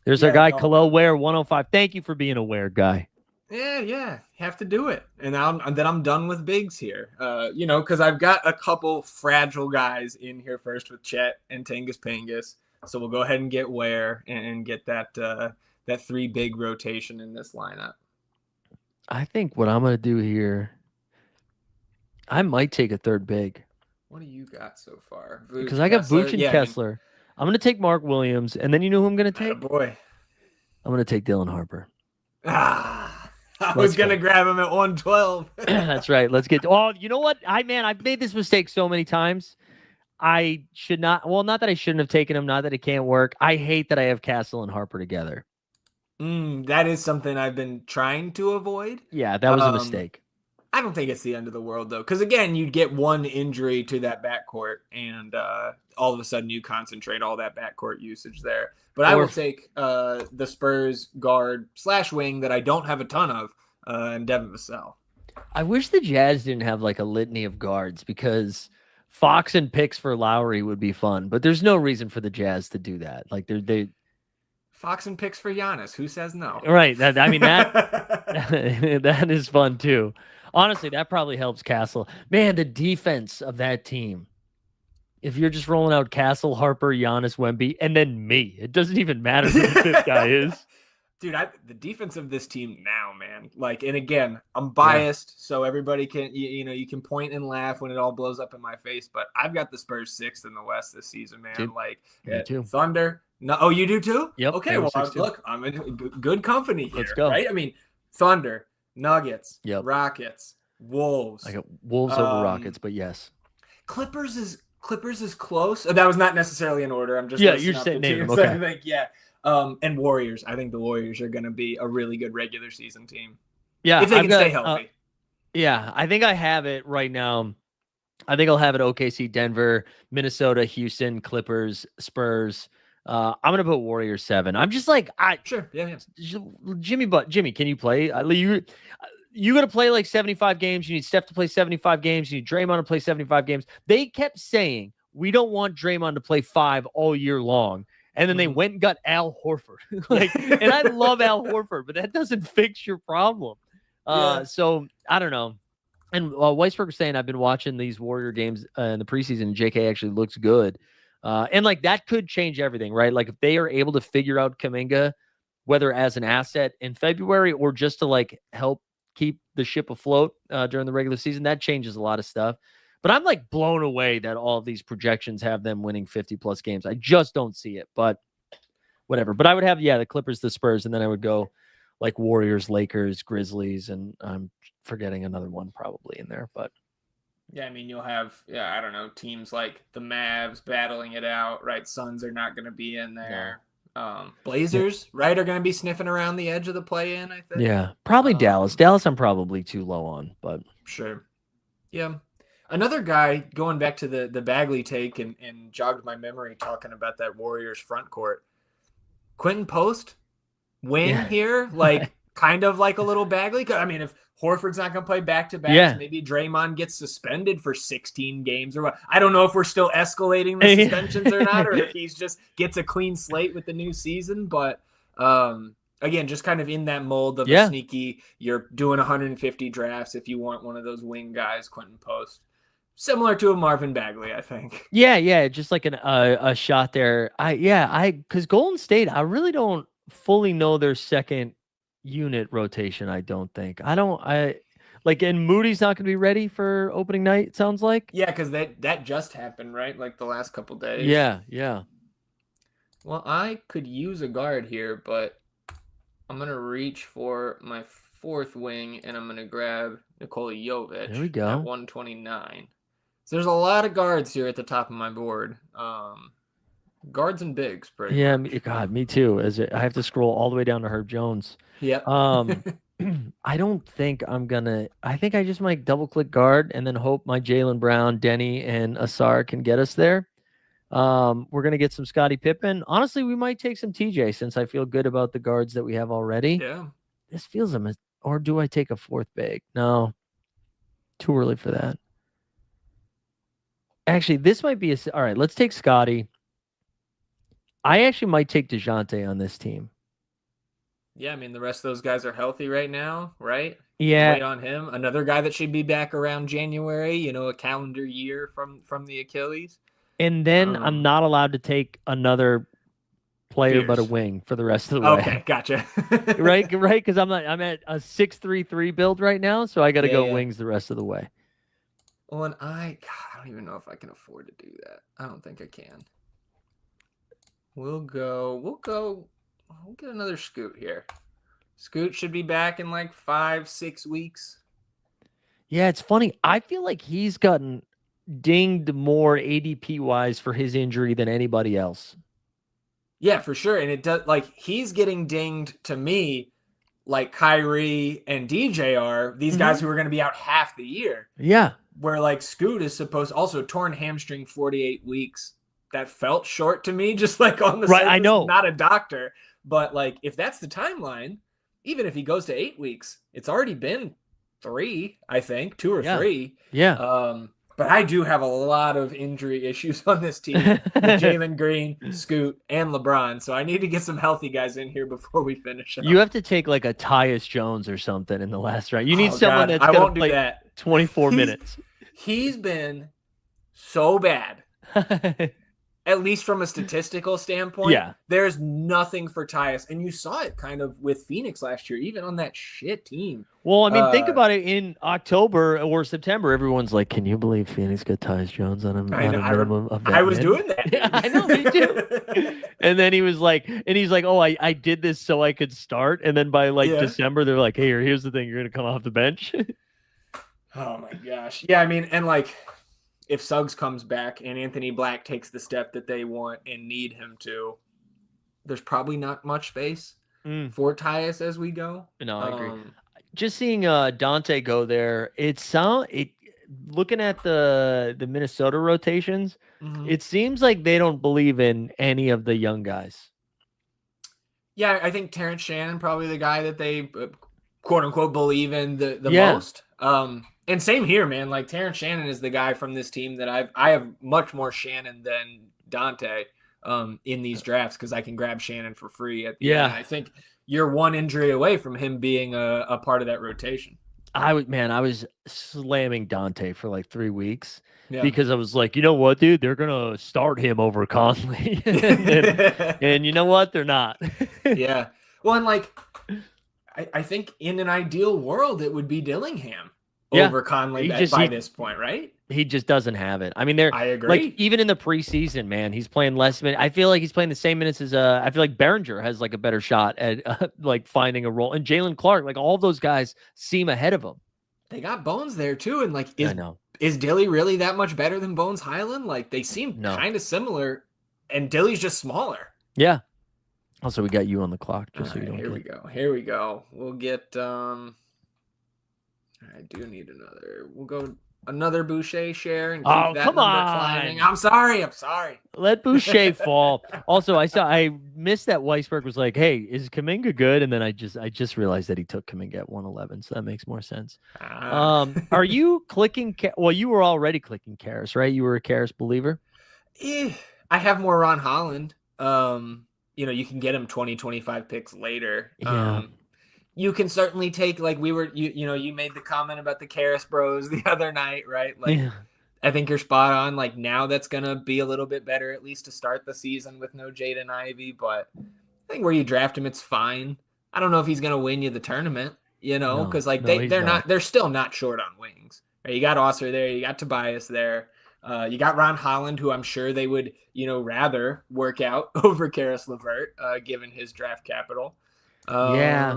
There's our guy, Khalil Ware, 105. Thank you for being a Ware guy. Yeah, have to do it. And then I'm done with bigs here. Because I've got a couple fragile guys in here first with Chet and Tengus Pengus. So we'll go ahead and get Ware and get that 3 big rotation in this lineup. I think what I'm going to do here, I might take a 3rd big. What do you got so far? Because I got Vooch and Kessler. I'm going to take Mark Williams. And then you know who I'm going to take? Boy. I'm going to take Dylan Harper. I was going to grab him at 112. That's right. Let's get. Oh, you know what? I've made this mistake so many times. I should not. Well, not that I shouldn't have taken him. Not that it can't work. I hate that I have Castle and Harper together. That is something I've been trying to avoid. Yeah, that was a mistake. I don't think it's the end of the world, though. Because, again, you'd get one injury to that backcourt, and all of a sudden you concentrate all that backcourt usage there. But I will take the Spurs guard / wing that I don't have a ton of, and Devin Vassell. I wish the Jazz didn't have like a litany of guards because Fox and picks for Lowry would be fun. But there's no reason for the Jazz to do that. Like they Fox and picks for Giannis. Who says no? Right. That that is fun too. Honestly, that probably helps Castle. Man, the defense of that team. If you're just rolling out Castle, Harper, Giannis, Wemby, and then me, it doesn't even matter who the 5th guy is. Dude, the defense of this team now, man. man. Like, and again, I'm biased, so everybody can, you can point and laugh when it all blows up in my face, but I've got the Spurs 6th in the West this season, man. Dude, like, me too. Thunder. No, oh, you do too? Yep. Okay, well, look, I'm in good company here. Let's go. Right? I mean, Thunder, Nuggets, Yep. Rockets, Wolves. I got Wolves over Rockets, but yes. Clippers is close. That was not necessarily in order. I'm just you're saying name them. Okay. I think and Warriors. I think the Warriors are going to be a really good regular season team. Yeah, if they can stay healthy. Yeah, I think I have it right now. I think I'll have it OKC, Denver, Minnesota, Houston, Clippers, Spurs. I'm gonna put Warriors 7. I'm just like sure, yeah. Jimmy, can you play? You got to play like 75 games. You need Steph to play 75 games. You need Draymond to play 75 games. They kept saying, we don't want Draymond to play 5 all year long. And then they went and got Al Horford. And I love Al Horford, but that doesn't fix your problem. So I don't know. And Weisberg was saying, I've been watching these Warrior games in the preseason, and JK actually looks good. And like that could change everything, right? Like if they are able to figure out Kuminga, whether as an asset in February or just to like help keep the ship afloat during the regular season, that changes a lot of stuff. But I'm like blown away that all of these projections have them winning 50 plus games. I just don't see it, but whatever. But I would have, the Clippers, the Spurs, and then I would go like Warriors, Lakers, Grizzlies, and I'm forgetting another one probably in there, but yeah, I mean, you'll have, I don't know, teams like the Mavs battling it out, right? Suns are not going to be in there. Blazers, right, are going to be sniffing around the edge of the play-in, I think. Yeah, probably Dallas. Dallas I'm probably too low on, but sure. Yeah. Another guy, going back to the Bagley take and jogged my memory talking about that Warriors front court. Quentin Post, here, like kind of like a little Bagley. I mean, if Horford's not going to play back-to-backs, maybe Draymond gets suspended for 16 games or what. I don't know if we're still escalating the suspensions or not, or if he's just gets a clean slate with the new season. But again, just kind of in that mold of a sneaky, you're doing 150 drafts if you want one of those wing guys, Quentin Post. Similar to a Marvin Bagley, I think. Yeah, just like a shot there. Because Golden State, I really don't fully know their second unit rotation. I don't think. And Moody's not going to be ready for opening night, it sounds like. Yeah, because that just happened, right? Like the last couple days. Yeah. Well, I could use a guard here, but I'm going to reach for my fourth wing, and I'm going to grab Nikola Jovic. There we go. At 129. So there's a lot of guards here at the top of my board. Guards and bigs, pretty much. God, me too. I have to scroll all the way down to Herb Jones. Yep. I don't think I think I just might double click guard and then hope my Jaylen Brown, Denny, and Asar can get us there. We're gonna get some Scottie Pippen. Honestly, we might take some TJ since I feel good about the guards that we have already. Yeah. This feels or do I take a fourth big? No, too early for that. Actually, this might be all right. Let's take Scottie. I actually might take DeJounte on this team. Yeah, I mean, the rest of those guys are healthy right now, right? Yeah. Wait on him. Another guy that should be back around January, a calendar year from the Achilles. And then I'm not allowed to take another player but a wing for the rest of the way. Okay, gotcha. right? Because I'm at a 6-3-3 build right now, so I got to go wings the rest of the way. Well, and I don't even know if I can afford to do that. I don't think I can. We'll get another Scoot here. Scoot should be back in like 5-6 weeks. Yeah, it's funny. I feel like he's gotten dinged more ADP wise for his injury than anybody else. Yeah, for sure. And it does, like, he's getting dinged to me like Kyrie and DJ are, these guys who are going to be out half the year. Yeah. Where like Scoot is supposed, also torn hamstring 48 weeks. That felt short to me, just like on the surface. I know. Not a doctor. But like, if that's the timeline, even if he goes to 8 weeks, it's already been 3, I think, 2 or 3. Yeah. But I do have a lot of injury issues on this team. Jalen Green, Scoot, and LeBron. So I need to get some healthy guys in here before we finish up. You have to take like a Tyus Jones or something in the last round. You need someone that's going to play 24 minutes. He's been so bad. at least from a statistical standpoint, Yeah. there's nothing for Tyus. And you saw it kind of with Phoenix last year, even on that shit team. Well, I mean, think about it. In October or September, everyone's like, "Can you believe Phoenix got Tyus Jones on a minimum of that?" I was doing that. Yeah, I know, me too. And then he's like, "Oh, I did this so I could start." And then by like December, they're like, "Hey, here's the thing: you're gonna come off the bench." Oh my gosh, yeah. I mean, and like, if Suggs comes back and Anthony Black takes the step that they want and need him to, there's probably not much space for Tyus as we go. No, I agree. Just seeing Dante go there, looking at the Minnesota rotations, it seems like they don't believe in any of the young guys. Yeah, I think Terrence Shannon probably the guy that they quote unquote believe in the most. And same here, man. Like Terrence Shannon is the guy from this team that I have much more Shannon than Dante in these drafts because I can grab Shannon for free at the end. I think you're one injury away from him being a part of that rotation. I was slamming Dante for like 3 weeks because I was like, you know what, dude, they're gonna start him over Conley, and you know what, they're not. Yeah, well, and like, I think in an ideal world, it would be Dillingham over Conley by this point, right? He just doesn't have it. I mean, I agree. Like even in the preseason, man, he's playing less minutes. I feel like he's playing the same minutes as I feel like Behringer has like a better shot at like finding a role. And Jalen Clark, like all those guys seem ahead of him. They got Bones there too, and like is Dilly really that much better than Bones Highland? Like they seem kind of similar, and Dilly's just smaller. Yeah. Also, we got you on the clock. Just so you don't. Here we go. We'll get. I do need another. We'll go another Boucher share and keep that come number on. climbing. I'm sorry. Let Boucher fall. Also, I missed that Weisberg was like, "Hey, is Kuminga good?" And then I just realized that he took Kuminga at 111, so that makes more sense. Are you clicking? Well, you were already clicking Karras, right? You were a Karras believer. I have more Ron Holland. You can get him 20, 25 picks later. Yeah. You can certainly take, like you made the comment about the Karras bros the other night, right? Like, I think you're spot on. Like now that's going to be a little bit better, at least to start the season with no Jaden Ivey. But I think where you draft him, it's fine. I don't know if he's going to win you the tournament, because they're still not short on wings. Right? You got Osser there. You got Tobias there. You got Ron Holland, who I'm sure they would, rather work out over Karis LeVert, given his draft capital. Yeah.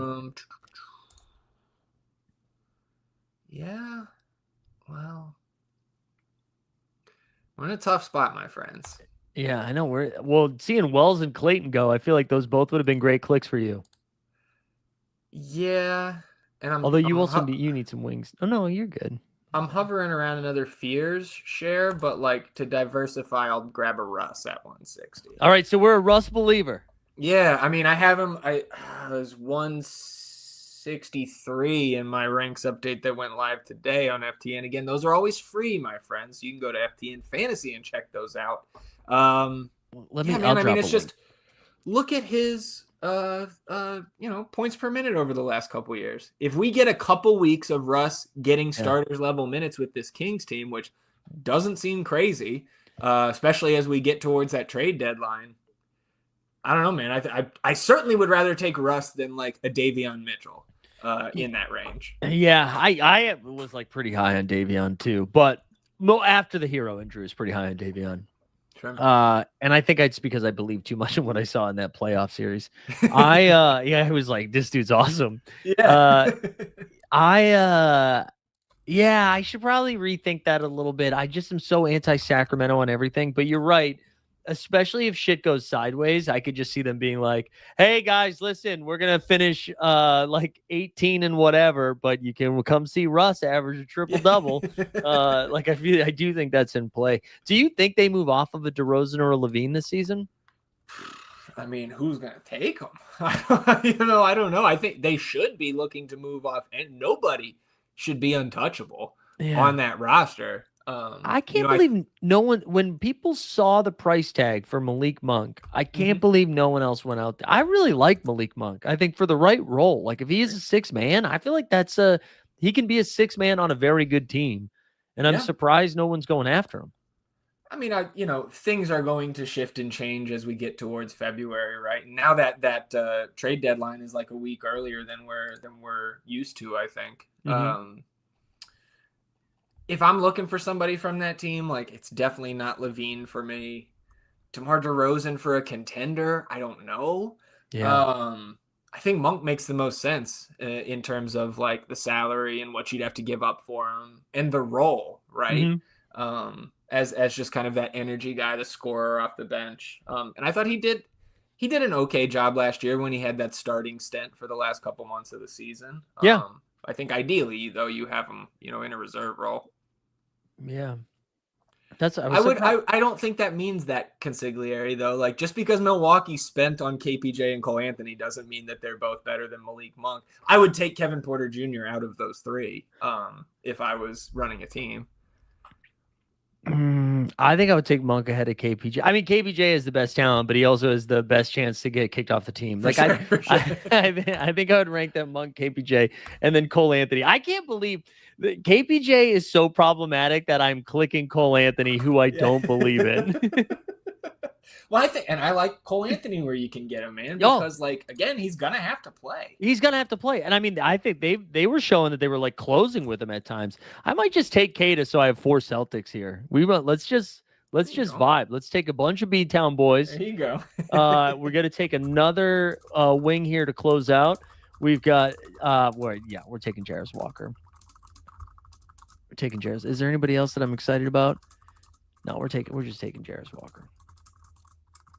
Well, we're in a tough spot, my friends. Yeah, I know. Seeing Wells and Clayton go, I feel like those both would have been great clicks for you. Yeah. And although you need some wings. Oh no, you're good. I'm hovering around another Fears share, but like to diversify, I'll grab a Russ at 160. All right, so we're a Russ believer. Yeah, I mean, I have him. I was 163 in my ranks update that went live today on FTN. Again, those are always free, my friends. You can go to FTN Fantasy and check those out. It's just look at his points per minute over the last couple years. If we get a couple weeks of Russ getting starters level minutes with this Kings team, which doesn't seem crazy, especially as we get towards that trade deadline. I don't know, man. I certainly would rather take Russ than like a Davion Mitchell in that range. Yeah, I was like pretty high on Davion too, but after the hero injury was pretty high on Davion. Sure. And I think it's because I believed too much in what I saw in that playoff series. I was like, this dude's awesome. Yeah. I should probably rethink that a little bit. I just am so anti-Sacramento on everything, but you're right. Especially if shit goes sideways, I could just see them being like, hey guys, listen, we're going to finish like 18 and whatever, but you can come see Russ average a triple double. I do think that's in play. Do you think they move off of a DeRozan or a Levine this season? I mean, who's going to take them? I don't know. I think they should be looking to move off, and nobody should be untouchable on that roster. I can't believe no one, when people saw the price tag for Malik Monk, I can't believe no one else went out there. I really like Malik Monk. I think for the right role, like if he is a 6-man, I feel like he can be a 6-man on a very good team. And I'm surprised no one's going after him. I mean, things are going to shift and change as we get towards February, right? And now that trade deadline is like a week earlier than we're used to, I think. Mm-hmm. If I'm looking for somebody from that team, like it's definitely not Levine for me. DeMar DeRozan for a contender, I don't know. Yeah. I think Monk makes the most sense in terms of like the salary and what you'd have to give up for him and the role, right? Mm-hmm. As just kind of that energy guy, the scorer off the bench. And I thought he did an okay job last year when he had that starting stint for the last couple months of the season. Yeah. I think ideally though you have him, in a reserve role. Yeah. I don't think that means that Consigliere though. Like just because Milwaukee spent on KPJ and Cole Anthony doesn't mean that they're both better than Malik Monk. I would take Kevin Porter Jr. out of those three if I was running a team. I think I would take Monk ahead of KPJ. I mean, KPJ is the best talent, but he also has the best chance to get kicked off the team. Like I think I would rank that Monk, KPJ, and then Cole Anthony. I can't believe that KPJ is so problematic that I'm clicking Cole Anthony, who I don't believe in. Well, I like Cole Anthony where you can get him, man, because like again, he's gonna have to play. And I mean, I think they were showing that they were like closing with him at times. I might just take Kata, so I have 4 Celtics here. Let's just vibe. Let's take a bunch of B-Town boys. There you go. We're gonna take another wing here to close out. We've got we're taking Jarris Walker. We're taking Jarris. Is there anybody else that I'm excited about? No, we're just taking Jarris Walker.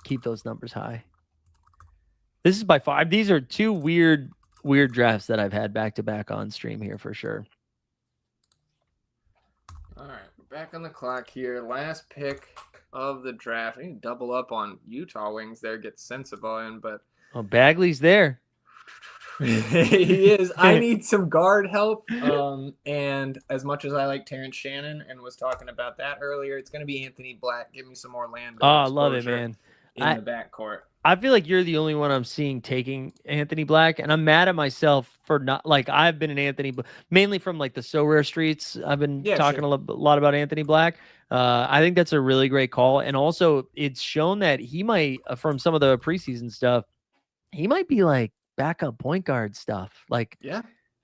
Keep those numbers high. This is by far. These are 2 weird drafts that I've had back to back on stream here for sure. All right, we're back on the clock here. Last pick of the draft. I need to double up on Utah wings there. Get Sensible in, but Bagley's there. He is. I need some guard help. And as much as I like Terrence Shannon and was talking about that earlier, it's going to be Anthony Black. Give me some more land. Oh, I love it, man. In the backcourt. I feel like you're the only one I'm seeing taking Anthony Black, and I'm mad at myself for not like I've been an Anthony, mainly from like the So Rare streets. I've been talking a lot about Anthony Black. I think that's a really great call, and also it's shown that he might, from some of the preseason stuff, he might be like backup point guard stuff. Like,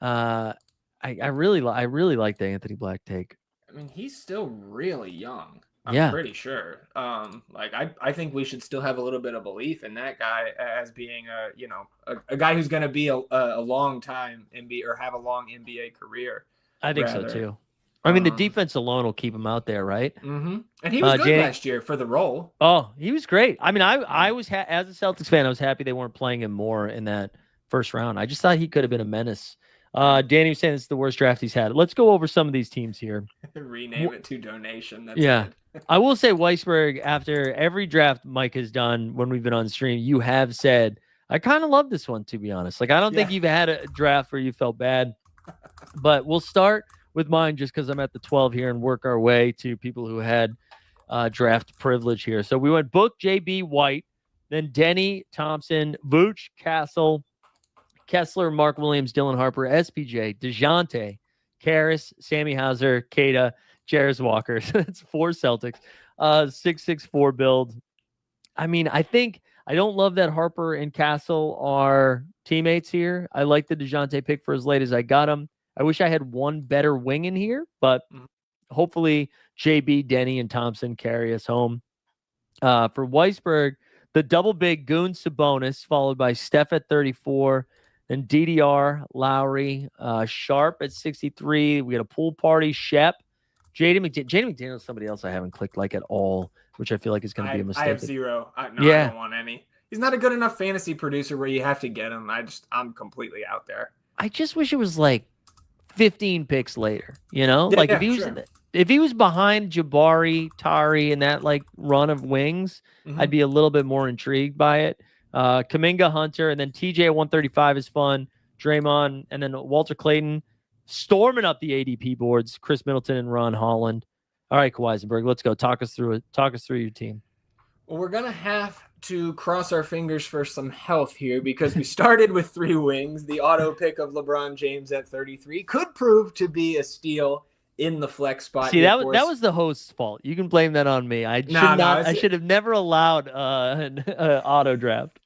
I really like the Anthony Black take. I mean, he's still really young. I'm pretty sure. I think we should still have a little bit of belief in that guy as being a guy who's going to be a long time NBA or have a long NBA career. I think so too. I mean, the defense alone will keep him out there, right? Mm-hmm. And he was good last year for the role. Oh, he was great. I mean, I was as a Celtics fan, I was happy they weren't playing him more in that first round. I just thought he could have been a menace. Danny was saying it's the worst draft he's had. Let's go over some of these teams here. Rename it to donation. That's good. I will say Weisberg, after every draft Mike has done when we've been on stream, you have said, I kind of love this one, to be honest. Like, I don't think you've had a draft where you felt bad, but we'll start with mine just because I'm at the 12 here and work our way to people who had draft privilege here. So we went Book, JB, White, then Denny, Thompson, Vooch, Castle, Kessler, Mark Williams, Dylan Harper, SPJ, DeJounte, Karras, Sammy Hauser, Kata, Jarris Walker. So that's 4 Celtics. 6-6-4 build. I mean, I don't love that Harper and Castle are teammates here. I like the DeJounte pick for as late as I got him. I wish I had one better wing in here, but hopefully JB, Denny, and Thompson carry us home. For Weisberg, the double big Goon Sabonis, followed by Steph at 34, then DDR, Lowry, Sharp at 63. We got a pool party, Shep. Jaden McDaniel is somebody else I haven't clicked like at all, which I feel like is going to be a mistake. I have 0. I don't want any. He's not a good enough fantasy producer where you have to get him. I'm completely out there. I just wish it was like 15 picks later, if he was behind Jabari, Tari, and that like run of wings, I'd be a little bit more intrigued by it. Kuminga, Hunter, and then TJ at 135 is fun. Draymond, and then Walter Clayton storming up the ADP boards. Chris Middleton and Ron Holland. All right, Kawhisenberg, let's go. Talk us through it. Talk us through your team. Well, we're gonna have to cross our fingers for some health here because we started with 3 wings. The auto pick of LeBron James at 33 could prove to be a steal in the flex spot. See, that was the host's fault. You can blame that on me. I should have never allowed an auto draft.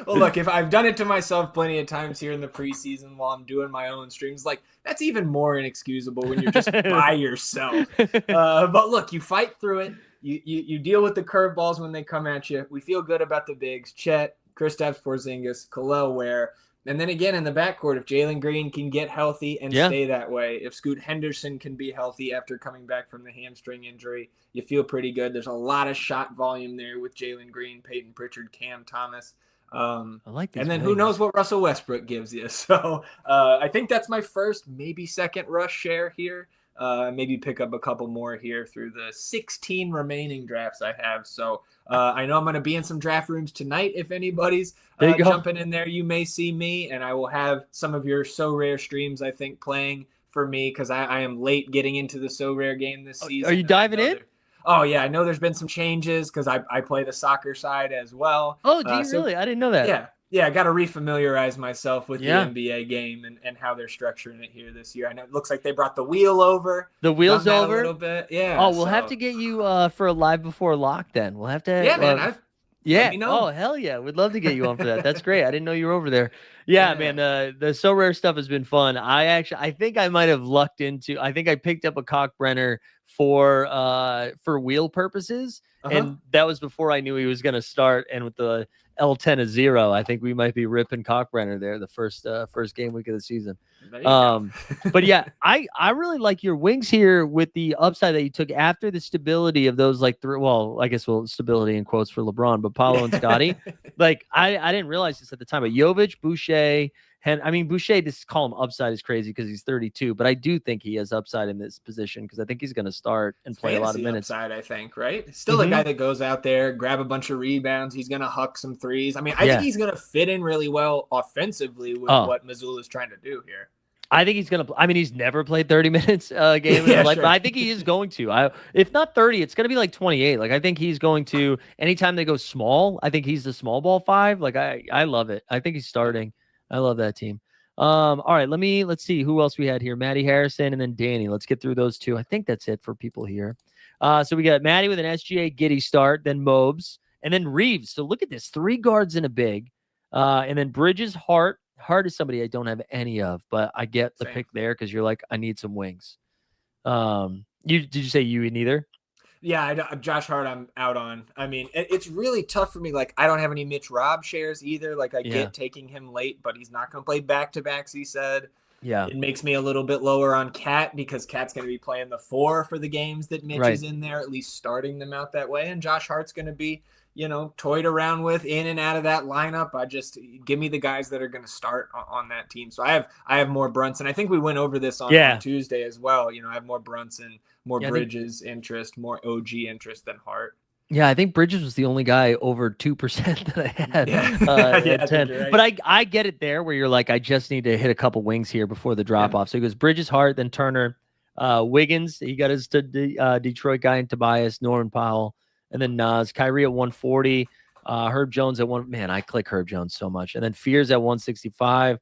Well, look, if I've done it to myself plenty of times here in the preseason while I'm doing my own streams, like that's even more inexcusable when you're just by yourself. But look, you fight through it. You deal with the curveballs when they come at you. We feel good about the bigs: Chet, Kristaps Porzingis, Khalil Ware. And then again in the backcourt, if Jalen Green can get healthy and stay that way, if Scoot Henderson can be healthy after coming back from the hamstring injury, you feel pretty good. There's a lot of shot volume there with Jalen Green, Peyton Pritchard, Cam Thomas. I like these. And then who knows what Russell Westbrook gives you. So I think that's my first, maybe second rush share here. Maybe pick up a couple more here through the 16 remaining drafts I have. So I know I'm going to be in some draft rooms tonight. If anybody's jumping in there, you may see me, and I will have some of your So Rare streams, I think, playing for me because I am late getting into the So Rare game this season. Are you diving in? Oh, yeah. I know there's been some changes because I play the soccer side as well. Oh, do you really? I didn't know that. Yeah. Yeah, I got to refamiliarize myself with the NBA game and how they're structuring it here this year. I know it looks like they brought the wheel over. The wheel's over? A little bit, yeah. Oh, we'll have to get you for a live before lock then. We'll have to. Yeah, man. Let me know. Oh, hell yeah. We'd love to get you on for that. That's great. I didn't know you were over there. Yeah, man. The So Rare stuff has been fun. I think I might have lucked into. I think I picked up a Cockbrenner for wheel purposes, and that was before I knew he was going to start. And with the L10-0, I think we might be ripping Cockbrenner there the first game week of the season. But yeah, I really like your wings here with the upside that you took after the stability of those stability in quotes for LeBron, but Paolo and Scotty. Like I didn't realize this at the time, but Jovic, Boucher, Boucher, just call him upside is crazy because he's 32, but I do think he has upside in this position because I think he's going to start and play a lot of minutes. Upside, I think, right? Still a guy that goes out there, grab a bunch of rebounds. He's going to huck some threes. I think he's going to fit in really well offensively with what Missoula is trying to do here. I think he's going to, he's never played 30 minutes a game in his life, but I think he is going to. If not 30, it's going to be like 28. Like, I think he's going to, anytime they go small, I think he's the small ball 5. Like, I love it. I think he's starting. I love that team. All right, let's see who else we had here. Matty Harrison and then Danny. Let's get through those two. I think that's it for people here. So we got Matty with an SGA Giddy start, then Mobes, and then Reeves. So look at this, 3 guards and a big. And then Bridges, Hart. Hart is somebody I don't have any of, but I get the pick there because you're like, I need some wings. Did you say you neither? Yeah, Josh Hart, I'm out on. It's really tough for me. Like, I don't have any Mitch Robb shares either. Like, I get taking him late, but he's not going to play back-to-backs, he said. Yeah. It makes me a little bit lower on Cat because Cat's going to be playing the 4 for the games that Mitch is in there, at least starting them out that way. And Josh Hart's going to be, toyed around with in and out of that lineup. I just give me the guys that are going to start on that team. So I have more Brunson. I think we went over this on Tuesday as well. I have more Brunson, more Bridges interest, more OG interest than Hart. Yeah, I think Bridges was the only guy over 2% that I had at 10. Right. But I get it there where you're like, I just need to hit a couple wings here before the drop off. So he goes Bridges, Hart, then Turner, Wiggins. He got his Detroit guy in Tobias, Norman Powell, and then Nas. Kyrie at 140. Herb Jones at 1. Man, I click Herb Jones so much. And then Fears at 165.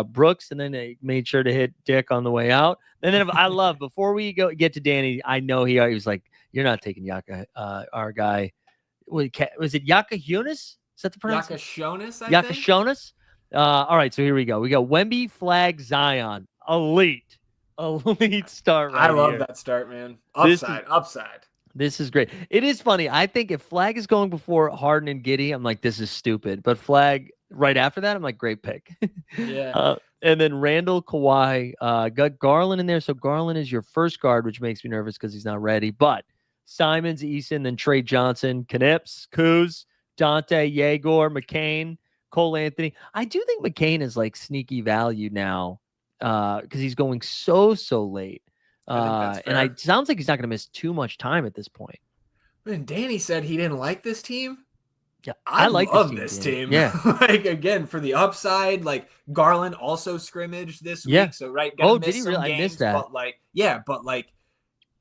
Brooks, and then they made sure to hit Dick on the way out. And then I love, before we get to Danny, I know he was like, you're not taking Yaka, our guy. Was it Yaka Hunis? Is that the pronunciation? Yaka Shonis, all right, so here we go. We got Wemby, Flag, Zion. Elite start right I love here. That start, man. Upside. This is great. It is funny. I think if Flag is going before Harden and Giddey, I'm like, this is stupid. But Flag right after that, I'm like, great pick. Yeah. And then Randall, Kawhi, got Garland in there. So Garland is your first guard, which makes me nervous because he's not ready. But Simons, Eason, then Trey Johnson, Knips, Kuz, Dante, Yegor, McCain, Cole Anthony. I do think McCain is like sneaky value now because he's going so late. And it sounds like he's not going to miss too much time at this point. Man, Danny said he didn't like this team. Yeah, I love this team. Yeah. Like, again, for the upside, like Garland also scrimmaged this week. So, right. Did he really? I missed that. But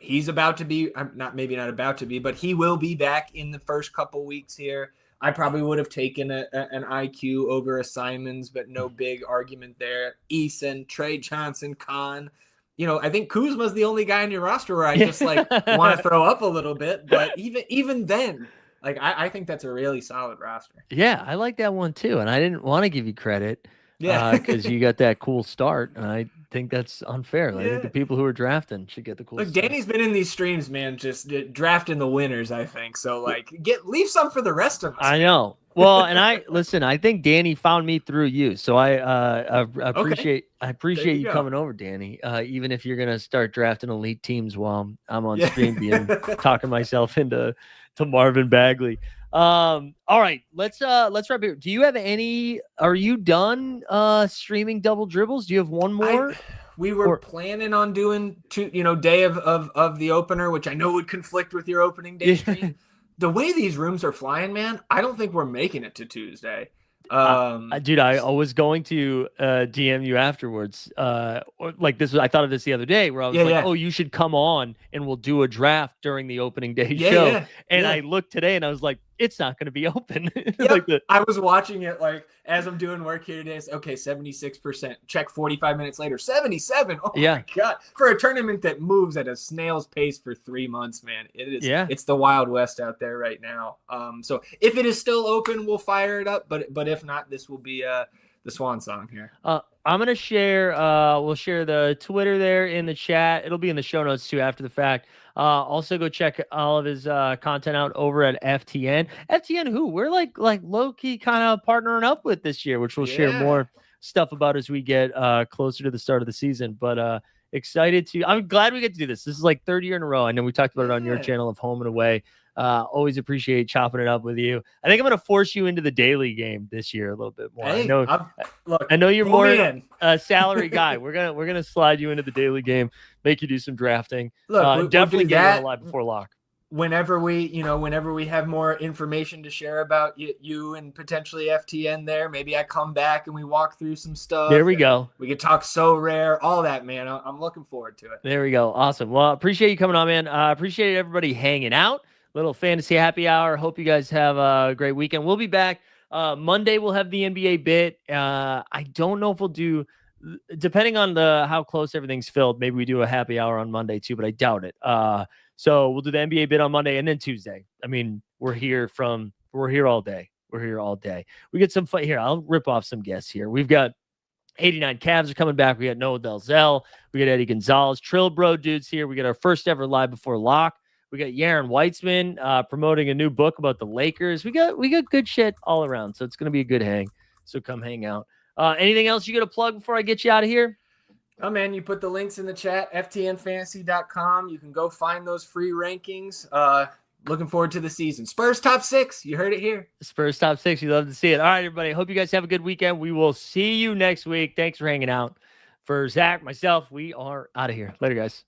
he's about to be, maybe not about to be, but he will be back in the first couple weeks here. I probably would have taken an IQ over a Simons, but no big argument there. Eason, Trey Johnson, Khan. I think Kuzma's the only guy on your roster where I just like want to throw up a little bit. But even then, like I think that's a really solid roster. Yeah, I like that one too. And I didn't want to give you credit because you got that cool start. And I think that's unfair. I think the people who are drafting should get the cool Look, start. Danny's been in these streams, man, just drafting the winners, I think. So like leave some for the rest of us. I know. Well, and I think Danny found me through you. So I appreciate you coming over, Danny. Even if you're gonna start drafting elite teams while I'm on stream being talking myself into Marvin Bagley. All right, let's wrap here. Do you have are you done streaming double dribbles? Do you have one more? We were planning on doing day of the opener, which I know would conflict with your opening day stream. The way these rooms are flying, man, I don't think we're making it to Tuesday. Dude, I was going to DM you afterwards. Like this, I thought of this the other day where I was like, oh, you should come on and we'll do a draft during the opening day show. And I looked today and I was like, it's not going to be open. I was watching it like as I'm doing work here today. It's okay, 76%. Check 45 minutes later, 77. Oh my God. For a tournament that moves at a snail's pace for 3 months, man. It is it's the Wild West out there right now. So if it is still open, we'll fire it up. But if not, this will be the swan song here. I'm gonna share we'll share the Twitter there in the chat. It'll be in the show notes too after the fact. Also go check all of his content out over at FTN. FTN who we're like low-key kind of partnering up with this year, which we'll share more stuff about as we get closer to the start of the season. But excited I'm glad we get to do this. This is like third year in a row. I know we talked about it on your channel of Home and Away. Always appreciate chopping it up with you. I think I'm going to force you into the daily game this year a little bit more. Hey, I know you're more a salary guy. We're gonna slide you into the daily game, make you do some drafting. Look, definitely get it live before lock. Whenever we have more information to share about you and potentially FTN there, maybe I come back and we walk through some stuff. There we go. We could talk So Rare, all that, man. I'm looking forward to it. There we go. Awesome. Well, appreciate you coming on, man. Appreciate everybody hanging out. Little fantasy happy hour. Hope you guys have a great weekend. We'll be back Monday. We'll have the NBA bit. I don't know if we'll do, depending on how close everything's filled. Maybe we do a happy hour on Monday too, but I doubt it. So we'll do the NBA bit on Monday and then Tuesday. I mean, we're here all day. We're here all day. We get some fun here. I'll rip off some guests here. We've got 89 Cavs are coming back. We got Noah Delzell. We got Eddie Gonzalez. Trill Bro dudes here. We got our first ever live before lock. We got Yaron Weitzman promoting a new book about the Lakers. We got good shit all around. So it's going to be a good hang. So come hang out. Anything else you got to plug before I get you out of here? Oh, man, you put the links in the chat, ftnfantasy.com. You can go find those free rankings. Looking forward to the season. Spurs top 6. You heard it here. Spurs top 6. You love to see it. All right, everybody. Hope you guys have a good weekend. We will see you next week. Thanks for hanging out. For Zach, myself, we are out of here. Later, guys.